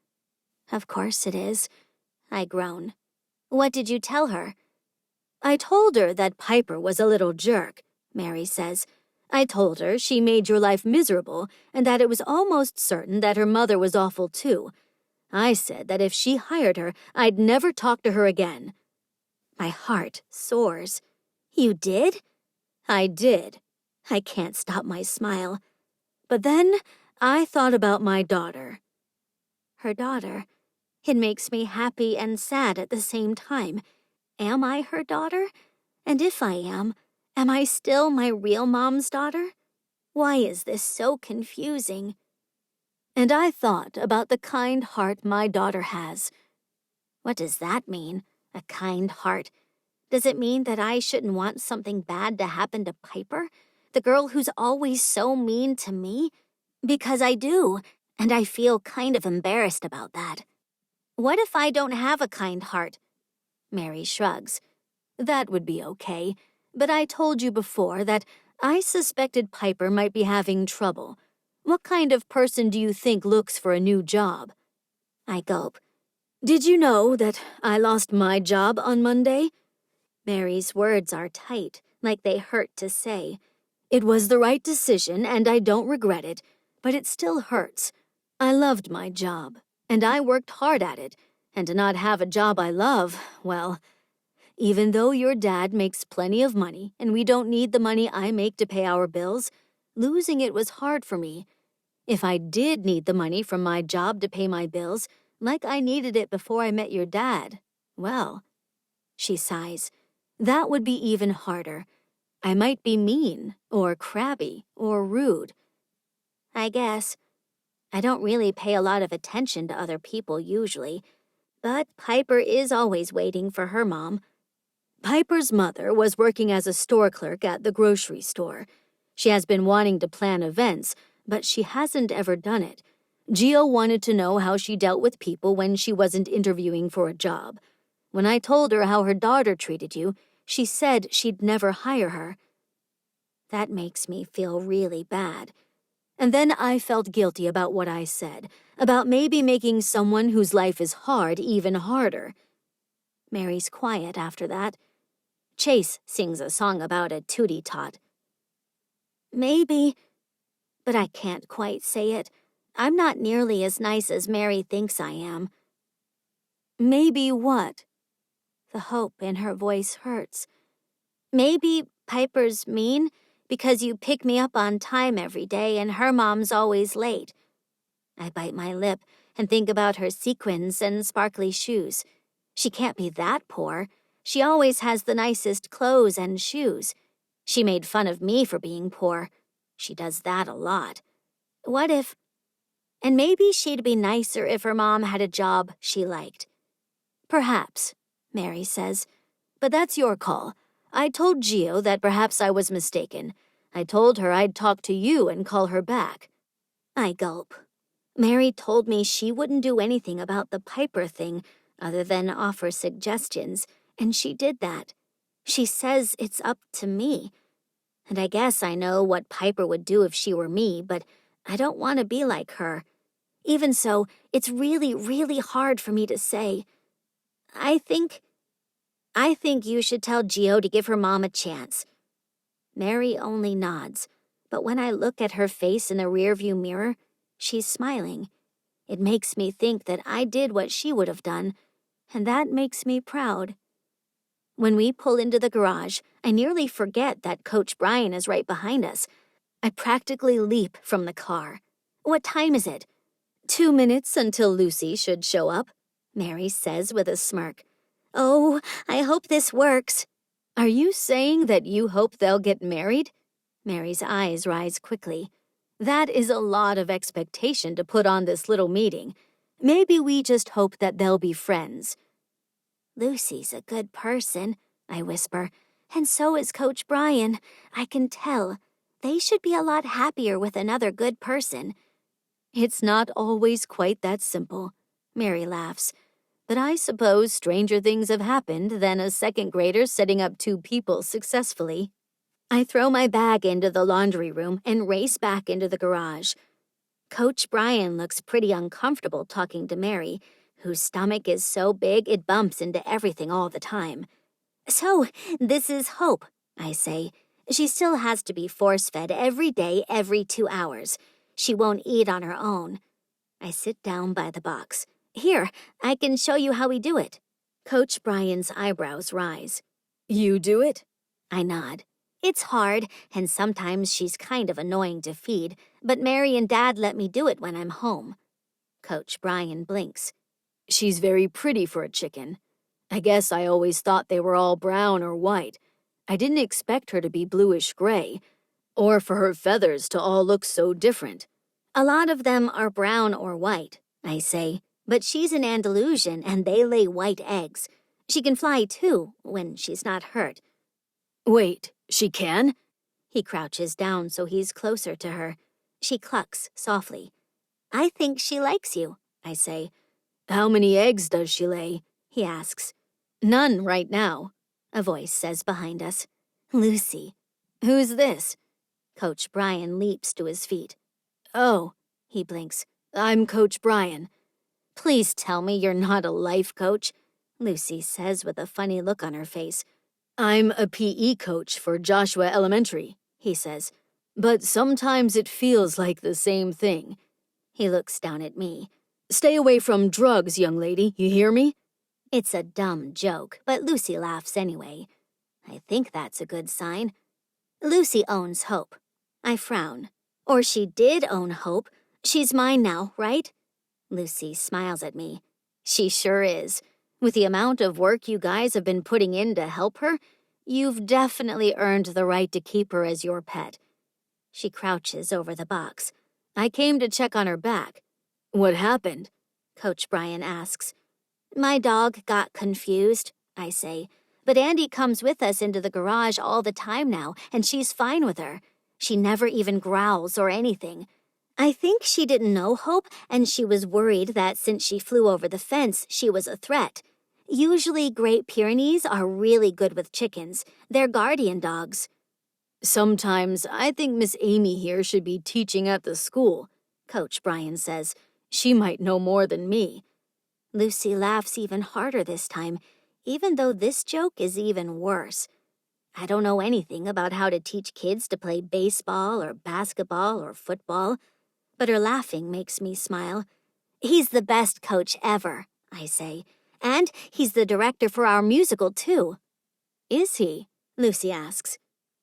Of course it is, I groan. What did you tell her? I told her that Piper was a little jerk, Mary says. I told her she made your life miserable and that it was almost certain that her mother was awful too. I said that if she hired her, I'd never talk to her again. My heart soars. You did? I did. I can't stop my smile. But then I thought about my daughter. Her daughter. It makes me happy and sad at the same time. Am I her daughter? And if I am I still my real mom's daughter? Why is this so confusing? And I thought about the kind heart my daughter has. What does that mean, a kind heart? Does it mean that I shouldn't want something bad to happen to Piper, the girl who's always so mean to me? Because I do, and I feel kind of embarrassed about that. What if I don't have a kind heart? Mary shrugs. That would be okay, but I told you before that I suspected Piper might be having trouble. What kind of person do you think looks for a new job? I gulp. Did you know that I lost my job on Monday? Mary's words are tight, like they hurt to say. It was the right decision, and I don't regret it, but it still hurts. I loved my job, and I worked hard at it, and to not have a job I love, well, even though your dad makes plenty of money, and we don't need the money I make to pay our bills, losing it was hard for me. If I did need the money from my job to pay my bills, like I needed it before I met your dad, well, she sighs, that would be even harder. I might be mean, or crabby, or rude. I guess. I don't really pay a lot of attention to other people usually, but Piper is always waiting for her mom. Piper's mother was working as a store clerk at the grocery store. She has been wanting to plan events, but she hasn't ever done it. Gio wanted to know how she dealt with people when she wasn't interviewing for a job. When I told her how her daughter treated you, she said she'd never hire her. That makes me feel really bad. And then I felt guilty about what I said, about maybe making someone whose life is hard even harder. Mary's quiet after that. Chase sings a song about a tootie tot. Maybe, but I can't quite say it. I'm not nearly as nice as Mary thinks I am. Maybe what? The hope in her voice hurts. Maybe Piper's mean because you pick me up on time every day and her mom's always late. I bite my lip and think about her sequins and sparkly shoes. She can't be that poor. She always has the nicest clothes and shoes. She made fun of me for being poor. She does that a lot. What if... And maybe she'd be nicer if her mom had a job she liked. Perhaps, Mary says. But that's your call. I told Gio that perhaps I was mistaken. I told her I'd talk to you and call her back. I gulp. Mary told me she wouldn't do anything about the Piper thing other than offer suggestions, and she did that. She says it's up to me. And I guess I know what Piper would do if she were me, but I don't want to be like her. Even so, it's really, really hard for me to say. I think you should tell Gio to give her mom a chance. Mary only nods, but when I look at her face in the rearview mirror, she's smiling. It makes me think that I did what she would have done, and that makes me proud. When we pull into the garage, I nearly forget that Coach Brian is right behind us. I practically leap from the car. What time is it? 2 minutes until Lucy should show up, Mary says with a smirk. Oh, I hope this works. Are you saying that you hope they'll get married? Mary's eyes rise quickly. That is a lot of expectation to put on this little meeting. Maybe we just hope that they'll be friends. Lucy's a good person, I whisper, and so is Coach Brian. I can tell. They should be a lot happier with another good person. It's not always quite that simple, Mary laughs. But I suppose stranger things have happened than a second grader setting up 2 people successfully. I throw my bag into the laundry room and race back into the garage. Coach Brian looks pretty uncomfortable talking to Mary, whose stomach is so big it bumps into everything all the time. "So, this is Hope," I say. "She still has to be force-fed every day, every 2 hours. She won't eat on her own." I sit down by the box. "Here, I can show you how we do it." Coach Brian's eyebrows rise. "You do it?" I nod. "It's hard, and sometimes she's kind of annoying to feed, but Mary and Dad let me do it when I'm home." Coach Brian blinks. "She's very pretty for a chicken. I guess I always thought they were all brown or white. I didn't expect her to be bluish-gray, or for her feathers to all look so different." "A lot of them are brown or white," I say, "but she's an Andalusian and they lay white eggs. She can fly too, when she's not hurt." "Wait, she can?" He crouches down so he's closer to her. She clucks softly. "I think she likes you," I say. "How many eggs does she lay?" he asks. "None right now," a voice says behind us. "Lucy." "Who's this?" Coach Brian leaps to his feet. "Oh," he blinks. "I'm Coach Brian." "Please tell me you're not a life coach," Lucy says with a funny look on her face. "I'm a PE coach for Joshua Elementary," he says. "But sometimes it feels like the same thing." He looks down at me. "Stay away from drugs, young lady, you hear me?" It's a dumb joke, but Lucy laughs anyway. I think that's a good sign. Lucy owns Hope. I frown. Or she did own Hope. She's mine now, right? Lucy smiles at me. She sure is. With the amount of work you guys have been putting in to help her, you've definitely earned the right to keep her as your pet. She crouches over the box. "I came to check on her back." "What happened?" Coach Brian asks. "My dog got confused," I say. "But Andy comes with us into the garage all the time now, and she's fine with her. She never even growls or anything. I think she didn't know Hope, and she was worried that since she flew over the fence, she was a threat. Usually Great Pyrenees are really good with chickens. They're guardian dogs." "Sometimes I think Miss Amy here should be teaching at the school," Coach Brian says. "She might know more than me." Lucy laughs even harder this time, even though this joke is even worse. I don't know anything about how to teach kids to play baseball or basketball or football, but her laughing makes me smile. "He's the best coach ever," I say, "and he's the director for our musical too." "Is he?" Lucy asks.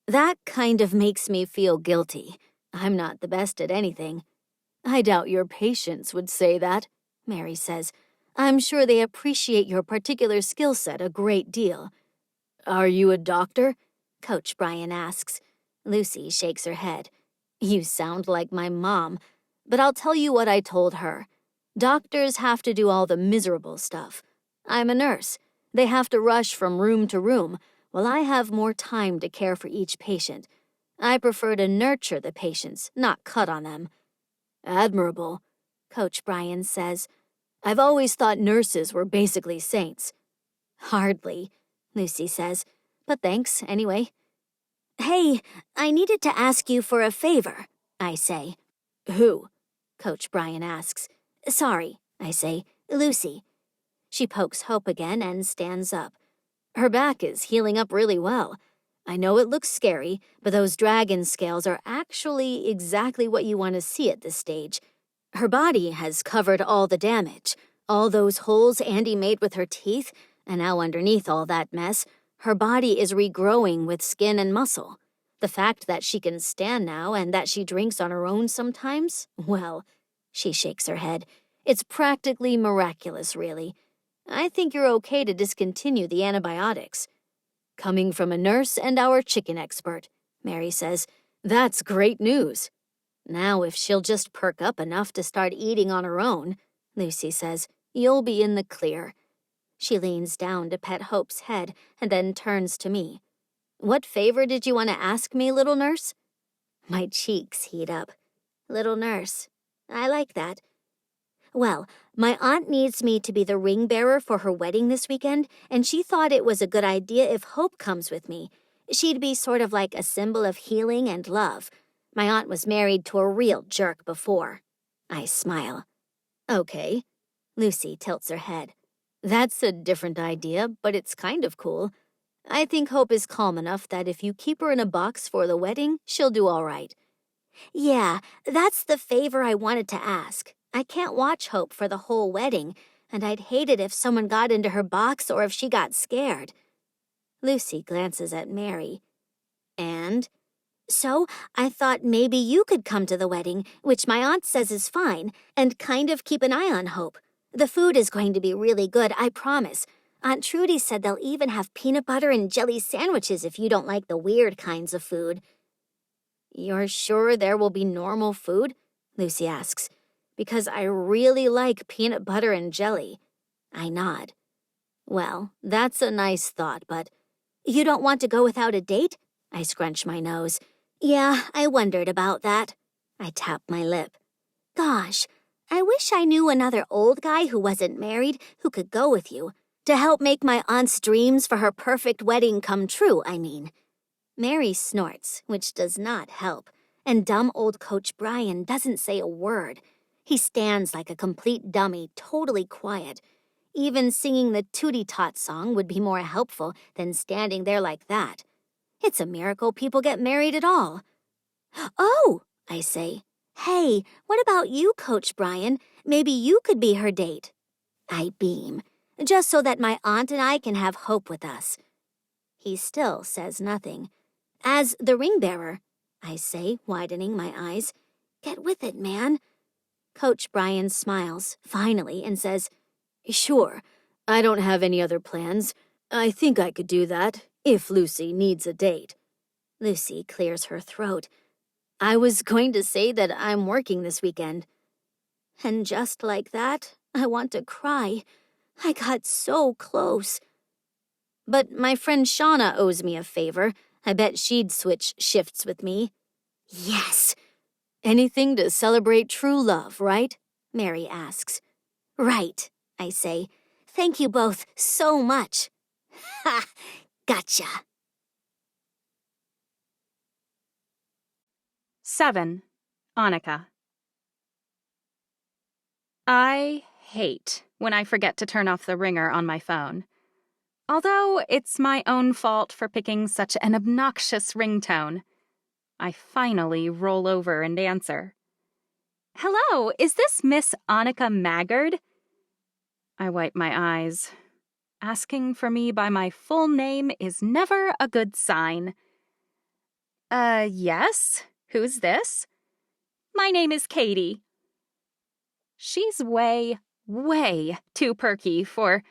That kind of makes me feel guilty. I'm not the best at anything. "I doubt your patients would say that," Mary says. "I'm sure they appreciate your particular skill set a great deal." "Are you a doctor?" Coach Brian asks. Lucy shakes her head. "You sound like my mom, but I'll tell you what I told her. Doctors have to do all the miserable stuff. I'm a nurse. They have to rush from room to room, while I have more time to care for each patient. I prefer to nurture the patients, not cut on them." "Admirable," Coach Brian says. "I've always thought nurses were basically saints." "Hardly," Lucy says, "but thanks anyway." "Hey, I needed to ask you for a favor," I say. "Who?" Coach Brian asks. "Sorry," I say. "Lucy." She pokes Hope again and stands up. Her back is healing up really well. I know it looks scary, but those dragon scales are actually exactly what you want to see at this stage. Her body has covered all the damage, all those holes Andy made with her teeth, and now underneath all that mess, her body is regrowing with skin and muscle. The fact that she can stand now and that she drinks on her own sometimes, well, she shakes her head. It's practically miraculous, really. I think you're okay to discontinue the antibiotics. Coming from a nurse and our chicken expert, Mary says, that's great news. Now if she'll just perk up enough to start eating on her own, Lucy says, you'll be in the clear. She leans down to pet Hope's head and then turns to me. What favor did you want to ask me, little nurse? My cheeks heat up. Little nurse. I like that. Well, my aunt needs me to be the ring bearer for her wedding this weekend, and she thought it was a good idea if Hope comes with me. She'd be sort of like a symbol of healing and love. My aunt was married to a real jerk before. I smile. Okay. Lucy tilts her head. That's a different idea, but it's kind of cool. I think Hope is calm enough that if you keep her in a box for the wedding, she'll do all right. Yeah, that's the favor I wanted to ask. I can't watch Hope for the whole wedding, and I'd hate it if someone got into her box or if she got scared. Lucy glances at Mary. And? So, I thought maybe you could come to the wedding, which my aunt says is fine, and kind of keep an eye on Hope. The food is going to be really good, I promise. Aunt Trudy said they'll even have peanut butter and jelly sandwiches if you don't like the weird kinds of food. You're sure there will be normal food? Lucy asks. Because I really like peanut butter and jelly. I nod. Well, that's a nice thought, but you don't want to go without a date? I scrunch my nose. Yeah, I wondered about that. I tap my lip. Gosh, I wish I knew another old guy who wasn't married who could go with you. To help make my aunt's dreams for her perfect wedding come true, I mean. Mary snorts, which does not help, and dumb old Coach Brian doesn't say a word. He stands like a complete dummy, totally quiet. Even singing the Tootie Tot song would be more helpful than standing there like that. It's a miracle people get married at all. Oh, I say. Hey, what about you, Coach Brian? Maybe you could be her date. I beam, just so that my aunt and I can have Hope with us. He still says nothing. As the ring bearer, I say, widening my eyes. Get with it, man. Coach Brian smiles, finally, and says, Sure, I don't have any other plans. I think I could do that, if Lucy needs a date. Lucy clears her throat. I was going to say that I'm working this weekend. And just like that, I want to cry. I got so close. But my friend Shauna owes me a favor. I bet she'd switch shifts with me. Yes! Anything to celebrate true love, right? Mary asks. Right, I say. Thank you both so much. Ha! Gotcha. 7. Anica. I hate when I forget to turn off the ringer on my phone. Although it's my own fault for picking such an obnoxious ringtone. I finally roll over and answer. Hello, is this Miss Anica Maggard? I wipe my eyes. Asking for me by my full name is never a good sign. Yes? Who's this? My name is Katie. She's way, way too perky for...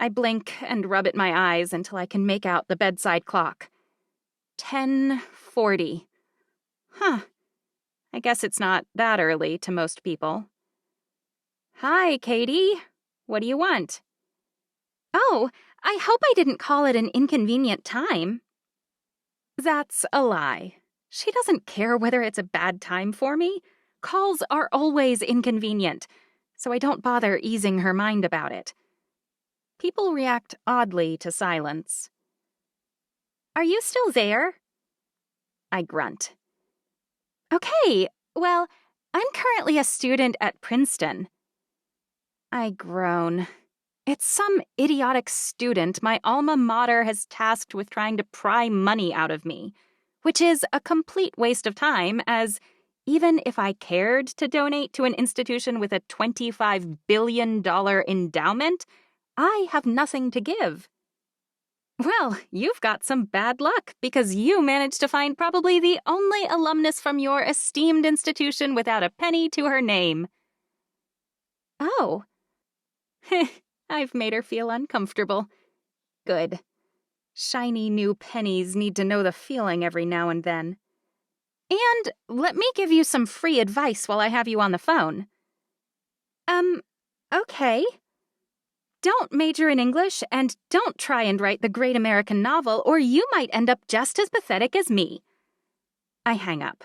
I blink and rub at my eyes until I can make out the bedside clock. 10:40. Huh. I guess it's not that early to most people. Hi, Katie. What do you want? Oh, I hope I didn't call it an inconvenient time. That's a lie. She doesn't care whether it's a bad time for me. Calls are always inconvenient, so I don't bother easing her mind about it. People react oddly to silence. Are you still there? I grunt. Okay, well, I'm currently a student at Princeton. I groan. It's some idiotic student my alma mater has tasked with trying to pry money out of me, which is a complete waste of time, as even if I cared to donate to an institution with a $25 billion endowment, I have nothing to give. Well, you've got some bad luck, because you managed to find probably the only alumnus from your esteemed institution without a penny to her name. Oh. I've made her feel uncomfortable. Good. Shiny new pennies need to know the feeling every now and then. And let me give you some free advice while I have you on the phone. Okay. Don't major in English, and don't try and write the great American novel, or you might end up just as pathetic as me. I hang up.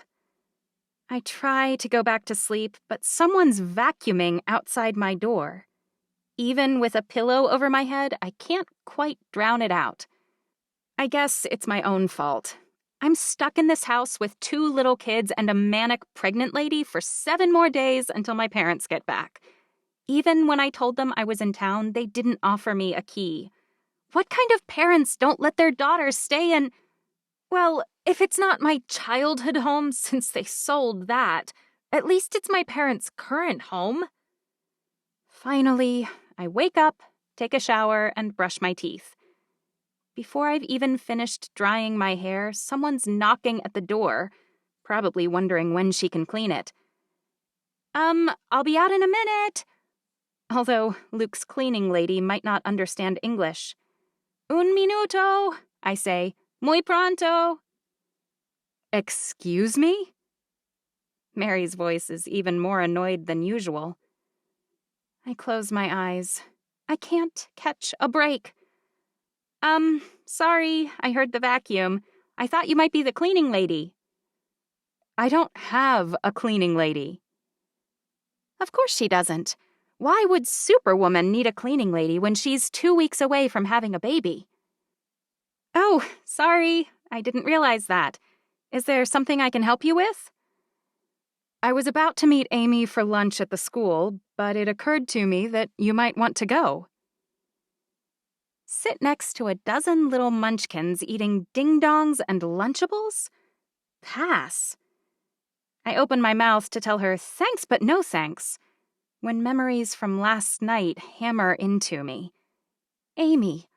I try to go back to sleep, but someone's vacuuming outside my door. Even with a pillow over my head, I can't quite drown it out. I guess it's my own fault. I'm stuck in this house with 2 little kids and a manic pregnant lady for 7 more days until my parents get back. Even when I told them I was in town, they didn't offer me a key. What kind of parents don't let their daughters stay in... Well, if it's not my childhood home since they sold that, at least it's my parents' current home. Finally, I wake up, take a shower, and brush my teeth. Before I've even finished drying my hair, someone's knocking at the door, probably wondering when she can clean it. I'll be out in a minute. Although Luke's cleaning lady might not understand English. Un minuto, I say. Muy pronto. Excuse me? Mary's voice is even more annoyed than usual. I close my eyes. I can't catch a break. Sorry, I heard the vacuum. I thought you might be the cleaning lady. I don't have a cleaning lady. Of course she doesn't. Why would Superwoman need a cleaning lady when she's 2 weeks away from having a baby? Oh, sorry, I didn't realize that. Is there something I can help you with? I was about to meet Amy for lunch at the school, but it occurred to me that you might want to go. Sit next to a dozen little munchkins eating ding-dongs and Lunchables? Pass. I open my mouth to tell her thanks but no thanks, when memories from last night hammer into me. Amy,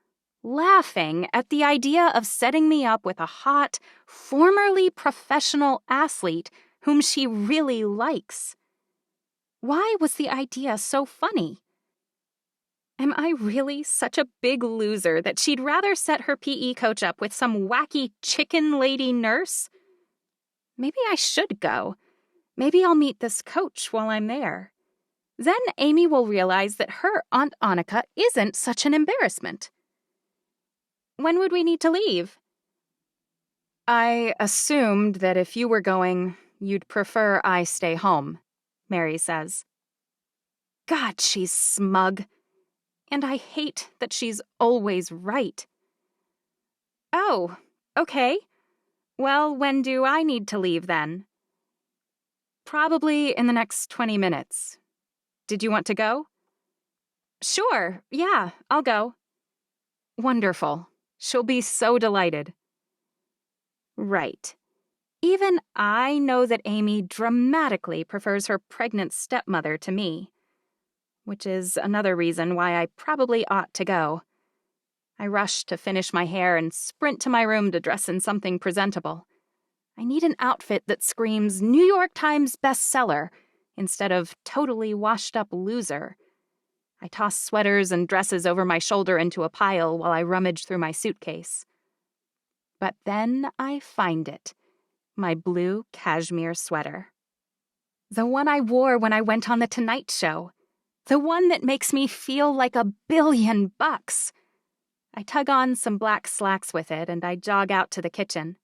laughing at the idea of setting me up with a hot, formerly professional athlete whom she really likes. Why was the idea so funny? Am I really such a big loser that she'd rather set her PE coach up with some wacky chicken lady nurse? Maybe I should go. Maybe I'll meet this coach while I'm there. Then Amy will realize that her Aunt Anica isn't such an embarrassment. When would we need to leave? I assumed that if you were going, you'd prefer I stay home, Mary says. God, she's smug. And I hate that she's always right. Oh, okay. Well, when do I need to leave then? Probably in the next 20 minutes. Did you want to go? Sure, yeah, I'll go. Wonderful. She'll be so delighted. Right. Even I know that Amy dramatically prefers her pregnant stepmother to me. Which is another reason why I probably ought to go. I rush to finish my hair and sprint to my room to dress in something presentable. I need an outfit that screams New York Times bestseller instead of totally washed-up loser. I toss sweaters and dresses over my shoulder into a pile while I rummage through my suitcase. But then I find it, my blue cashmere sweater. The one I wore when I went on The Tonight Show. The one that makes me feel like $1 billion. I tug on some black slacks with it and I jog out to the kitchen.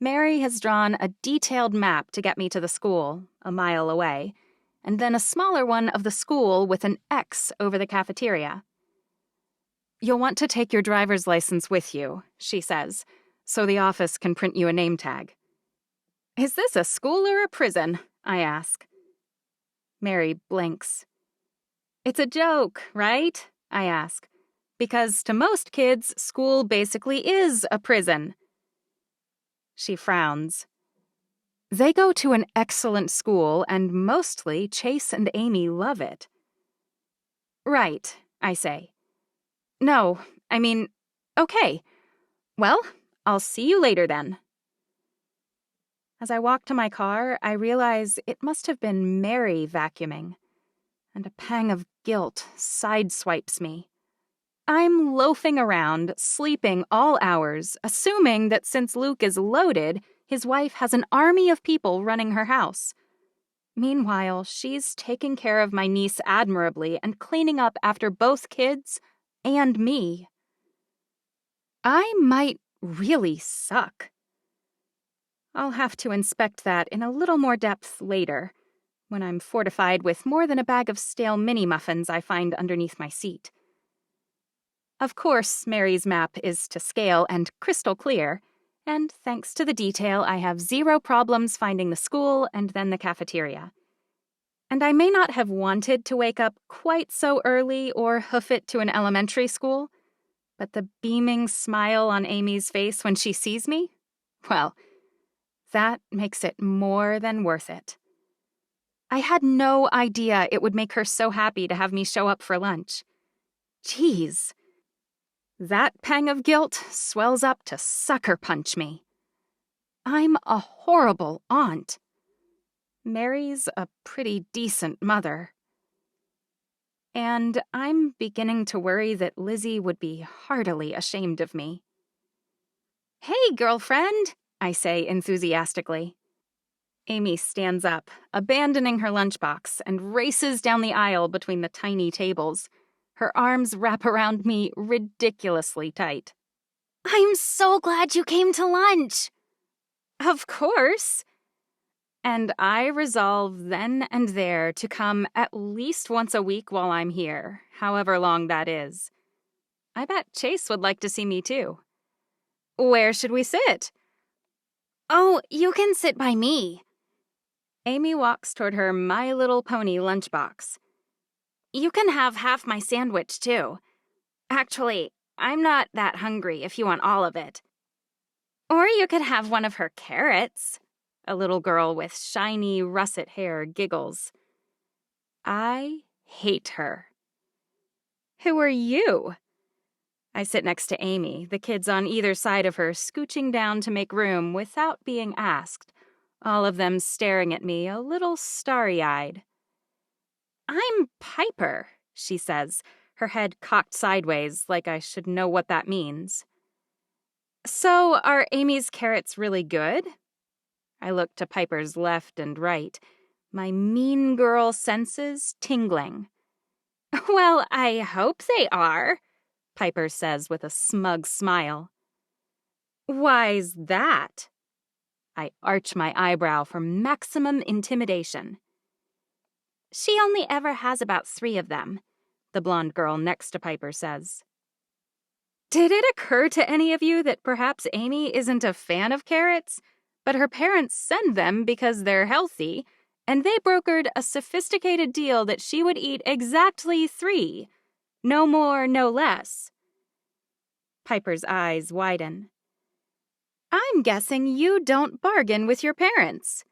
Mary has drawn a detailed map to get me to the school, a mile away, and then a smaller one of the school with an X over the cafeteria. You'll want to take your driver's license with you, she says, so the office can print you a name tag. Is this a school or a prison? I ask. Mary blinks. It's a joke, right? I ask. Because to most kids, school basically is a prison. She frowns. They go to an excellent school, and mostly Chase and Amy love it. Right, I say. No, I mean, okay. Well, I'll see you later then. As I walk to my car, I realize it must have been Mary vacuuming, and a pang of guilt sideswipes me. I'm loafing around, sleeping all hours, assuming that since Luke is loaded, his wife has an army of people running her house. Meanwhile, she's taking care of my niece admirably and cleaning up after both kids and me. I might really suck. I'll have to inspect that in a little more depth later, when I'm fortified with more than a bag of stale mini-muffins I find underneath my seat. Of course, Mary's map is to scale and crystal clear, and thanks to the detail, I have zero problems finding the school and then the cafeteria. And I may not have wanted to wake up quite so early or hoof it to an elementary school, but the beaming smile on Amy's face when she sees me, well, that makes it more than worth it. I had no idea it would make her so happy to have me show up for lunch. Jeez. That pang of guilt swells up to sucker punch me. I'm a horrible aunt. Mary's a pretty decent mother. And I'm beginning to worry that Lizzie would be heartily ashamed of me. "Hey, girlfriend," I say enthusiastically. Amy stands up, abandoning her lunchbox, and races down the aisle between the tiny tables. Her arms wrap around me ridiculously tight. I'm so glad you came to lunch. Of course. And I resolve then and there to come at least once a week while I'm here, however long that is. I bet Chase would like to see me too. Where should we sit? Oh, you can sit by me. Amy walks toward her My Little Pony lunchbox. You can have half my sandwich too. Actually, I'm not that hungry if you want all of it. Or you could have one of her carrots. A little girl with shiny russet hair giggles. I hate her. Who are you? I sit next to Amy, the kids on either side of her scooching down to make room without being asked, all of them staring at me a little starry-eyed. I'm Piper, she says, her head cocked sideways like I should know what that means. So, are Amy's carrots really good? I look to Piper's left and right, my mean girl senses tingling. Well, I hope they are, Piper says with a smug smile. Why's that? I arch my eyebrow for maximum intimidation. She only ever has about 3 of them, the blonde girl next to Piper says. Did it occur to any of you that perhaps Amy isn't a fan of carrots, but her parents send them because they're healthy, and they brokered a sophisticated deal that she would eat exactly 3, no more, no less? Piper's eyes widen. I'm guessing you don't bargain with your parents.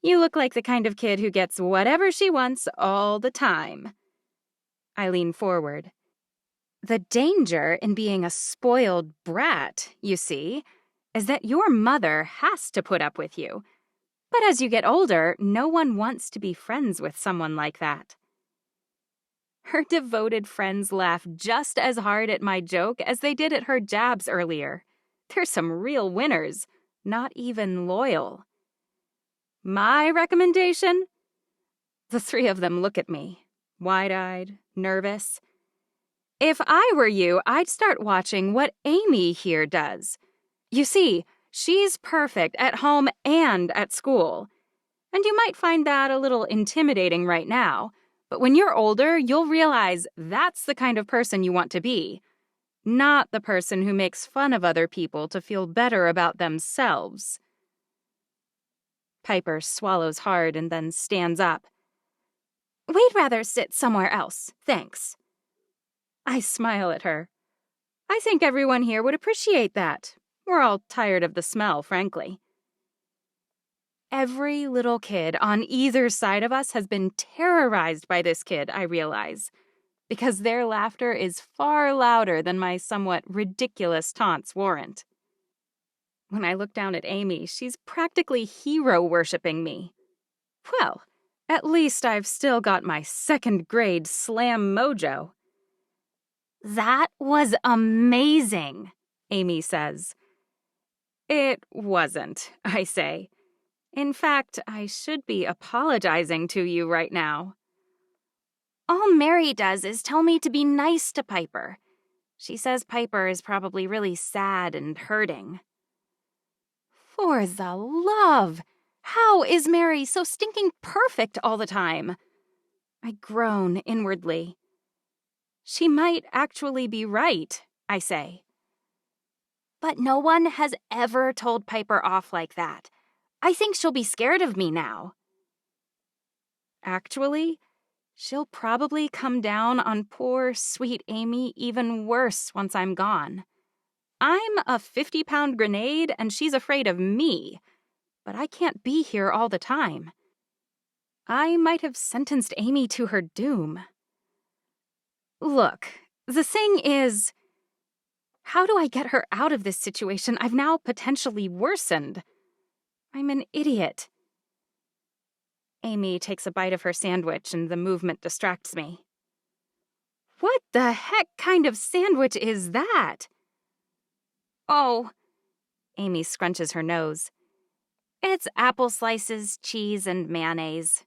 You look like the kind of kid who gets whatever she wants all the time. I lean forward. The danger in being a spoiled brat, you see, is that your mother has to put up with you. But as you get older, no one wants to be friends with someone like that. Her devoted friends laugh just as hard at my joke as they did at her jabs earlier. They're some real winners, not even loyal. My recommendation? The 3 of them look at me, wide-eyed, nervous. If I were you, I'd start watching what Amy here does. You see, she's perfect at home and at school. And you might find that a little intimidating right now, but when you're older, you'll realize that's the kind of person you want to be, not the person who makes fun of other people to feel better about themselves. Piper swallows hard and then stands up. We'd rather sit somewhere else, thanks. I smile at her. I think everyone here would appreciate that. We're all tired of the smell, frankly. Every little kid on either side of us has been terrorized by this kid, I realize, because their laughter is far louder than my somewhat ridiculous taunts warrant. When I look down at Amy, she's practically hero-worshipping me. Well, at least I've still got my 2nd grade slam mojo. That was amazing, Amy says. It wasn't, I say. In fact, I should be apologizing to you right now. All Mary does is tell me to be nice to Piper. She says Piper is probably really sad and hurting. For the love! How is Mary so stinking perfect all the time? I groan inwardly. She might actually be right, I say. But no one has ever told Piper off like that. I think she'll be scared of me now. Actually, she'll probably come down on poor, sweet Amy even worse once I'm gone. I'm a 50-pound grenade and she's afraid of me, but I can't be here all the time. I might have sentenced Amy to her doom. Look, the thing is, how do I get her out of this situation I've now potentially worsened? I'm an idiot. Amy takes a bite of her sandwich and the movement distracts me. What the heck kind of sandwich is that? Oh, Amy scrunches her nose. It's apple slices, cheese, and mayonnaise.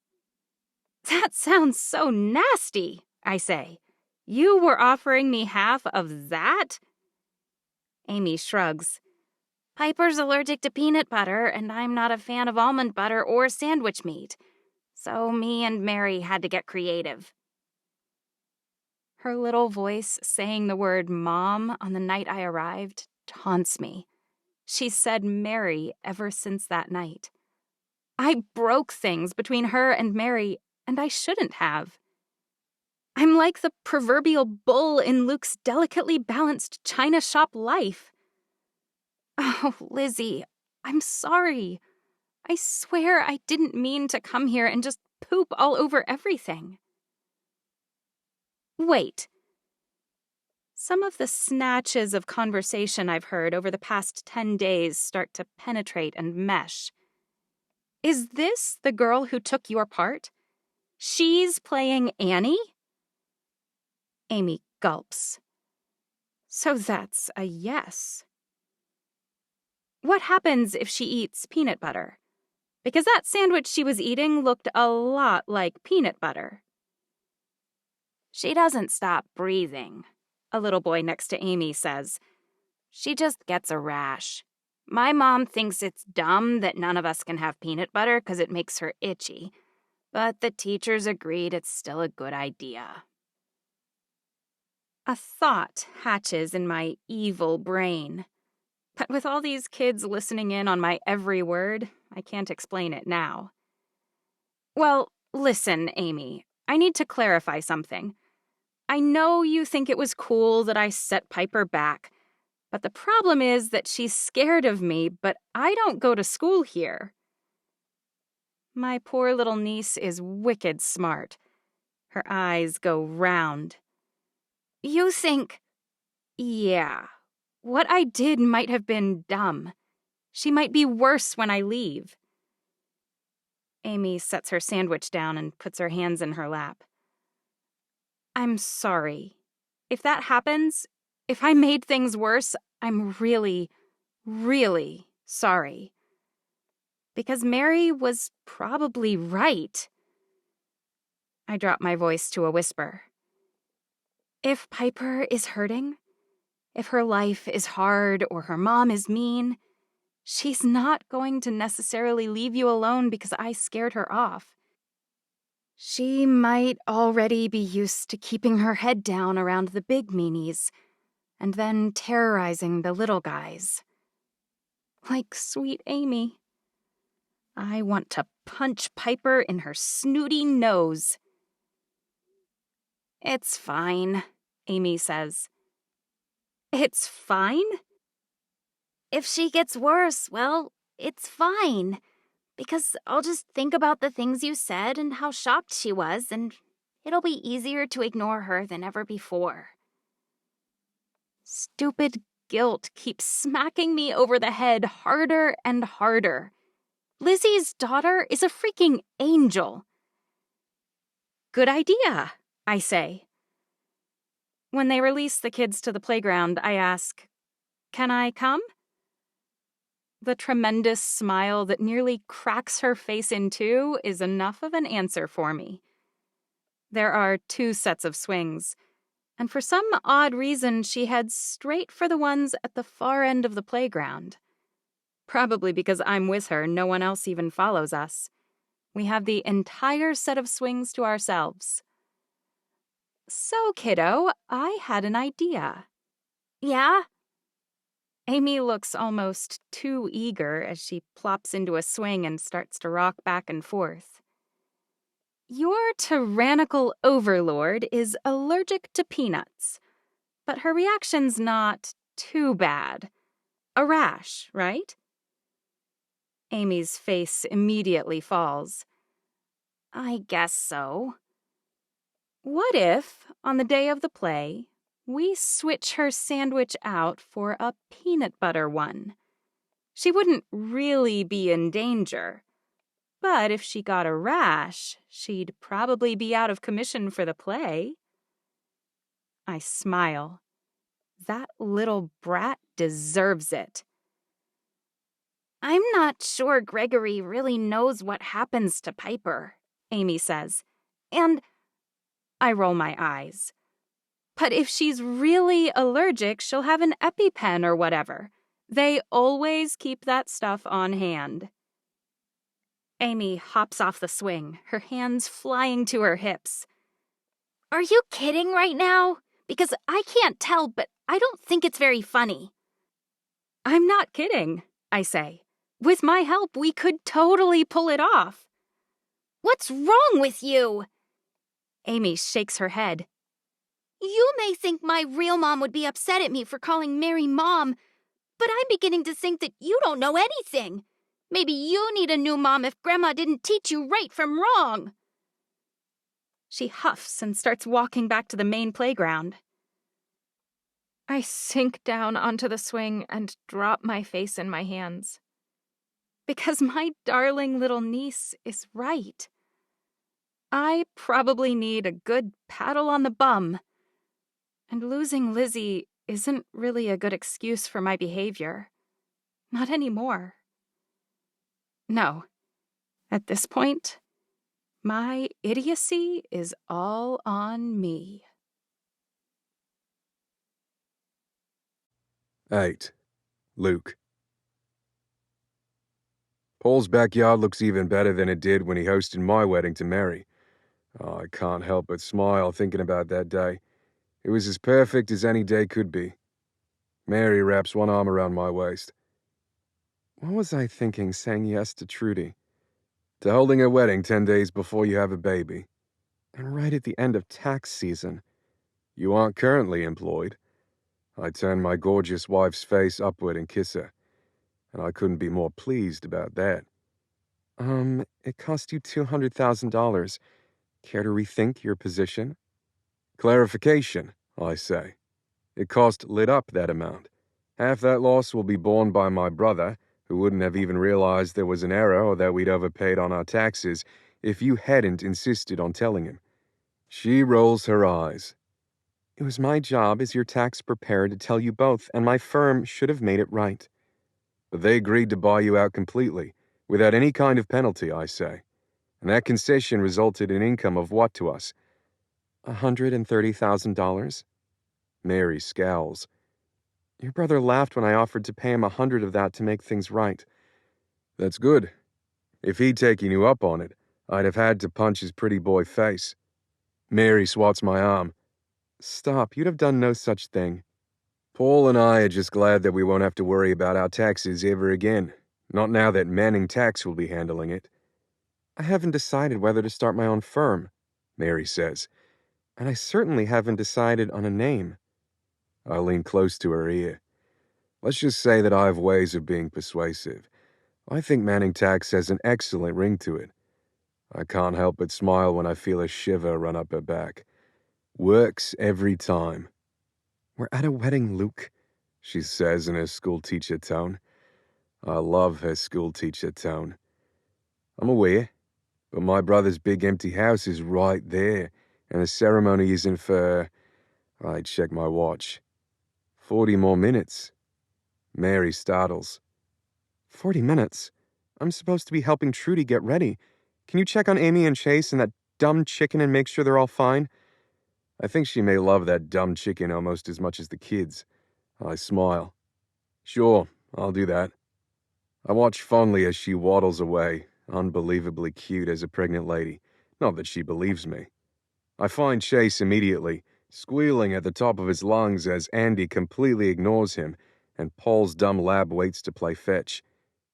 That sounds so nasty, I say. You were offering me half of that? Amy shrugs. Piper's allergic to peanut butter, and I'm not a fan of almond butter or sandwich meat. So me and Mary had to get creative. Her little voice saying the word Mom on the night I arrived taunts me. She's said Mary ever since that night. I broke things between her and Mary, and I shouldn't have. I'm like the proverbial bull in Luke's delicately balanced china shop life. Oh, Lizzie, I'm sorry. I swear I didn't mean to come here and just poop all over everything. Wait. Some of the snatches of conversation I've heard over the past 10 days start to penetrate and mesh. Is this the girl who took your part? She's playing Annie? Amy gulps. So that's a yes. What happens if she eats peanut butter? Because that sandwich she was eating looked a lot like peanut butter. She doesn't stop breathing, a little boy next to Amy says. She just gets a rash. My mom thinks it's dumb that none of us can have peanut butter because it makes her itchy. But the teachers agreed it's still a good idea. A thought hatches in my evil brain. But with all these kids listening in on my every word, I can't explain it now. Well, listen, Amy, I need to clarify something. I know you think it was cool that I set Piper back, but the problem is that she's scared of me, but I don't go to school here. My poor little niece is wicked smart. Her eyes go round. You think, yeah, what I did might have been dumb. She might be worse when I leave. Amy sets her sandwich down and puts her hands in her lap. I'm sorry. If that happens, if I made things worse, I'm really, really sorry. Because Mary was probably right. I drop my voice to a whisper. If Piper is hurting, if her life is hard or her mom is mean, she's not going to necessarily leave you alone because I scared her off. She might already be used to keeping her head down around the big meanies and then terrorizing the little guys. Like sweet Amy. I want to punch Piper in her snooty nose. It's fine, Amy says. It's fine? If she gets worse, well, it's fine. Because I'll just think about the things you said and how shocked she was, and it'll be easier to ignore her than ever before. Stupid guilt keeps smacking me over the head harder and harder. Lizzie's daughter is a freaking angel. Good idea, I say. When they release the kids to the playground, I ask, "Can I come?" The tremendous smile that nearly cracks her face in two is enough of an answer for me. There are 2 sets of swings, and for some odd reason she heads straight for the ones at the far end of the playground. Probably because I'm with her, no one else even follows us. We have the entire set of swings to ourselves. So, kiddo, I had an idea. Yeah? Amy looks almost too eager as she plops into a swing and starts to rock back and forth. Your tyrannical overlord is allergic to peanuts, but her reaction's not too bad. A rash, right? Amy's face immediately falls. I guess so. What if, on the day of the play, we switch her sandwich out for a peanut butter one? She wouldn't really be in danger. But if she got a rash, she'd probably be out of commission for the play. I smile. That little brat deserves it. I'm not sure Gregory really knows what happens to Piper, Amy says. And I roll my eyes. But if she's really allergic, she'll have an EpiPen or whatever. They always keep that stuff on hand. Amy hops off the swing, her hands flying to her hips. Are you kidding right now? Because I can't tell, but I don't think it's very funny. I'm not kidding, I say. With my help, we could totally pull it off. What's wrong with you? Amy shakes her head. You may think my real mom would be upset at me for calling Mary Mom, but I'm beginning to think that you don't know anything. Maybe you need a new mom if Grandma didn't teach you right from wrong. She huffs and starts walking back to the main playground. I sink down onto the swing and drop my face in my hands. Because my darling little niece is right. I probably need a good paddle on the bum. And losing Lizzie isn't really a good excuse for my behavior. Not anymore. No. At this point, my idiocy is all on me. 8. Luke. Paul's backyard looks even better than it did when he hosted my wedding to Mary. Oh, I can't help but smile thinking about that day. It was as perfect as any day could be. Mary wraps one arm around my waist. What was I thinking saying yes to Trudy? To holding a wedding 10 days before you have a baby. And right at the end of tax season. You aren't currently employed. I turn my gorgeous wife's face upward and kiss her, and I couldn't be more pleased about that. It cost you $200,000. Care to rethink your position? Clarification, I say. It cost lit up that amount. Half that loss will be borne by my brother, who wouldn't have even realized there was an error or that we'd overpaid on our taxes if you hadn't insisted on telling him. She rolls her eyes. It was my job as your tax preparer to tell you both, and my firm should have made it right. But they agreed to buy you out completely, without any kind of penalty, I say. And that concession resulted in income of what to us? $130,000? Mary scowls. Your brother laughed when I offered to pay him 100 of that to make things right. That's good. If he'd taken you up on it, I'd have had to punch his pretty boy face. Mary swats my arm. Stop, you'd have done no such thing. Paul and I are just glad that we won't have to worry about our taxes ever again. Not now that Manning Tax will be handling it. I haven't decided whether to start my own firm, Mary says. And I certainly haven't decided on a name. I lean close to her ear. Let's just say that I have ways of being persuasive. I think Manning Tax has an excellent ring to it. I can't help but smile when I feel a shiver run up her back. Works every time. We're at a wedding, Luke, she says in her schoolteacher tone. I love her schoolteacher tone. I'm aware, but my brother's big empty house is right there, and the ceremony isn't for... I check my watch. 40 more minutes. Mary startles. 40 minutes? I'm supposed to be helping Trudy get ready. Can you check on Amy and Chase and that dumb chicken and make sure they're all fine? I think she may love that dumb chicken almost as much as the kids. I smile. Sure, I'll do that. I watch fondly as she waddles away, unbelievably cute as a pregnant lady. Not that she believes me. I find Chase immediately, squealing at the top of his lungs as Andy completely ignores him, and Paul's dumb lab waits to play fetch.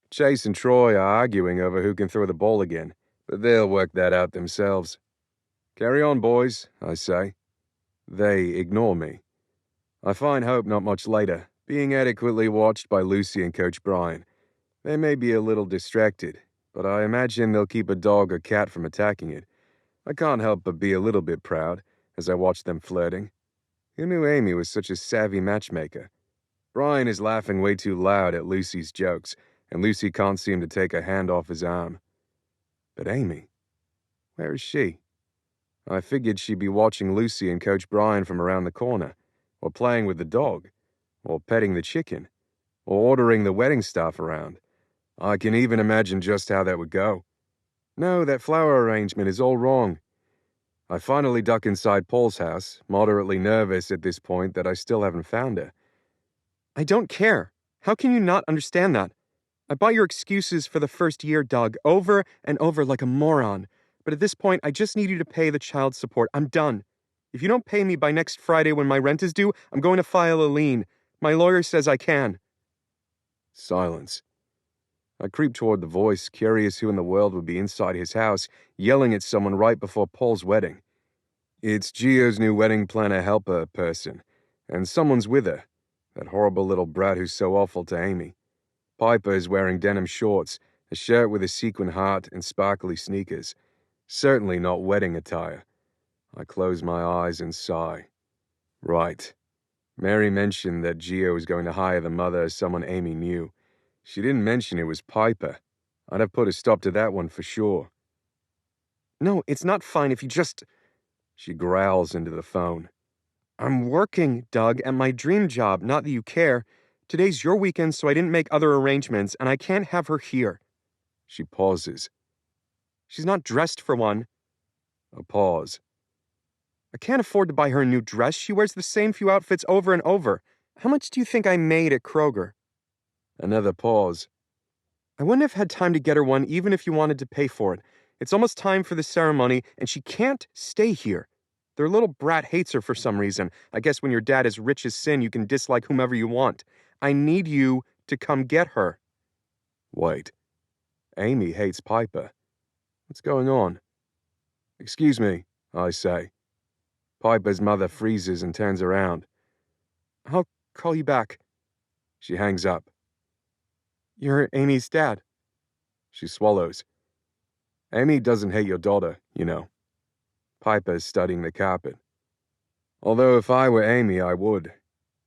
Chase and Troy are arguing over who can throw the ball again, but they'll work that out themselves. Carry on, boys, I say. They ignore me. I find Hope not much later, being adequately watched by Lucy and Coach Brian. They may be a little distracted, but I imagine they'll keep a dog or cat from attacking it. I can't help but be a little bit proud as I watch them flirting. Who knew Amy was such a savvy matchmaker? Brian is laughing way too loud at Lucy's jokes, and Lucy can't seem to take her hand off his arm. But Amy, where is she? I figured she'd be watching Lucy and Coach Brian from around the corner, or playing with the dog, or petting the chicken, or ordering the wedding staff around. I can even imagine just how that would go. No, that flower arrangement is all wrong. I finally duck inside Paul's house, moderately nervous at this point that I still haven't found her. I don't care. How can you not understand that? I bought your excuses for the first year, Doug, over and over like a moron. But at this point, I just need you to pay the child support. I'm done. If you don't pay me by next Friday when my rent is due, I'm going to file a lien. My lawyer says I can. Silence. I creep toward the voice, curious who in the world would be inside his house, yelling at someone right before Paul's wedding. It's Gio's new wedding planner helper person, and someone's with her, that horrible little brat who's so awful to Amy. Piper is wearing denim shorts, a shirt with a sequin heart, and sparkly sneakers. Certainly not wedding attire. I close my eyes and sigh. Right. Mary mentioned that Gio was going to hire the mother as someone Amy knew. She didn't mention it was Piper. I'd have put a stop to that one for sure. No, it's not fine if you just... She growls into the phone. I'm working, Doug, at my dream job, not that you care. Today's your weekend, so I didn't make other arrangements, and I can't have her here. She pauses. She's not dressed for one. A pause. I can't afford to buy her a new dress. She wears the same few outfits over and over. How much do you think I made at Kroger? Another pause. I wouldn't have had time to get her one even if you wanted to pay for it. It's almost time for the ceremony, and she can't stay here. Their little brat hates her for some reason. I guess when your dad is rich as sin, you can dislike whomever you want. I need you to come get her. Wait. Amy hates Piper. What's going on? Excuse me, I say. Piper's mother freezes and turns around. I'll call you back. She hangs up. You're Amy's dad. She swallows. Amy doesn't hate your daughter, you know. Piper's studying the carpet. Although if I were Amy, I would.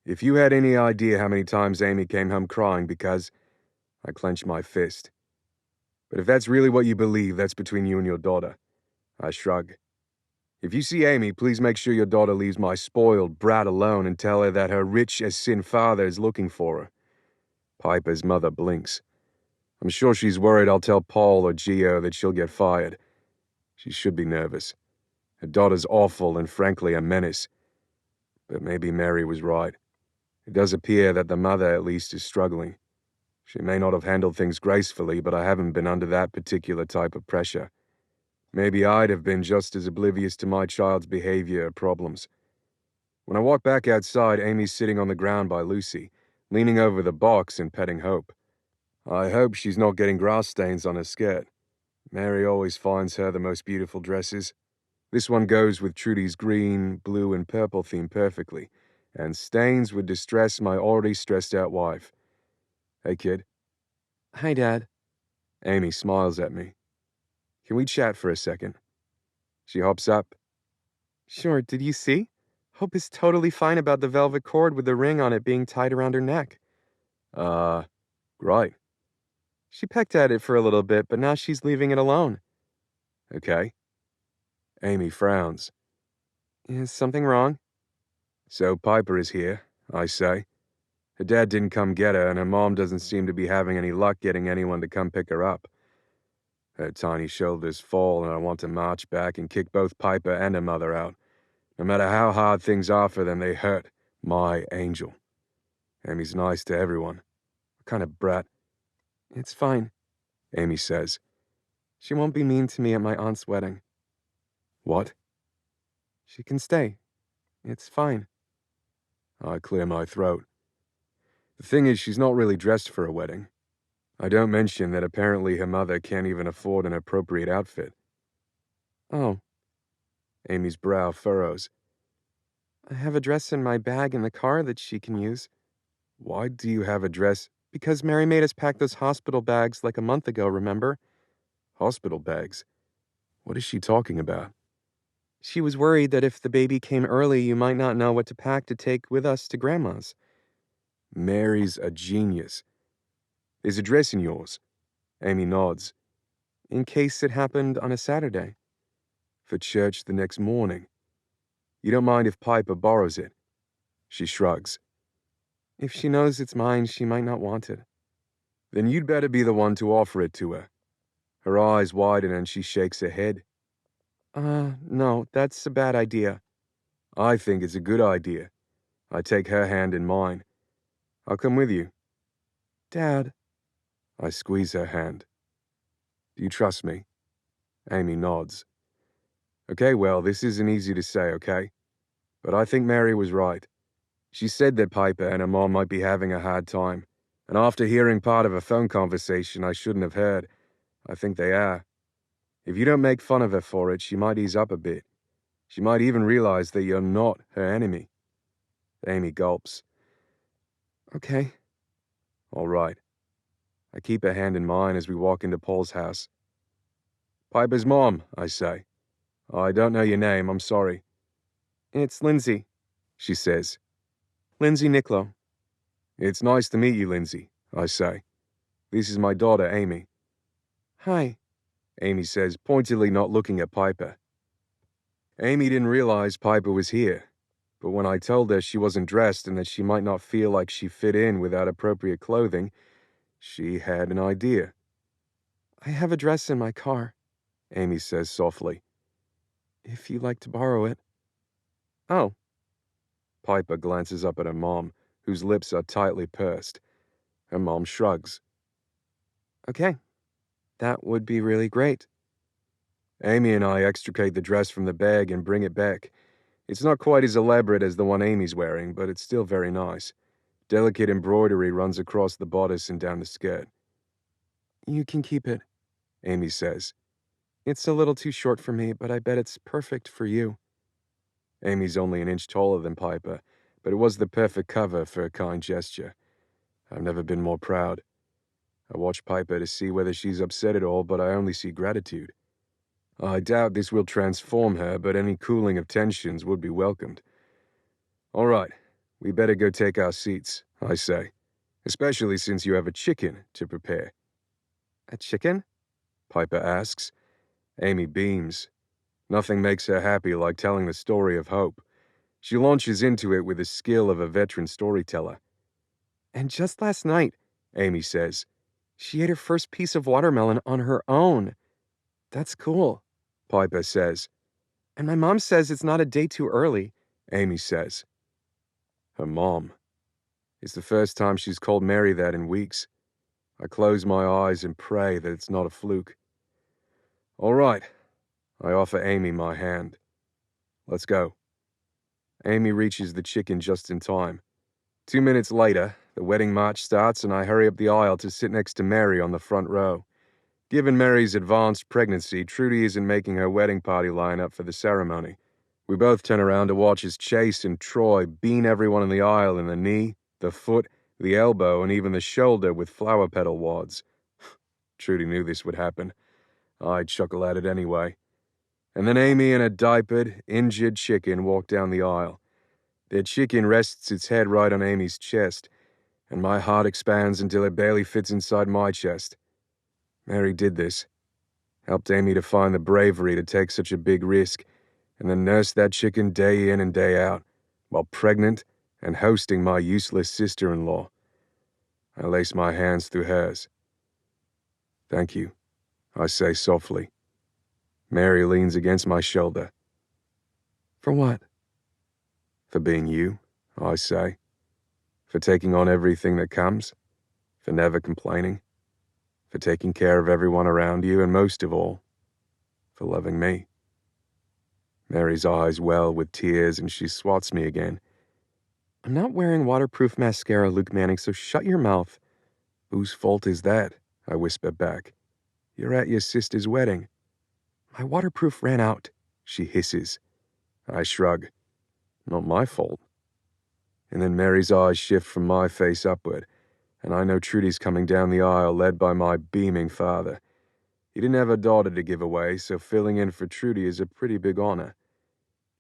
If you had any idea how many times Amy came home crying because... I clench my fist. But if that's really what you believe, that's between you and your daughter. I shrug. If you see Amy, please make sure your daughter leaves my spoiled brat alone and tell her that her rich as sin father is looking for her. Piper's mother blinks. I'm sure she's worried I'll tell Paul or Gio that she'll get fired. She should be nervous. Her daughter's awful and frankly a menace. But maybe Mary was right. It does appear that the mother at least is struggling. She may not have handled things gracefully, but I haven't been under that particular type of pressure. Maybe I'd have been just as oblivious to my child's behavior or problems. When I walk back outside, Amy's sitting on the ground by Lucy, leaning over the box and petting Hope. I hope she's not getting grass stains on her skirt. Mary always finds her the most beautiful dresses. This one goes with Trudy's green, blue, and purple theme perfectly, and stains would distress my already stressed-out wife. Hey, kid. Hi, Dad. Amy smiles at me. Can we chat for a second? She hops up. Sure, did you see? Hope is totally fine about the velvet cord with the ring on it being tied around her neck. Right. She pecked at it for a little bit, but now she's leaving it alone. Okay. Amy frowns. Is something wrong? So Piper is here, I say. Her dad didn't come get her, and her mom doesn't seem to be having any luck getting anyone to come pick her up. Her tiny shoulders fall, and I want to march back and kick both Piper and her mother out. No matter how hard things are for them, they hurt. My angel. Amy's nice to everyone. What kind of brat? It's fine, Amy says. She won't be mean to me at my aunt's wedding. What? She can stay. It's fine. I clear my throat. The thing is, she's not really dressed for a wedding. I don't mention that apparently her mother can't even afford an appropriate outfit. Oh, Amy's brow furrows. I have a dress in my bag in the car that she can use. Why do you have a dress? Because Mary made us pack those hospital bags like a month ago, remember? Hospital bags? What is she talking about? She was worried that if the baby came early, you might not know what to pack to take with us to Grandma's. Mary's a genius. There's a dress in yours. Amy nods. In case it happened on a Saturday. For church the next morning. You don't mind if Piper borrows it? She shrugs. If she knows it's mine, she might not want it. Then you'd better be the one to offer it to her. Her eyes widen and she shakes her head. No, that's a bad idea. I think it's a good idea. I take her hand in mine. I'll come with you. Dad. I squeeze her hand. Do you trust me? Amy nods. Okay, well, this isn't easy to say, okay? But I think Mary was right. She said that Piper and her mom might be having a hard time. And after hearing part of a phone conversation I shouldn't have heard, I think they are. If you don't make fun of her for it, she might ease up a bit. She might even realize that you're not her enemy. Amy gulps. Okay. All right. I keep her hand in mine as we walk into Paul's house. Piper's mom, I say. I don't know your name, I'm sorry. It's Lindsay, She says. Lindsay Nicklow. It's nice to meet you, Lindsay, I say. This is my daughter, Amy. Hi. Amy says, pointedly not looking at Piper. Amy didn't realize Piper was here, but when I told her she wasn't dressed and that she might not feel like she fit in without appropriate clothing, she had an idea. I have a dress in my car, Amy says softly. if you'd like to borrow it. Oh. Piper glances up at her mom, whose lips are tightly pursed. Her mom shrugs. Okay. That would be really great. Amy and I extricate the dress from the bag and bring it back. It's not quite as elaborate as the one Amy's wearing, but it's still very nice. Delicate embroidery runs across the bodice and down the skirt. You can keep it, Amy says. It's a little too short for me, but I bet it's perfect for you. Amy's only an inch taller than Piper, but it was the perfect cover for a kind gesture. I've never been more proud. I watch Piper to see whether she's upset at all, but I only see gratitude. I doubt this will transform her, but any cooling of tensions would be welcomed. All right, we better go take our seats, I say, especially since you have a chicken to prepare. A chicken? Piper asks. Amy beams. Nothing makes her happy like telling the story of hope. She launches into it with the skill of a veteran storyteller. And just last night, Amy says, she ate her first piece of watermelon on her own. That's cool, Piper says. And my mom says it's not a day too early, Amy says. Her mom. It's the first time she's called Mary that in weeks. I close my eyes and pray that it's not a fluke. All right. I offer Amy my hand. Let's go. Amy reaches the chicken just in time. 2 minutes later, the wedding march starts and I hurry up the aisle to sit next to Mary on the front row. Given Mary's advanced pregnancy, Trudy isn't making her wedding party line up for the ceremony. We both turn around to watch as Chase and Troy bean everyone in the aisle in the knee, the foot, the elbow, and even the shoulder with flower petal wads. Trudy knew this would happen. I chuckle at it anyway. And then Amy and a diapered, injured chicken walk down the aisle. Their chicken rests its head right on Amy's chest, and my heart expands until it barely fits inside my chest. Mary did this. Helped Amy to find the bravery to take such a big risk, and then nurse that chicken day in and day out, while pregnant and hosting my useless sister-in-law. I lace my hands through hers. Thank you, I say softly. Mary leans against my shoulder. For what? For being you, I say. For taking on everything that comes. For never complaining. For taking care of everyone around you, and most of all, for loving me. Mary's eyes well with tears and she swats me again. I'm not wearing waterproof mascara, Luke Manning, so shut your mouth. Whose fault is that? I whisper back. You're at your sister's wedding. My waterproof ran out, she hisses. I shrug. Not my fault. And then Mary's eyes shift from my face upward, and I know Trudy's coming down the aisle led by my beaming father. He didn't have a daughter to give away, so filling in for Trudy is a pretty big honor.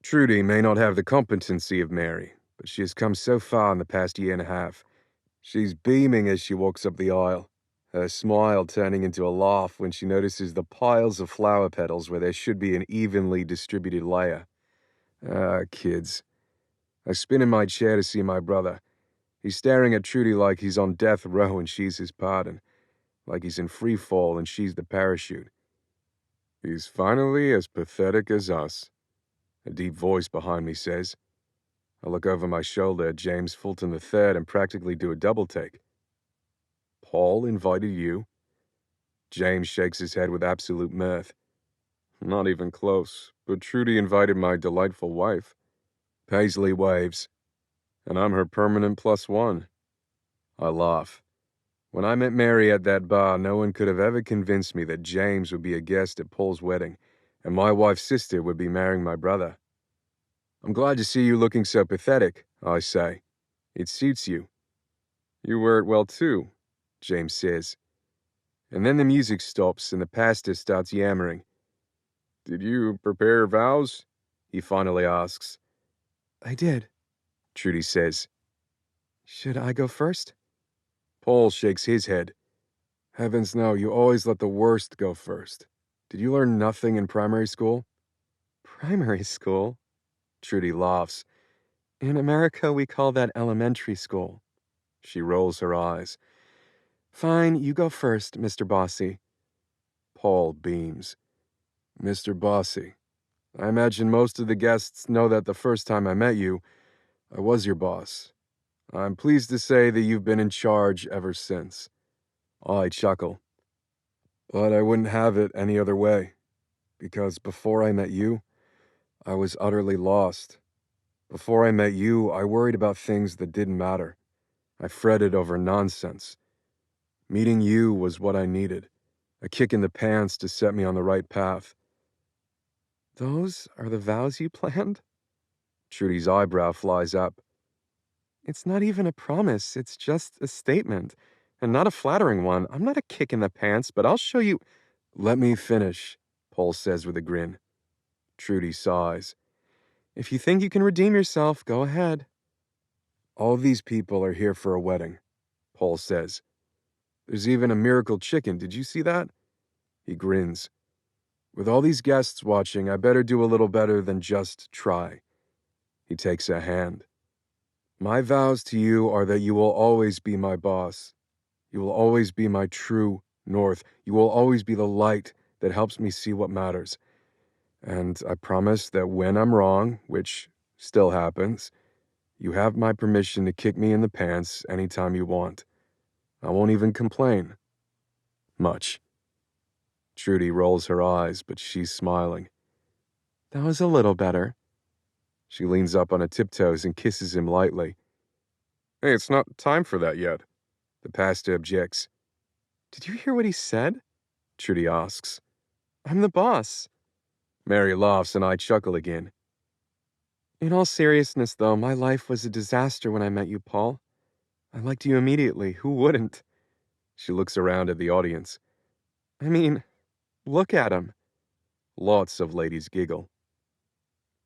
Trudy may not have the competency of Mary, but she has come so far in the past year and a half. She's beaming as she walks up the aisle, her smile turning into a laugh when she notices the piles of flower petals where there should be an evenly distributed layer. Ah, kids. I spin in my chair to see my brother. He's staring at Trudy like he's on death row and she's his pardon, like he's in free fall and she's the parachute. He's finally as pathetic as us, a deep voice behind me says. I look over my shoulder at James Fulton III and practically do a double take. Paul invited you? James shakes his head with absolute mirth. Not even close, but Trudy invited my delightful wife. Paisley waves. And I'm her permanent +1. I laugh. When I met Mary at that bar, no one could have ever convinced me that James would be a guest at Paul's wedding, and my wife's sister would be marrying my brother. I'm glad to see you looking so pathetic, I say. It suits you. You wear it well too, James says. And then the music stops and the pastor starts yammering. Did you prepare vows? He finally asks. I did, Trudy says. Should I go first? Paul shakes his head. Heavens no, you always let the worst go first. Did you learn nothing in primary school? Primary school? Trudy laughs. In America, we call that elementary school. She rolls her eyes. Fine, you go first, Mr. Bossy. Paul beams. Mr. Bossy, I imagine most of the guests know that the first time I met you, I was your boss. I'm pleased to say that you've been in charge ever since. I chuckle. But I wouldn't have it any other way, because before I met you, I was utterly lost. Before I met you, I worried about things that didn't matter. I fretted over nonsense. Meeting you was what I needed, a kick in the pants to set me on the right path. Those are the vows you planned? Trudy's eyebrow flies up. It's not even a promise, it's just a statement, and not a flattering one. I'm not a kick in the pants, but I'll show you. Let me finish, Paul says with a grin. Trudy sighs. If you think you can redeem yourself, go ahead. All these people are here for a wedding, Paul says. There's even a miracle chicken, did you see that? He grins. With all these guests watching, I better do a little better than just try. He takes a hand. My vows to you are that you will always be my boss. You will always be my true north. You will always be the light that helps me see what matters. And I promise that when I'm wrong, which still happens, you have my permission to kick me in the pants anytime you want. I won't even complain. Much. Trudy rolls her eyes, but she's smiling. That was a little better. She leans up on her tiptoes and kisses him lightly. Hey, it's not time for that yet. The pastor objects. Did you hear what he said? Trudy asks. I'm the boss. Mary laughs and I chuckle again. In all seriousness, though, my life was a disaster when I met you, Paul. I liked you immediately. Who wouldn't? She looks around at the audience. I mean, look at him. Lots of ladies giggle.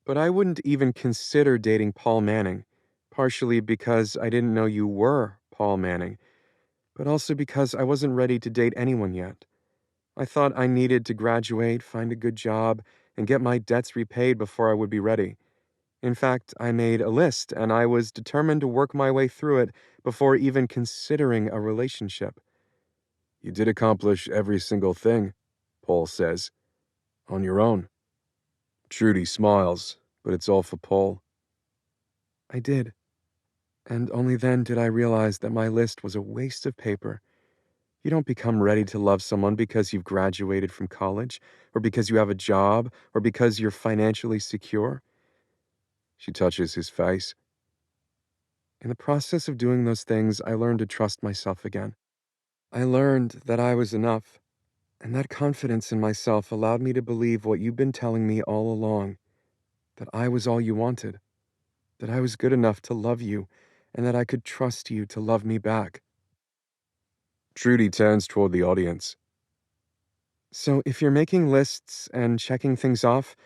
But I wouldn't even consider dating Paul Manning, partially because I didn't know you were Paul Manning, but also because I wasn't ready to date anyone yet. I thought I needed to graduate, find a good job, and get my debts repaid before I would be ready. In fact, I made a list, and I was determined to work my way through it before even considering a relationship. You did accomplish every single thing, Paul says. On your own. Trudy smiles, but it's all for Paul. I did. And only then did I realize that my list was a waste of paper. You don't become ready to love someone because you've graduated from college, or because you have a job, or because you're financially secure. She touches his face. In the process of doing those things, I learned to trust myself again. I learned that I was enough, and that confidence in myself allowed me to believe what you've been telling me all along, that I was all you wanted, that I was good enough to love you, and that I could trust you to love me back. Trudy turns toward the audience. So if you're making lists and checking things off,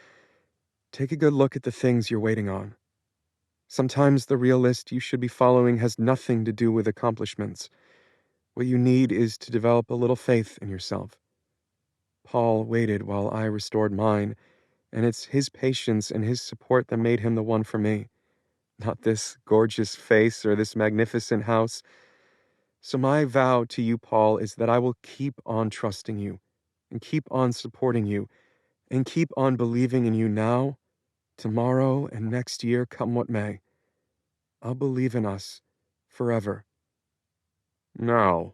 take a good look at the things you're waiting on. Sometimes the real list you should be following has nothing to do with accomplishments. What you need is to develop a little faith in yourself. Paul waited while I restored mine, and it's his patience and his support that made him the one for me. Not this gorgeous face or this magnificent house. So my vow to you, Paul, is that I will keep on trusting you, and keep on supporting you, and keep on believing in you now, tomorrow, and next year, come what may. I'll believe in us forever. Now,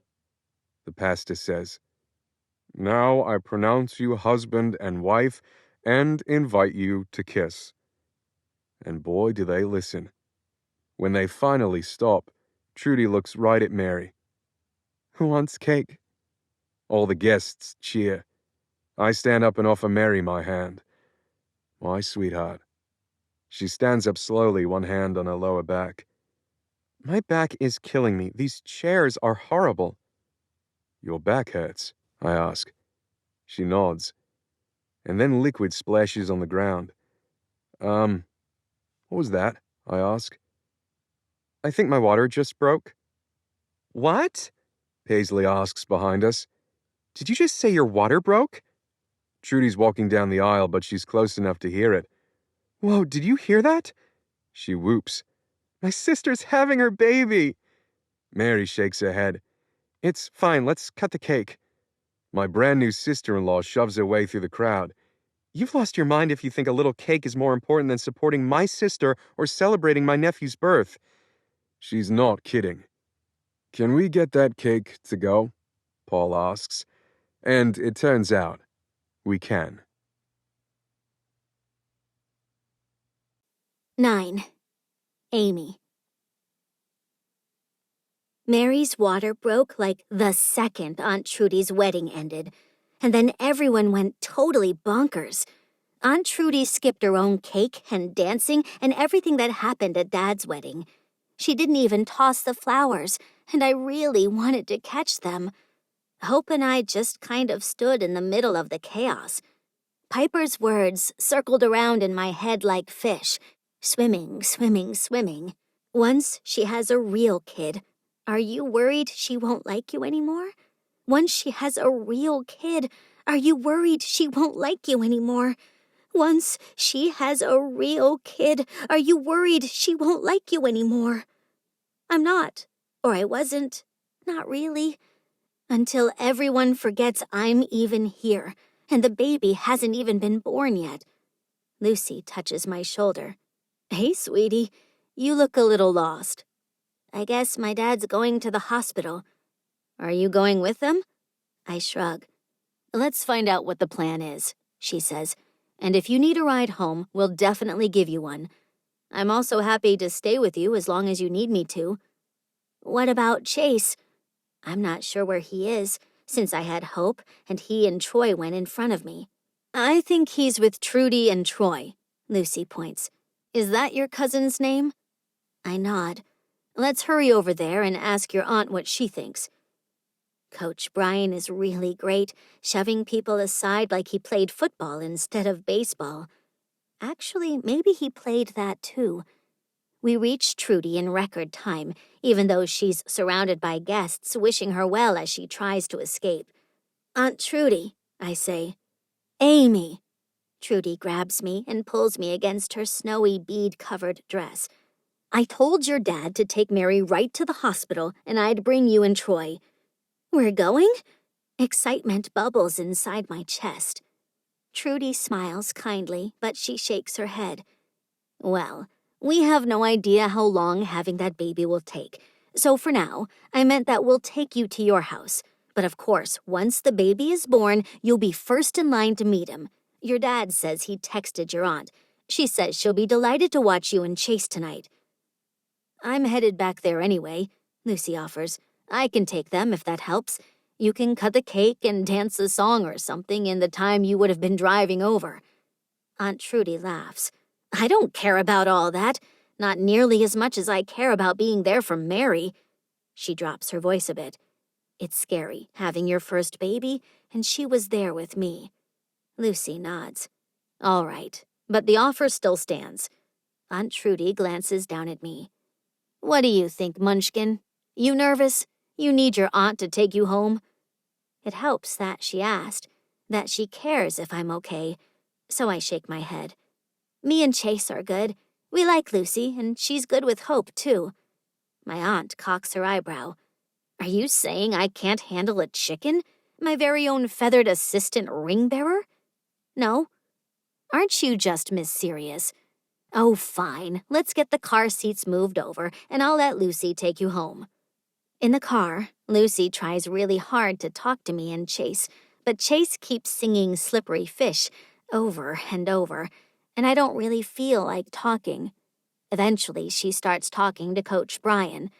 the pastor says, now I pronounce you husband and wife and invite you to kiss. And boy, do they listen. When they finally stop, Trudy looks right at Mary. Who wants cake? All the guests cheer. I stand up and offer Mary my hand. My sweetheart. She stands up slowly, one hand on her lower back. My back is killing me. These chairs are horrible. Your back hurts, I ask. She nods. And then liquid splashes on the ground. What was that? I ask. I think my water just broke. What? Paisley asks behind us. Did you just say your water broke? Trudy's walking down the aisle, but she's close enough to hear it. Whoa, did you hear that? She whoops. My sister's having her baby. Mary shakes her head. It's fine, let's cut the cake. My brand new sister-in-law shoves her way through the crowd. You've lost your mind if you think a little cake is more important than supporting my sister or celebrating my nephew's birth. She's not kidding. Can we get that cake to go? Paul asks. And it turns out, we can. 9. Amy. Mary's water broke like the second Aunt Trudy's wedding ended, and then everyone went totally bonkers. Aunt Trudy skipped her own cake and dancing and everything that happened at Dad's wedding. She didn't even toss the flowers, and I really wanted to catch them. Hope and I just kind of stood in the middle of the chaos. Piper's words circled around in my head like fish, swimming, swimming, swimming. Once she has a real kid, are you worried she won't like you anymore? Once she has a real kid, are you worried she won't like you anymore? Once she has a real kid, are you worried she won't like you anymore? I'm not, or I wasn't, not really. Until everyone forgets I'm even here, and the baby hasn't even been born yet. Lucy touches my shoulder. Hey, sweetie, you look a little lost. I guess my dad's going to the hospital. Are you going with them? I shrug. Let's find out what the plan is, she says. And if you need a ride home, we'll definitely give you one. I'm also happy to stay with you as long as you need me to. What about Chase? I'm not sure where he is, since I had Hope and he and Troy went in front of me. I think he's with Trudy and Troy, Lucy points. Is that your cousin's name? I nod. Let's hurry over there and ask your aunt what she thinks. Coach Brian is really great, shoving people aside like he played football instead of baseball. Actually, maybe he played that too. We reach Trudy in record time, even though she's surrounded by guests wishing her well as she tries to escape. Aunt Trudy, I say. Amy. Trudy grabs me and pulls me against her snowy bead-covered dress. I told your dad to take Mary right to the hospital and I'd bring you and Troy. We're going? Excitement bubbles inside my chest. Trudy smiles kindly, but she shakes her head. Well, we have no idea how long having that baby will take. So for now, I meant that we'll take you to your house. But of course, once the baby is born, you'll be first in line to meet him. Your dad says he texted your aunt. She says she'll be delighted to watch you and Chase tonight. I'm headed back there anyway, Lucy offers. I can take them if that helps. You can cut the cake and dance a song or something in the time you would have been driving over. Aunt Trudy laughs. I don't care about all that. Not nearly as much as I care about being there for Mary. She drops her voice a bit. It's scary, having your first baby, and she was there with me. Lucy nods. All right, but the offer still stands. Aunt Trudy glances down at me. What do you think, Munchkin? You nervous? You need your aunt to take you home? It helps that she asked, that she cares if I'm okay, so I shake my head. Me and Chase are good. We like Lucy, and she's good with Hope, too. My aunt cocks her eyebrow. Are you saying I can't handle a chicken? My very own feathered assistant ring-bearer? No. Aren't you just Miss Serious? Oh, fine. Let's get the car seats moved over, and I'll let Lucy take you home. In the car, Lucy tries really hard to talk to me and Chase, but Chase keeps singing Slippery Fish over and over, and I don't really feel like talking. Eventually, she starts talking to Coach Brian.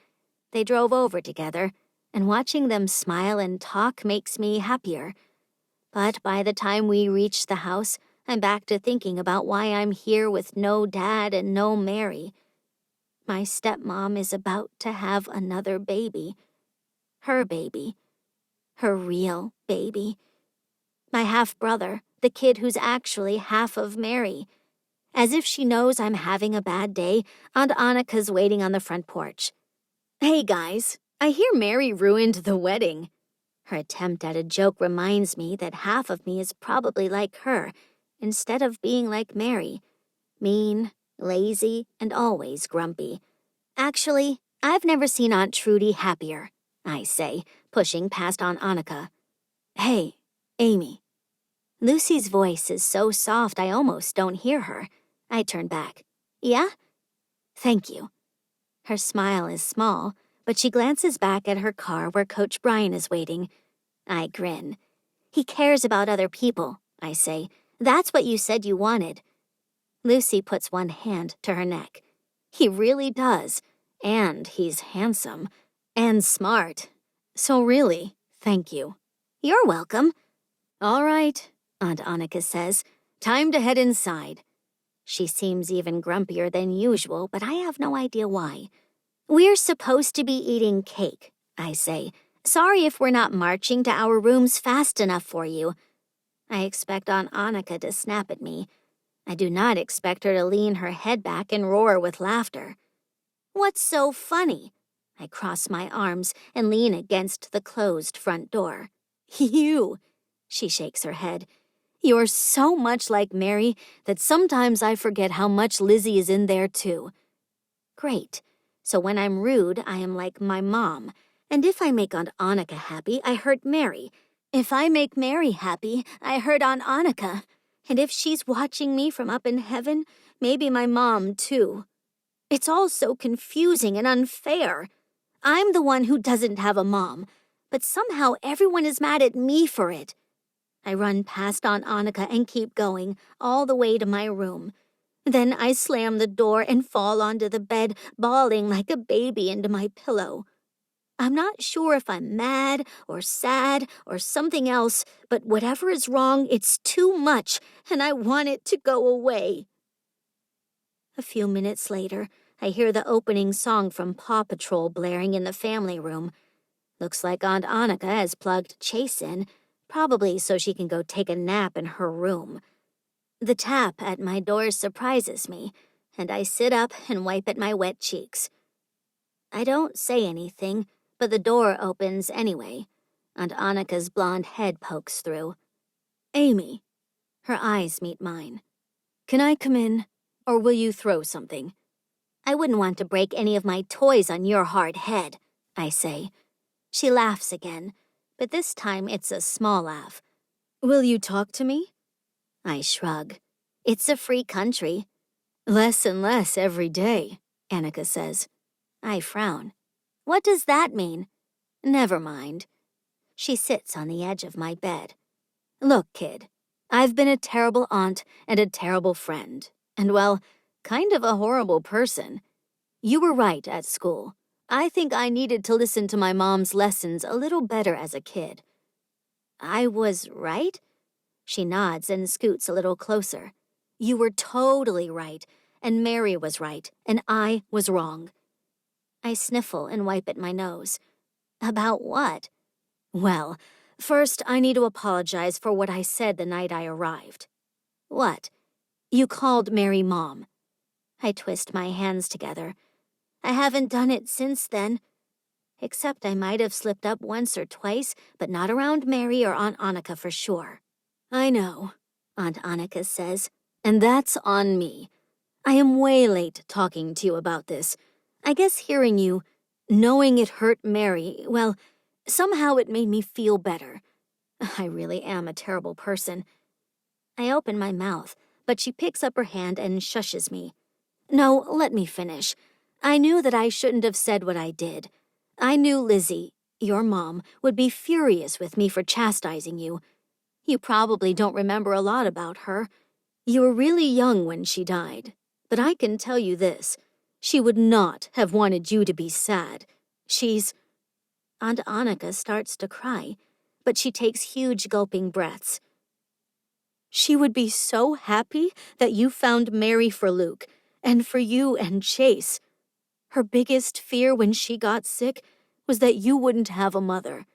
They drove over together, and watching them smile and talk makes me happier. But by the time we reach the house, I'm back to thinking about why I'm here with no dad and no Mary. My stepmom is about to have another baby. Her baby. Her real baby. My half-brother, the kid who's actually half of Mary. As if she knows I'm having a bad day, Aunt Anica's waiting on the front porch. Hey, guys, I hear Mary ruined the wedding. Her attempt at a joke reminds me that half of me is probably like her, instead of being like Mary. Mean, lazy, and always grumpy. Actually, I've never seen Aunt Trudy happier, I say, pushing past Aunt Anica. Hey, Amy. Lucy's voice is so soft I almost don't hear her. I turn back. Yeah? Thank you. Her smile is small, but she glances back at her car where Coach Brian is waiting. I grin. He cares about other people, I say. That's what you said you wanted. Lucy puts one hand to her neck. He really does. And he's handsome. And smart. So really, thank you. You're welcome. All right, Aunt Anica says. Time to head inside. She seems even grumpier than usual, but I have no idea why. We're supposed to be eating cake, I say. Sorry if we're not marching to our rooms fast enough for you. I expect Aunt Anica to snap at me. I do not expect her to lean her head back and roar with laughter. What's so funny? I cross my arms and lean against the closed front door. You, she shakes her head. You're so much like Mary that sometimes I forget how much Lizzie is in there too. Great. So when I'm rude, I am like my mom. And if I make Aunt Anica happy, I hurt Mary. If I make Mary happy, I hurt Aunt Anica. And if she's watching me from up in heaven, maybe my mom too. It's all so confusing and unfair. I'm the one who doesn't have a mom, but somehow everyone is mad at me for it. I run past Aunt Anica and keep going, all the way to my room. Then I slam the door and fall onto the bed, bawling like a baby into my pillow. I'm not sure if I'm mad or sad or something else, but whatever is wrong, it's too much, and I want it to go away. A few minutes later, I hear the opening song from Paw Patrol blaring in the family room. Looks like Aunt Anica has plugged Chase in, probably so she can go take a nap in her room. The tap at my door surprises me, and I sit up and wipe at my wet cheeks. I don't say anything, but the door opens anyway. Aunt Anica's blonde head pokes through. Amy. Her eyes meet mine. Can I come in, or will you throw something? I wouldn't want to break any of my toys on your hard head, I say. She laughs again, but this time it's a small laugh. Will you talk to me? I shrug. It's a free country. Less and less every day, Anica says. I frown. What does that mean? Never mind. She sits on the edge of my bed. Look, kid, I've been a terrible aunt and a terrible friend, and well, kind of a horrible person. You were right at school. I think I needed to listen to my mom's lessons a little better as a kid. I was right? She nods and scoots a little closer. You were totally right, and Mary was right, and I was wrong. I sniffle and wipe at my nose. About what? Well, first I need to apologize for what I said the night I arrived. What? You called Mary Mom. I twist my hands together. I haven't done it since then. Except I might have slipped up once or twice, but not around Mary or Aunt Anica for sure. I know, Aunt Anica says, and that's on me. I am way late talking to you about this. I guess hearing you, knowing it hurt Mary, well, somehow it made me feel better. I really am a terrible person. I open my mouth, but she picks up her hand and shushes me. No, let me finish. I knew that I shouldn't have said what I did. I knew Lizzie, your mom, would be furious with me for chastising you. You probably don't remember a lot about her. You were really young when she died. But I can tell you this. She would not have wanted you to be sad. Aunt Anica starts to cry, but she takes huge gulping breaths. She would be so happy that you found Mary for Luke, and for you and Chase. Her biggest fear when she got sick was that you wouldn't have a mother.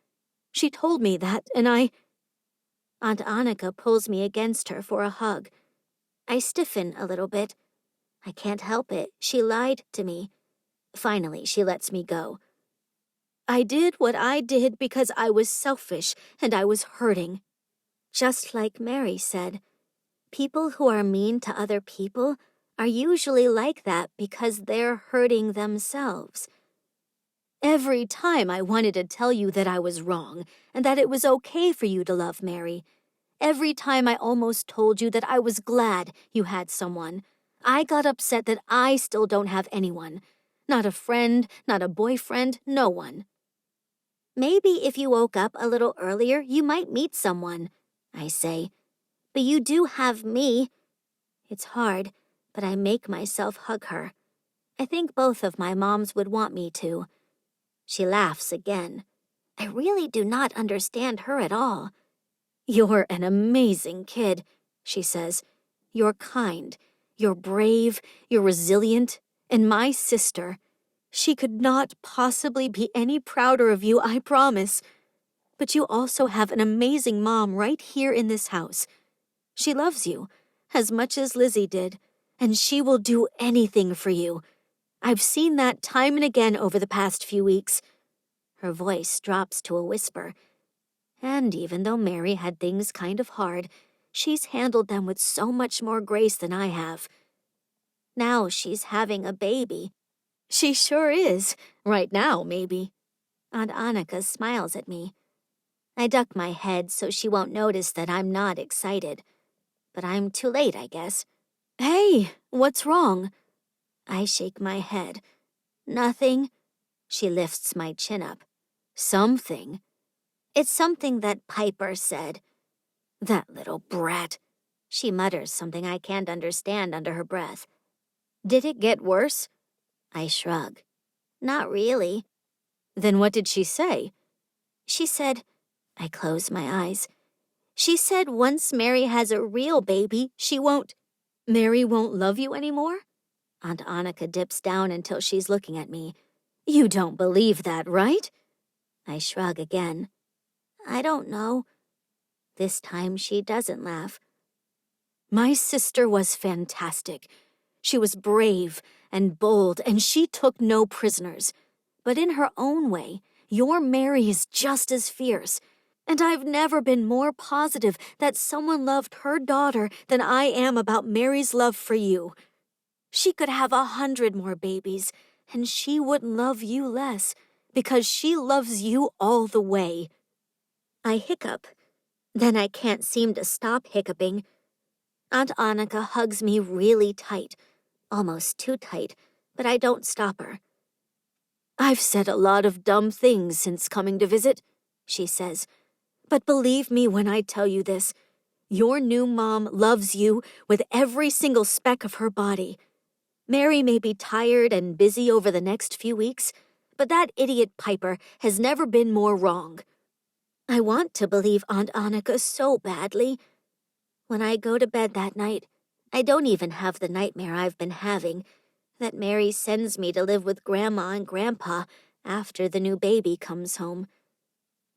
She told me that, and Aunt Anica pulls me against her for a hug. I stiffen a little bit. I can't help it. She lied to me. Finally, she lets me go. I did what I did because I was selfish and I was hurting. Just like Mary said, people who are mean to other people are usually like that because they're hurting themselves. Every time I wanted to tell you that I was wrong and that it was okay for you to love Mary. Every time I almost told you that I was glad you had someone. I got upset that I still don't have anyone. Not a friend, not a boyfriend, no one. Maybe if you woke up a little earlier, you might meet someone, I say. But you do have me. It's hard, but I make myself hug her. I think both of my moms would want me to. She laughs again. I really do not understand her at all. You're an amazing kid, she says. You're kind, you're brave, you're resilient, and my sister. She could not possibly be any prouder of you, I promise. But you also have an amazing mom right here in this house. She loves you, as much as Lizzie did, and she will do anything for you. I've seen that time and again over the past few weeks. Her voice drops to a whisper. And even though Mary had things kind of hard, she's handled them with so much more grace than I have. Now she's having a baby. She sure is. Right now, maybe. Aunt Anica smiles at me. I duck my head so she won't notice that I'm not excited. But I'm too late, I guess. Hey, what's wrong? I shake my head. Nothing. She lifts my chin up. Something. It's something that Piper said. That little brat. She mutters something I can't understand under her breath. Did it get worse? I shrug. Not really. Then what did she say? She said, I close my eyes. She said once Mary has a real baby, Mary won't love you anymore? Aunt Anica dips down until she's looking at me. You don't believe that, right? I shrug again. I don't know. This time she doesn't laugh. My sister was fantastic. She was brave and bold, and she took no prisoners. But in her own way, your Mary is just as fierce. And I've never been more positive that someone loved her daughter than I am about Mary's love for you. She could have 100 more babies, and she wouldn't love you less, because she loves you all the way. I hiccup. Then I can't seem to stop hiccuping. Aunt Anica hugs me really tight, almost too tight, but I don't stop her. I've said a lot of dumb things since coming to visit. she says. "But believe me when I tell you this. Your new mom loves you with every single speck of her body. Mary may be tired and busy over the next few weeks, but that idiot Piper has never been more wrong." I want to believe Aunt Anica so badly. When I go to bed that night, I don't even have the nightmare I've been having, that Mary sends me to live with Grandma and Grandpa after the new baby comes home.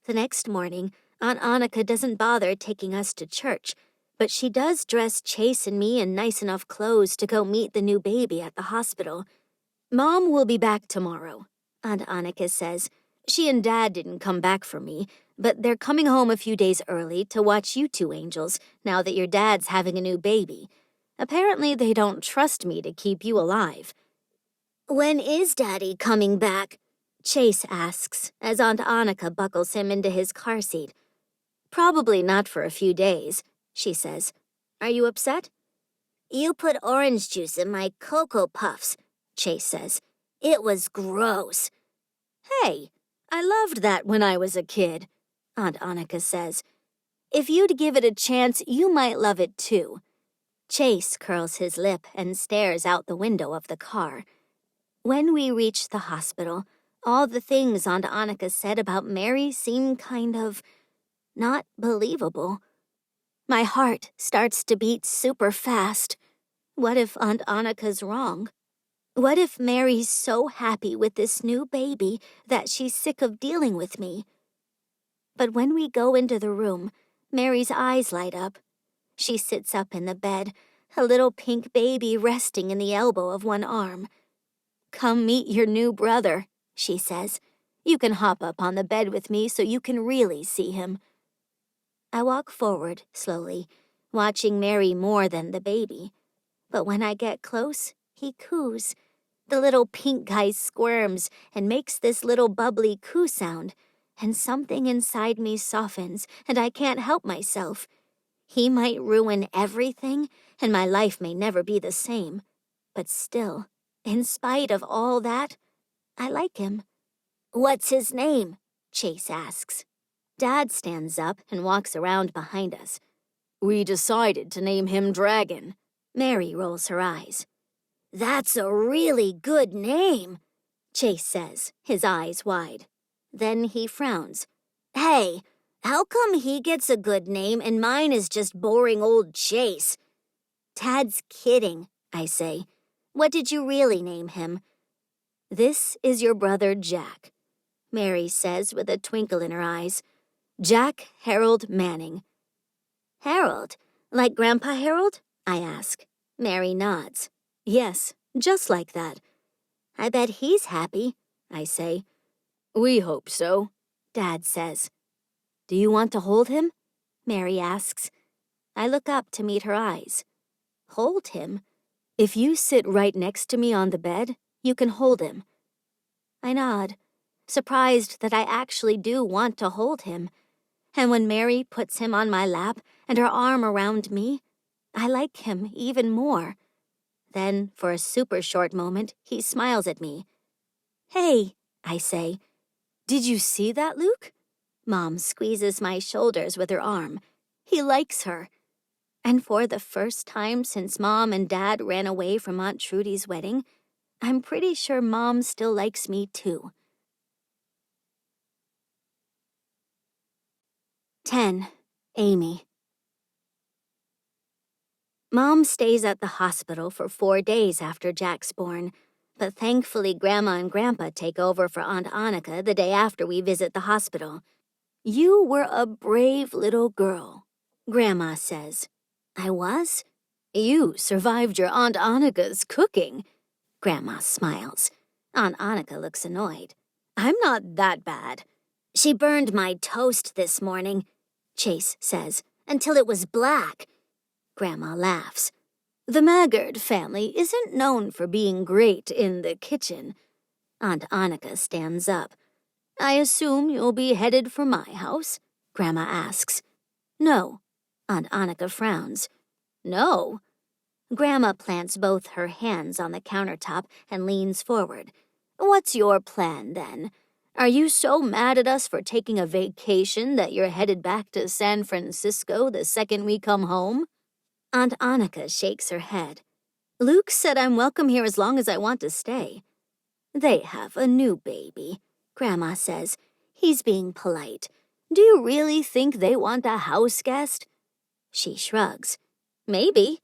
The next morning, Aunt Anica doesn't bother taking us to church, but she does dress Chase and me in nice enough clothes to go meet the new baby at the hospital. "Mom will be back tomorrow," Aunt Anica says. "She and Dad didn't come back for me, but they're coming home a few days early to watch you two angels now that your dad's having a new baby. Apparently they don't trust me to keep you alive." "When is Daddy coming back?" Chase asks as Aunt Anica buckles him into his car seat. "Probably not for a few days," she says. "Are you upset?" "You put orange juice in my Cocoa Puffs," Chase says. "It was gross." "Hey, I loved that when I was a kid," Aunt Anica says. "If you'd give it a chance, you might love it too." Chase curls his lip and stares out the window of the car. When we reach the hospital, all the things Aunt Anica said about Mary seem kind of not believable. My heart starts to beat super fast. What if Aunt Anica's wrong? What if Mary's so happy with this new baby that she's sick of dealing with me? But when we go into the room, Mary's eyes light up. She sits up in the bed, a little pink baby resting in the elbow of one arm. "Come meet your new brother," she says. "You can hop up on the bed with me so you can really see him." I walk forward slowly, watching Mary more than the baby. But when I get close, he coos. The little pink guy squirms and makes this little bubbly coo sound, and something inside me softens, and I can't help myself. He might ruin everything, and my life may never be the same. But still, in spite of all that, I like him. "What's his name?" Chase asks. Dad stands up and walks around behind us. "We decided to name him Dragon." Mary rolls her eyes. "That's a really good name," Chase says, his eyes wide. Then he frowns. "Hey, how come he gets a good name and mine is just boring old Chase?" "Dad's kidding," I say. "What did you really name him?" "This is your brother Jack," Mary says with a twinkle in her eyes. "Jack Harold Manning." "Harold? Like Grandpa Harold?" I ask. Mary nods. "Yes, just like that." "I bet he's happy," I say. "We hope so," Dad says. "Do you want to hold him?" Mary asks. I look up to meet her eyes. "Hold him? If you sit right next to me on the bed, you can hold him." I nod, surprised that I actually do want to hold him. And when Mary puts him on my lap and her arm around me, I like him even more. Then, for a super short moment, he smiles at me. "Hey," I say. "Did you see that, Luke?" Mom squeezes my shoulders with her arm. He likes her. And for the first time since Mom and Dad ran away from Aunt Trudy's wedding, I'm pretty sure Mom still likes me too. 10. Amy. Mom stays at the hospital for 4 days after Jack's born, but thankfully Grandma and Grandpa take over for Aunt Anica the day after we visit the hospital. "You were a brave little girl," Grandma says. "I was?" "You survived your Aunt Anica's cooking." Grandma smiles. Aunt Anica looks annoyed. "I'm not that bad." "She burned my toast this morning," Chase says, "until it was black." Grandma laughs. "The Maggard family isn't known for being great in the kitchen." Aunt Anica stands up. "I assume you'll be headed for my house?" Grandma asks. "No." Aunt Anica frowns. "No?" Grandma plants both her hands on the countertop and leans forward. "What's your plan, then? Are you so mad at us for taking a vacation that you're headed back to San Francisco the second we come home?" Aunt Anica shakes her head. "Luke said I'm welcome here as long as I want to stay." "They have a new baby," Grandma says. "He's being polite. Do you really think they want a house guest?" She shrugs. "Maybe."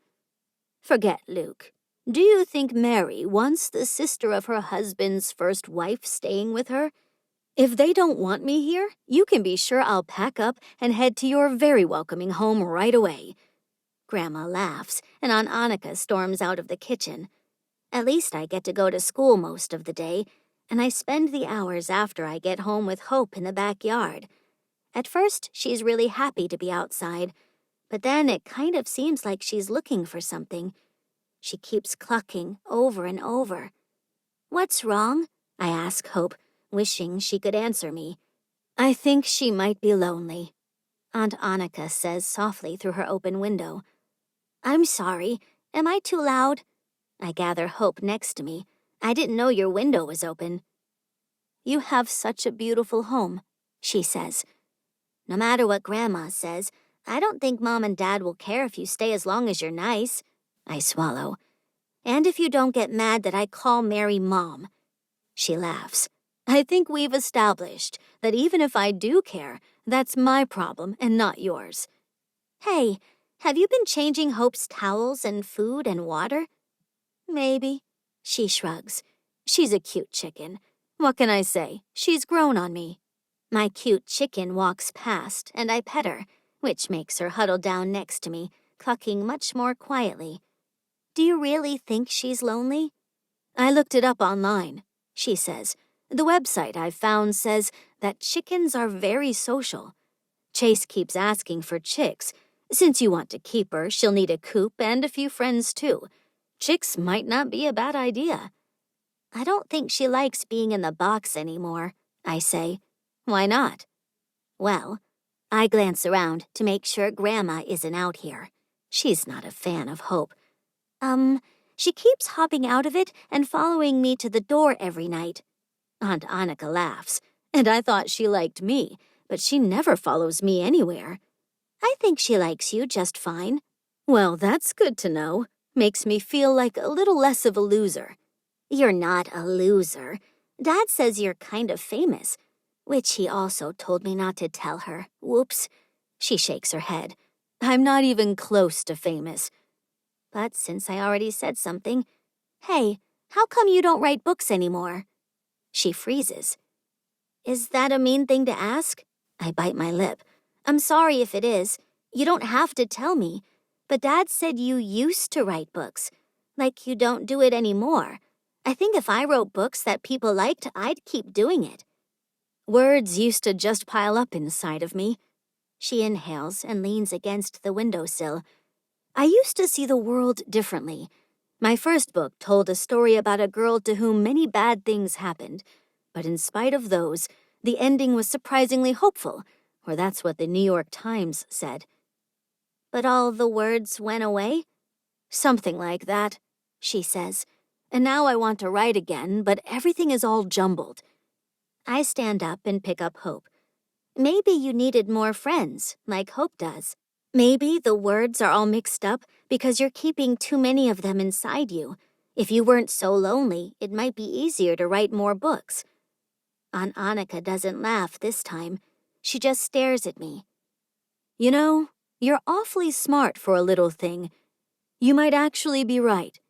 "Forget Luke. Do you think Mary wants the sister of her husband's first wife staying with her? If they don't want me here, you can be sure I'll pack up and head to your very welcoming home right away." Grandma laughs, and Aunt Anica storms out of the kitchen. At least I get to go to school most of the day, and I spend the hours after I get home with Hope in the backyard. At first, she's really happy to be outside, but then it kind of seems like she's looking for something. She keeps clucking over and over. "What's wrong?" I ask Hope, wishing she could answer me. "I think she might be lonely," Aunt Anica says softly through her open window. "I'm sorry. Am I too loud?" I gather Hope next to me. "I didn't know your window was open." "You have such a beautiful home," she says. "No matter what Grandma says, I don't think Mom and Dad will care if you stay as long as you're nice." I swallow. "And if you don't get mad that I call Mary Mom." She laughs. "I think we've established that even if I do care, that's my problem and not yours." "Hey, have you been changing Hope's towels and food and water?" "Maybe." She shrugs. "She's a cute chicken. What can I say? She's grown on me." My cute chicken walks past, and I pet her, which makes her huddle down next to me, clucking much more quietly. "Do you really think she's lonely?" "I looked it up online," she says. "The website I found says that chickens are very social. Chase keeps asking for chicks. Since you want to keep her, she'll need a coop and a few friends too. Chicks might not be a bad idea." "I don't think she likes being in the box anymore," I say. "Why not?" "Well," I glance around to make sure Grandma isn't out here. She's not a fan of Hope. She keeps hopping out of it and following me to the door every night." Aunt Anica laughs. "And I thought she liked me, but she never follows me anywhere." "I think she likes you just fine." "Well, that's good to know. Makes me feel like a little less of a loser." "You're not a loser. Dad says you're kind of famous, which he also told me not to tell her. Whoops." She shakes her head. "I'm not even close to famous." But since I already said something, "Hey, how come you don't write books anymore?" She freezes. "Is that a mean thing to ask?" I bite my lip. "I'm sorry if it is. You don't have to tell me. But Dad said you used to write books. Like you don't do it anymore. I think if I wrote books that people liked, I'd keep doing it." "Words used to just pile up inside of me." She inhales and leans against the windowsill. "I used to see the world differently. My first book told a story about a girl to whom many bad things happened. But in spite of those, the ending was surprisingly hopeful, or that's what the New York Times said." "But all the words went away?" "Something like that," she says. "And now I want to write again, but everything is all jumbled." I stand up and pick up Hope. "Maybe you needed more friends, like Hope does. Maybe the words are all mixed up because you're keeping too many of them inside you. If you weren't so lonely, it might be easier to write more books." Aunt Anica doesn't laugh this time. She just stares at me. "You know, you're awfully smart for a little thing. You might actually be right."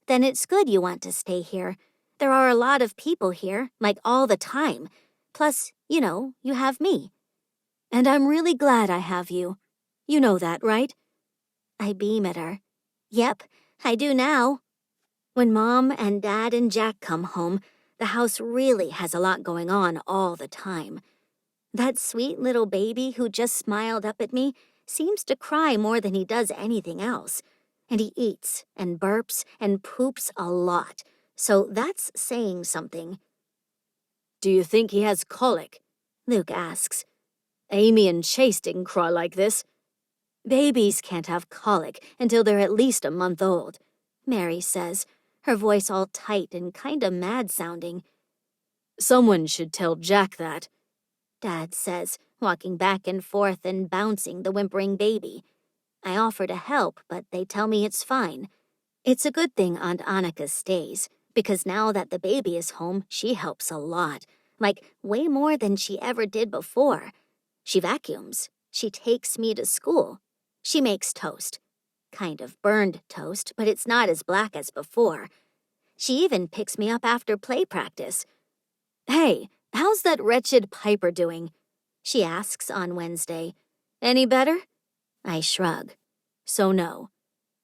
"Then it's good you want to stay here. There are a lot of people here, like all the time. Plus, you have me." "And I'm really glad I have you. You know that, right?" I beam at her. "Yep, I do now." When Mom and Dad and Jack come home, the house really has a lot going on all the time. That sweet little baby who just smiled up at me seems to cry more than he does anything else. And he eats and burps and poops a lot, so that's saying something. "Do you think he has colic?" Luke asks. "Amy and Chase didn't cry like this." "Babies can't have colic until they're at least a month old," Mary says, her voice all tight and kinda mad sounding. Someone should tell Jack that, Dad says, walking back and forth and bouncing the whimpering baby. I offer to help, but they tell me it's fine. It's a good thing Aunt Anica stays, because now that the baby is home, she helps a lot. Like, way more than she ever did before. She vacuums. She takes me to school. She makes toast. Kind of burned toast, but it's not as black as before. She even picks me up after play practice. Hey, how's that wretched Piper doing? She asks on Wednesday. Any better? I shrug. So no.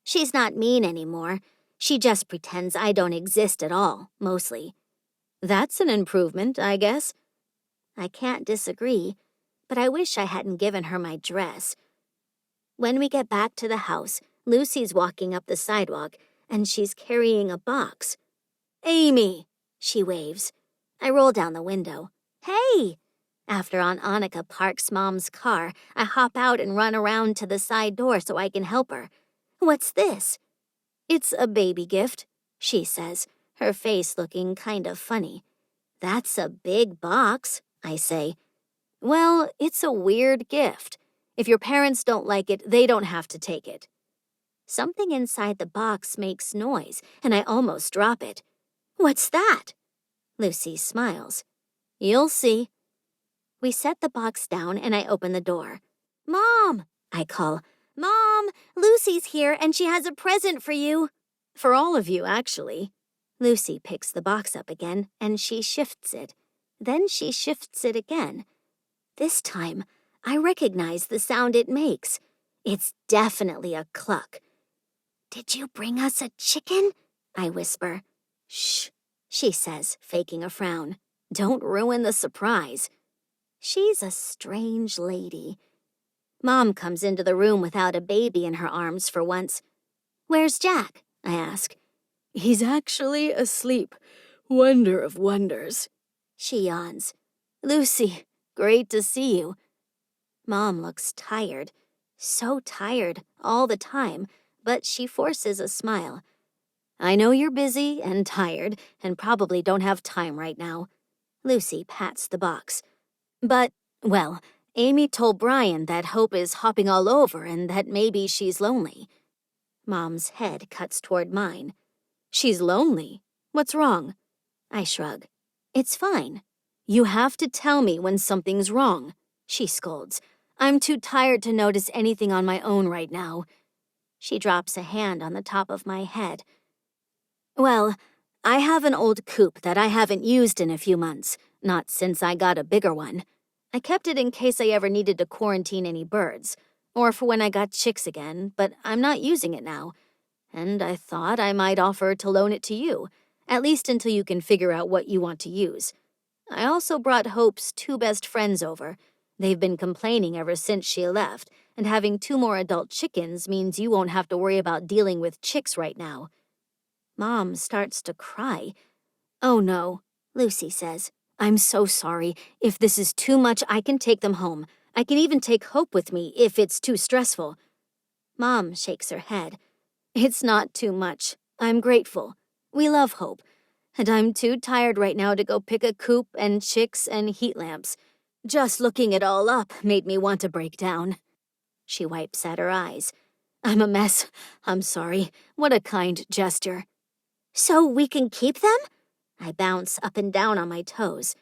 She's not mean anymore. She just pretends I don't exist at all, mostly. That's an improvement, I guess. I can't disagree, but I wish I hadn't given her my dress. When we get back to the house, Lucy's walking up the sidewalk, and she's carrying a box. Amy, she waves. I roll down the window. Hey! After Aunt Anica parks Mom's car, I hop out and run around to the side door so I can help her. What's this? It's a baby gift, she says, her face looking kind of funny. That's a big box, I say. Well, it's a weird gift. If your parents don't like it, they don't have to take it. Something inside the box makes noise, and I almost drop it. What's that? Lucy smiles. You'll see. We set the box down, and I open the door. Mom, I call. Mom, Lucy's here, and she has a present for you. For all of you, actually. Lucy picks the box up again, and she shifts it. Then she shifts it again. This time, I recognize the sound it makes. It's definitely a cluck. Did you bring us a chicken? I whisper. Shh, she says, faking a frown. Don't ruin the surprise. She's a strange lady. Mom comes into the room without a baby in her arms for once. Where's Jack? I ask. He's actually asleep. Wonder of wonders. She yawns. Lucy, great to see you. Mom looks tired. So tired all the time, but she forces a smile. I know you're busy and tired and probably don't have time right now. Lucy pats the box. But, well, Amy told Brian that Hope is hopping all over and that maybe she's lonely. Mom's head cuts toward mine. She's lonely? What's wrong? I shrug. It's fine. You have to tell me when something's wrong, she scolds. I'm too tired to notice anything on my own right now. She drops a hand on the top of my head. Well, I have an old coop that I haven't used in a few months, not since I got a bigger one. I kept it in case I ever needed to quarantine any birds, or for when I got chicks again, but I'm not using it now. And I thought I might offer to loan it to you, at least until you can figure out what you want to use. I also brought Hope's 2 best friends over. They've been complaining ever since she left, and having 2 more adult chickens means you won't have to worry about dealing with chicks right now. Mom starts to cry. Oh no, Lucy says. I'm so sorry. If this is too much, I can take them home. I can even take Hope with me if it's too stressful. Mom shakes her head. It's not too much. I'm grateful. We love Hope. And I'm too tired right now to go pick a coop and chicks and heat lamps. Just looking it all up made me want to break down. She wipes at her eyes. I'm a mess. I'm sorry. What a kind gesture. So we can keep them? I bounce up and down on my toes.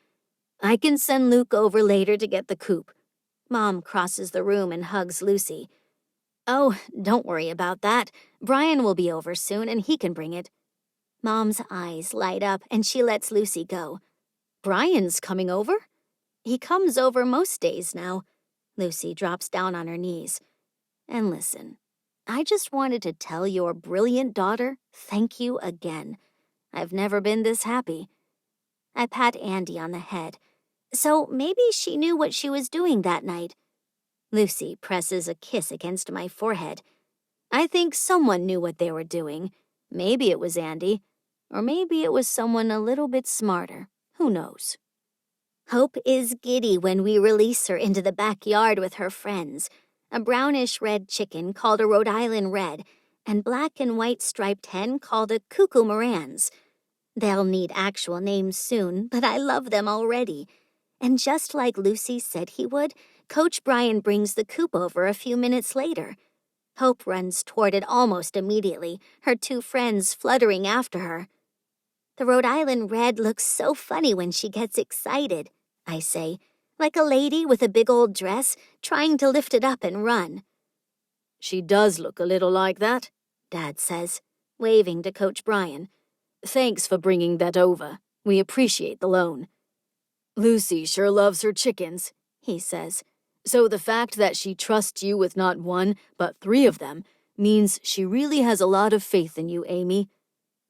I can send Luke over later to get the coop. Mom crosses the room and hugs Lucy. Oh, don't worry about that. Brian will be over soon and he can bring it. Mom's eyes light up and she lets Lucy go. Brian's coming over? He comes over most days now. Lucy drops down on her knees. And listen, I just wanted to tell your brilliant daughter thank you again. I've never been this happy. I pat Andy on the head. So maybe she knew what she was doing that night. Lucy presses a kiss against my forehead. I think someone knew what they were doing. Maybe it was Andy. Or maybe it was someone a little bit smarter. Who knows? Hope is giddy when we release her into the backyard with her friends. A brownish-red chicken called a Rhode Island Red, and black and white striped hen called a Cuckoo Marans. They'll need actual names soon, but I love them already. And just like Lucy said he would, Coach Brian brings the coop over a few minutes later. Hope runs toward it almost immediately, her two friends fluttering after her. The Rhode Island Red looks so funny when she gets excited, I say, like a lady with a big old dress trying to lift it up and run. She does look a little like that, Dad says, waving to Coach Brian. Thanks for bringing that over. We appreciate the loan. Lucy sure loves her chickens, he says. So the fact that she trusts you with not one, but 3 of them, means she really has a lot of faith in you, Amy.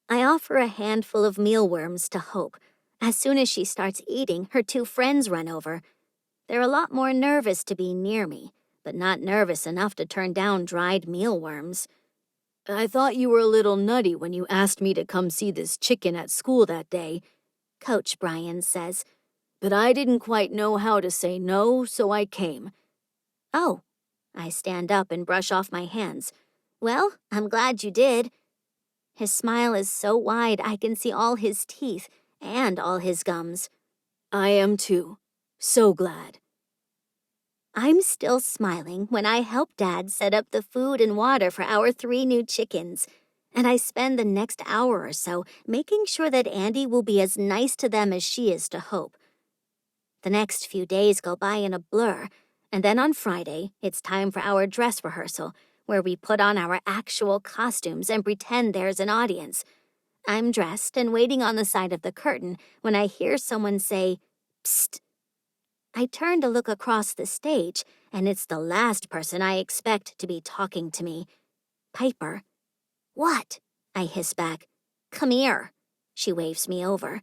I offer a handful of mealworms to Hope. As soon as she starts eating, her 2 friends run over. They're a lot more nervous to be near me, but not nervous enough to turn down dried mealworms. I thought you were a little nutty when you asked me to come see this chicken at school that day, Coach Brian says. But I didn't quite know how to say no, so I came. Oh. I stand up and brush off my hands. Well, I'm glad you did. His smile is so wide I can see all his teeth and all his gums. I am too. So glad. I'm still smiling when I help Dad set up the food and water for our 3 new chickens, and I spend the next hour or so making sure that Andy will be as nice to them as she is to Hope. The next few days go by in a blur, and then on Friday, it's time for our dress rehearsal, where we put on our actual costumes and pretend there's an audience. I'm dressed and waiting on the side of the curtain when I hear someone say, "Psst." I turn to look across the stage, and it's the last person I expect to be talking to me. Piper. "What?" I hiss back. "Come here." She waves me over.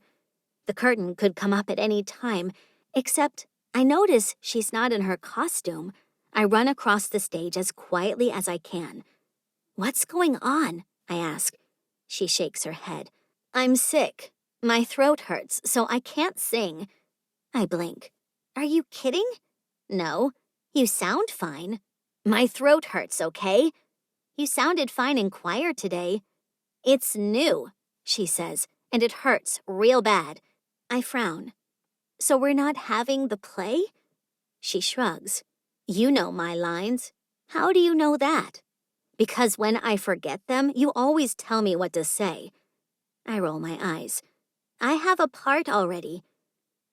The curtain could come up at any time, except I notice she's not in her costume. I run across the stage as quietly as I can. "What's going on?" I ask. She shakes her head. "I'm sick. My throat hurts, so I can't sing." I blink. "Are you kidding?" "No. You sound fine." "My throat hurts, okay?" "You sounded fine in choir today." "It's new," she says, "and it hurts real bad." I frown. "So we're not having the play?" She shrugs. "You know my lines." "How do you know that?" "Because when I forget them, you always tell me what to say." I roll my eyes. "I have a part already."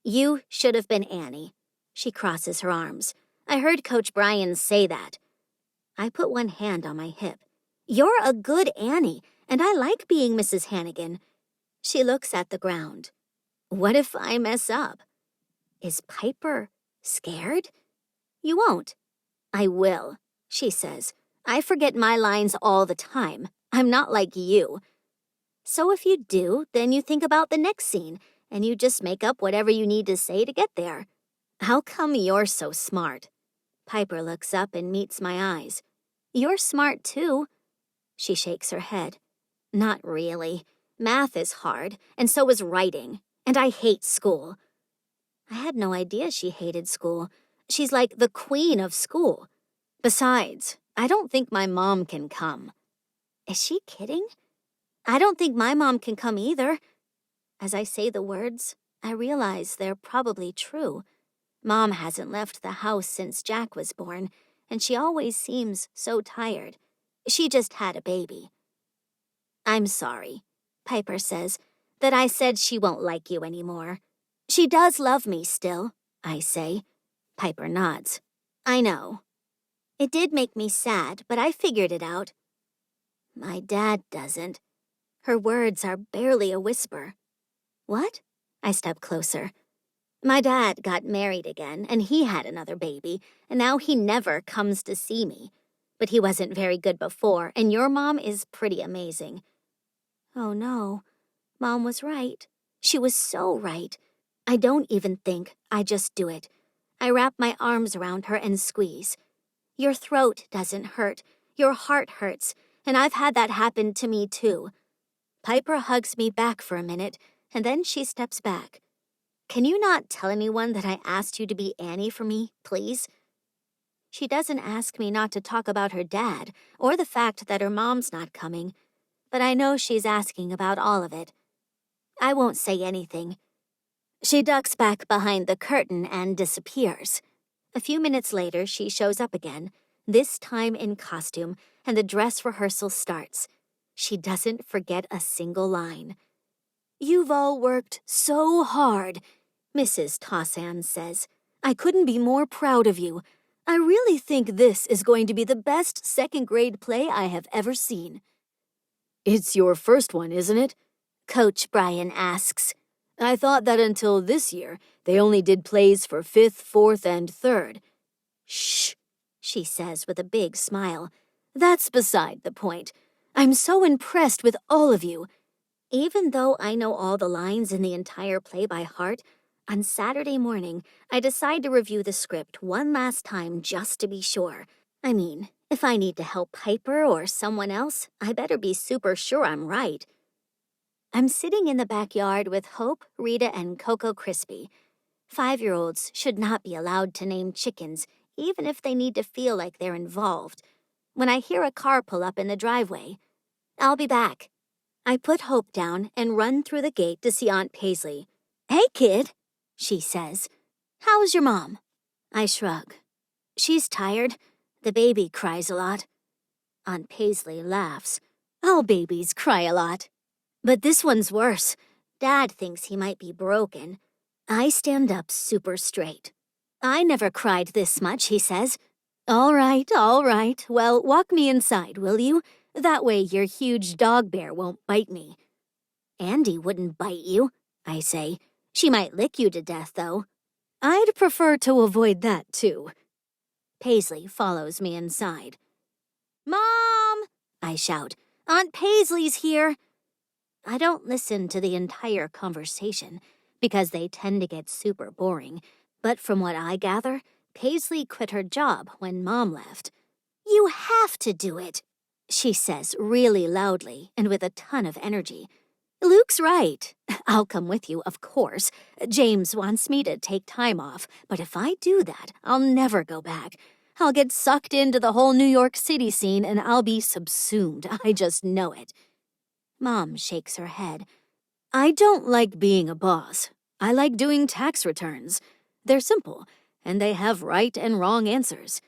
"You should have been Annie." She crosses her arms. "I heard Coach Brian say that." I put one hand on my hip. "You're a good Annie, and I like being Mrs. Hannigan." She looks at the ground. "What if I mess up?" Is Piper scared? "You won't." "I will," she says. "I forget my lines all the time. I'm not like you." "So if you do, then you think about the next scene, and you just make up whatever you need to say to get there." "How come you're so smart?" Piper looks up and meets my eyes. "You're smart too." She shakes her head. "Not really. Math is hard, and so is writing, and I hate school." I had no idea she hated school. She's like the queen of school. "Besides, I don't think my mom can come." Is she kidding? "I don't think my mom can come either." As I say the words, I realize they're probably true. Mom hasn't left the house since Jack was born, and she always seems so tired. She just had a baby. "I'm sorry," Piper says, "that I said she won't like you anymore." "She does love me still," I say. Piper nods. "I know. It did make me sad, but I figured it out." "My dad doesn't." Her words are barely a whisper. "What?" I step closer. "My dad got married again, and he had another baby, and now he never comes to see me. But he wasn't very good before, and your mom is pretty amazing." Oh no, Mom was right. She was so right. I don't even think, I just do it. I wrap my arms around her and squeeze. "Your throat doesn't hurt, your heart hurts, and I've had that happen to me too." Piper hugs me back for a minute, and then she steps back. "Can you not tell anyone that I asked you to be Annie for me, please?" She doesn't ask me not to talk about her dad or the fact that her mom's not coming, but I know she's asking about all of it. I won't say anything. She ducks back behind the curtain and disappears. A few minutes later, she shows up again, this time in costume, and the dress rehearsal starts. She doesn't forget a single line. "You've all worked so hard," Mrs. Tossan says. "I couldn't be more proud of you. I really think this is going to be the best second-grade play I have ever seen." "It's your first one, isn't it?" Coach Brian asks. "I thought that until this year, they only did plays for 5th, 4th, and 3rd. "Shh," she says with a big smile. "That's beside the point. I'm so impressed with all of you. Even though I know all the lines in the entire play by heart, on Saturday morning, I decide to review the script one last time just to be sure. I mean, if I need to help Piper or someone else, I better be super sure I'm right." I'm sitting in the backyard with Hope, Rita, and Coco Crispy. 5-year-olds should not be allowed to name chickens, even if they need to feel like they're involved. When I hear a car pull up in the driveway, "I'll be back." I put Hope down and run through the gate to see Aunt Paisley. "Hey, kid," she says. "How's your mom?" I shrug. "She's tired. The baby cries a lot." Aunt Paisley laughs. "All babies cry a lot. But this one's worse. Dad thinks he might be broken." I stand up super straight. "I never cried this much," he says. All right. Well, walk me inside, will you? That way your huge dog bear won't bite me." "Andy wouldn't bite you," I say. "She might lick you to death, though." "I'd prefer to avoid that, too." Paisley follows me inside. "Mom!" I shout. "Aunt Paisley's here." I don't listen to the entire conversation because they tend to get super boring, but from what I gather, Paisley quit her job when Mom left. "You have to do it," she says really loudly and with a ton of energy. "Luke's right. I'll come with you, of course. James wants me to take time off, but if I do that, I'll never go back. I'll get sucked into the whole New York City scene and I'll be subsumed. I just know it." Mom shakes her head. "I don't like being a boss. I like doing tax returns. They're simple, and they have right and wrong answers."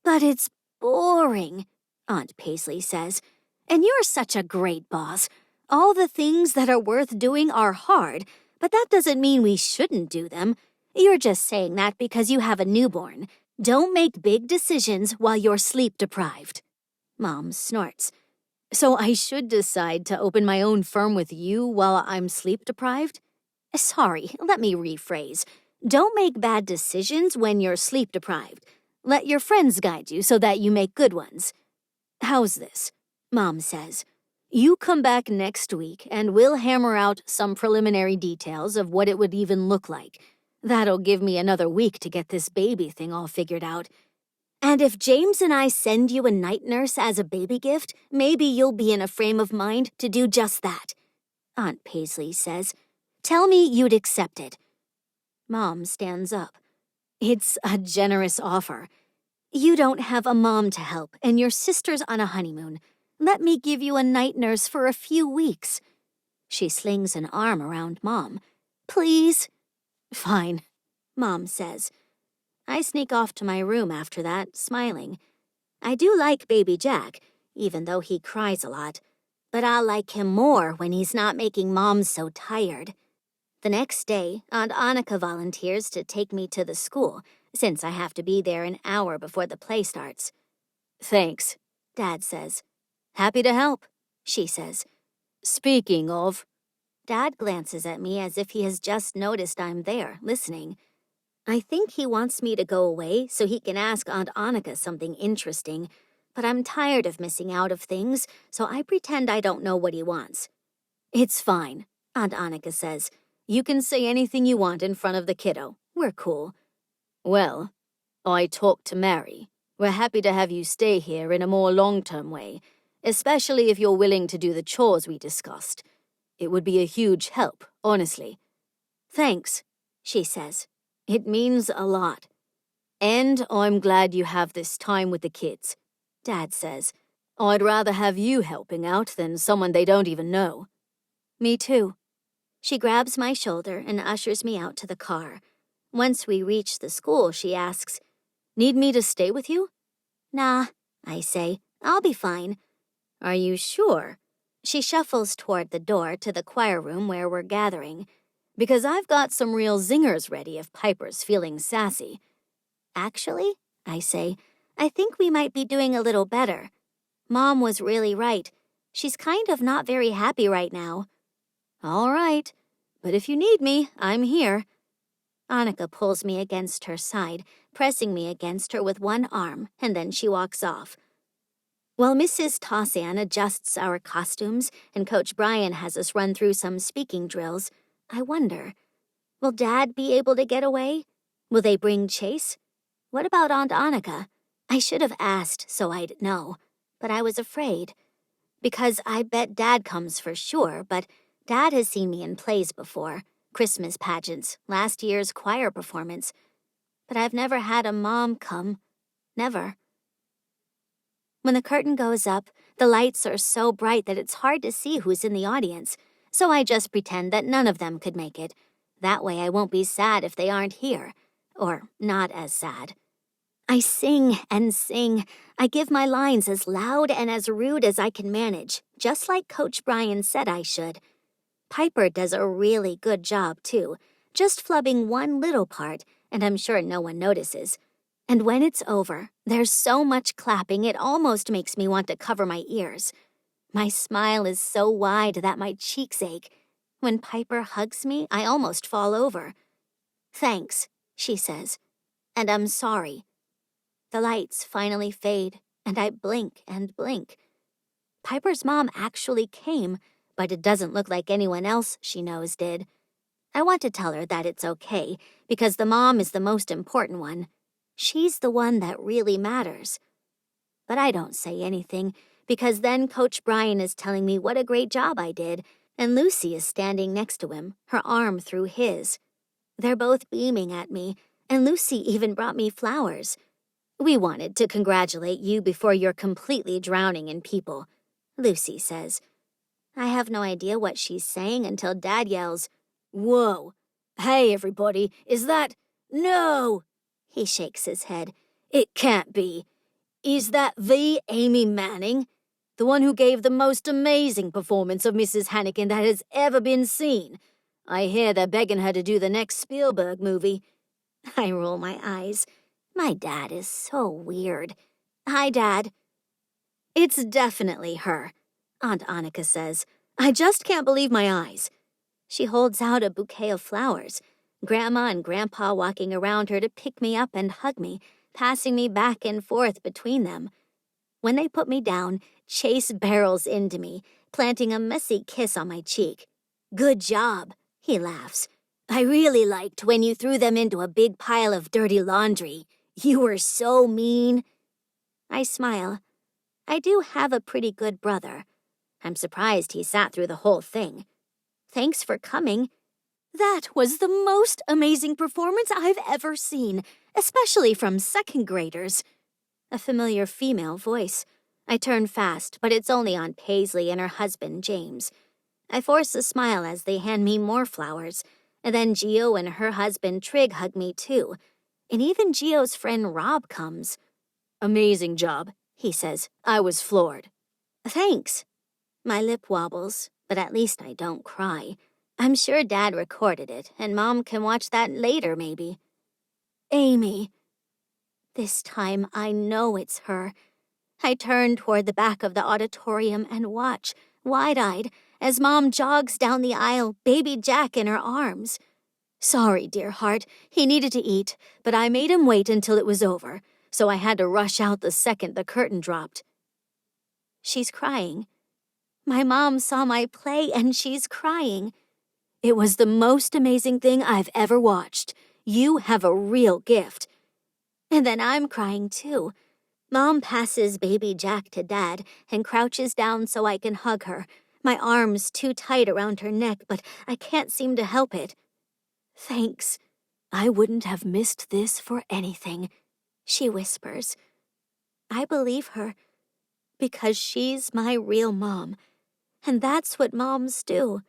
"But it's boring," Aunt Paisley says. "And you're such a great boss. All the things that are worth doing are hard, but that doesn't mean we shouldn't do them. You're just saying that because you have a newborn. Don't make big decisions while you're sleep-deprived." Mom snorts. "So I should decide to open my own firm with you while I'm sleep-deprived?" "Sorry, let me rephrase. Don't make bad decisions when you're sleep-deprived. Let your friends guide you so that you make good ones." "How's this?" Mom says. "You come back next week and we'll hammer out some preliminary details of what it would even look like. That'll give me another week to get this baby thing all figured out. And if James and I send you a night nurse as a baby gift, maybe you'll be in a frame of mind to do just that," Aunt Paisley says. "Tell me you'd accept it." Mom stands up. "It's a generous offer. You don't have a mom to help, and your sister's on a honeymoon. Let me give you a night nurse for a few weeks." She slings an arm around Mom. "Please?" "Fine," Mom says. I sneak off to my room after that, smiling. I do like baby Jack, even though he cries a lot. But I'll like him more when he's not making Mom so tired. The next day, Aunt Anica volunteers to take me to the school, since I have to be there an hour before the play starts. "Thanks," Dad says. "Happy to help," she says. "Speaking of..." Dad glances at me as if he has just noticed I'm there, listening. I think he wants me to go away so he can ask Aunt Anica something interesting, but I'm tired of missing out of things, so I pretend I don't know what he wants. "It's fine," Aunt Anica says. "You can say anything you want in front of the kiddo. We're cool." "Well, I talked to Mary. We're happy to have you stay here in a more long-term way, especially if you're willing to do the chores we discussed. It would be a huge help, honestly." "Thanks," she says. "It means a lot. And I'm glad you have this time with the kids," Dad says. "I'd rather have you helping out than someone they don't even know." "Me too." She grabs my shoulder and ushers me out to the car. Once we reach the school, she asks, "Need me to stay with you?" "Nah," I say. "I'll be fine." "Are you sure?" She shuffles toward the door to the choir room where we're gathering. "Because I've got some real zingers ready if Piper's feeling sassy." "Actually," I say, "I think we might be doing a little better. Mom was really right. She's kind of not very happy right now." "All right, but if you need me, I'm here." Anica pulls me against her side, pressing me against her with one arm, and then she walks off. While Mrs. Tossan adjusts our costumes and Coach Brian has us run through some speaking drills, I wonder, will Dad be able to get away? Will they bring Chase? What about Aunt Anica? I should have asked so I'd know, but I was afraid. Because I bet Dad comes for sure, but Dad has seen me in plays before, Christmas pageants, last year's choir performance. But I've never had a mom come. Never. When the curtain goes up, the lights are so bright that it's hard to see who's in the audience, so I just pretend that none of them could make it. That way I won't be sad if they aren't here, or not as sad. I sing and sing. I give my lines as loud and as rude as I can manage, just like Coach Brian said I should. Piper does a really good job, too, just flubbing one little part, and I'm sure no one notices. And when it's over, there's so much clapping it almost makes me want to cover my ears. My smile is so wide that my cheeks ache. When Piper hugs me, I almost fall over. "Thanks," she says, "and I'm sorry." The lights finally fade, and I blink and blink. Piper's mom actually came, but it doesn't look like anyone else she knows did. I want to tell her that it's okay, because the mom is the most important one. She's the one that really matters. But I don't say anything, because then Coach Brian is telling me what a great job I did, and Lucy is standing next to him, her arm through his. They're both beaming at me, and Lucy even brought me flowers. "We wanted to congratulate you before you're completely drowning in people," Lucy says. I have no idea what she's saying until Dad yells, "Whoa! Hey, everybody, is that— No!" He shakes his head. "It can't be. Is that the Amy Manning? The one who gave the most amazing performance of Mrs. Hannigan that has ever been seen? I hear they're begging her to do the next Spielberg movie." I roll my eyes. My dad is so weird. "Hi, Dad." "It's definitely her," Aunt Anica says. "I just can't believe my eyes." She holds out a bouquet of flowers, Grandma and Grandpa walking around her to pick me up and hug me, passing me back and forth between them. When they put me down, Chase barrels into me, planting a messy kiss on my cheek. "Good job," he laughs. "I really liked when you threw them into a big pile of dirty laundry. You were so mean." I smile. I do have a pretty good brother. I'm surprised he sat through the whole thing. "Thanks for coming." "That was the most amazing performance I've ever seen, especially from second graders." A familiar female voice. I turn fast, but it's only Aunt Paisley and her husband, James. I force a smile as they hand me more flowers, and then Gio and her husband Trig hug me too. And even Gio's friend Rob comes. "Amazing job," he says. "I was floored." "Thanks." My lip wobbles, but at least I don't cry. I'm sure Dad recorded it, and Mom can watch that later, maybe. "Amy." This time I know it's her. I turn toward the back of the auditorium and watch, wide-eyed, as Mom jogs down the aisle, baby Jack in her arms. "Sorry, dear heart, he needed to eat, but I made him wait until it was over, so I had to rush out the second the curtain dropped." She's crying. My mom saw my play and she's crying. "It was the most amazing thing I've ever watched. You have a real gift." And then I'm crying too. Mom passes baby Jack to Dad and crouches down so I can hug her, my arms too tight around her neck, but I can't seem to help it. "Thanks. I wouldn't have missed this for anything," she whispers. I believe her, because she's my real mom, and that's what moms do.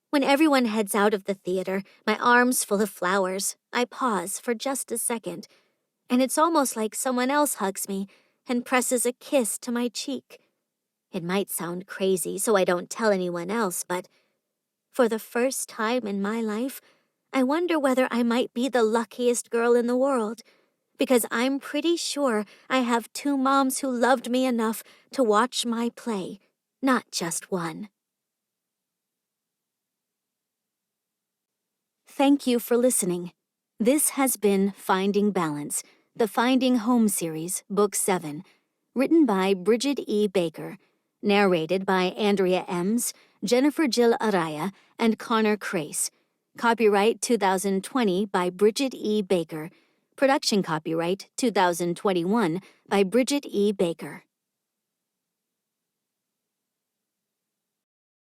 When everyone heads out of the theater, my arms full of flowers, I pause for just a second, and it's almost like someone else hugs me and presses a kiss to my cheek. It might sound crazy, so I don't tell anyone else, but for the first time in my life, I wonder whether I might be the luckiest girl in the world, because I'm pretty sure I have 2 moms who loved me enough to watch my play, not just one. Thank you for listening. This has been Finding Balance, the Finding Home series, Book 7, written by Bridget E. Baker, narrated by Andrea Ems, Jennifer Jill Araya, and Connor Crace. Copyright 2020 by Bridget E. Baker. Production copyright 2021 by Bridget E. Baker.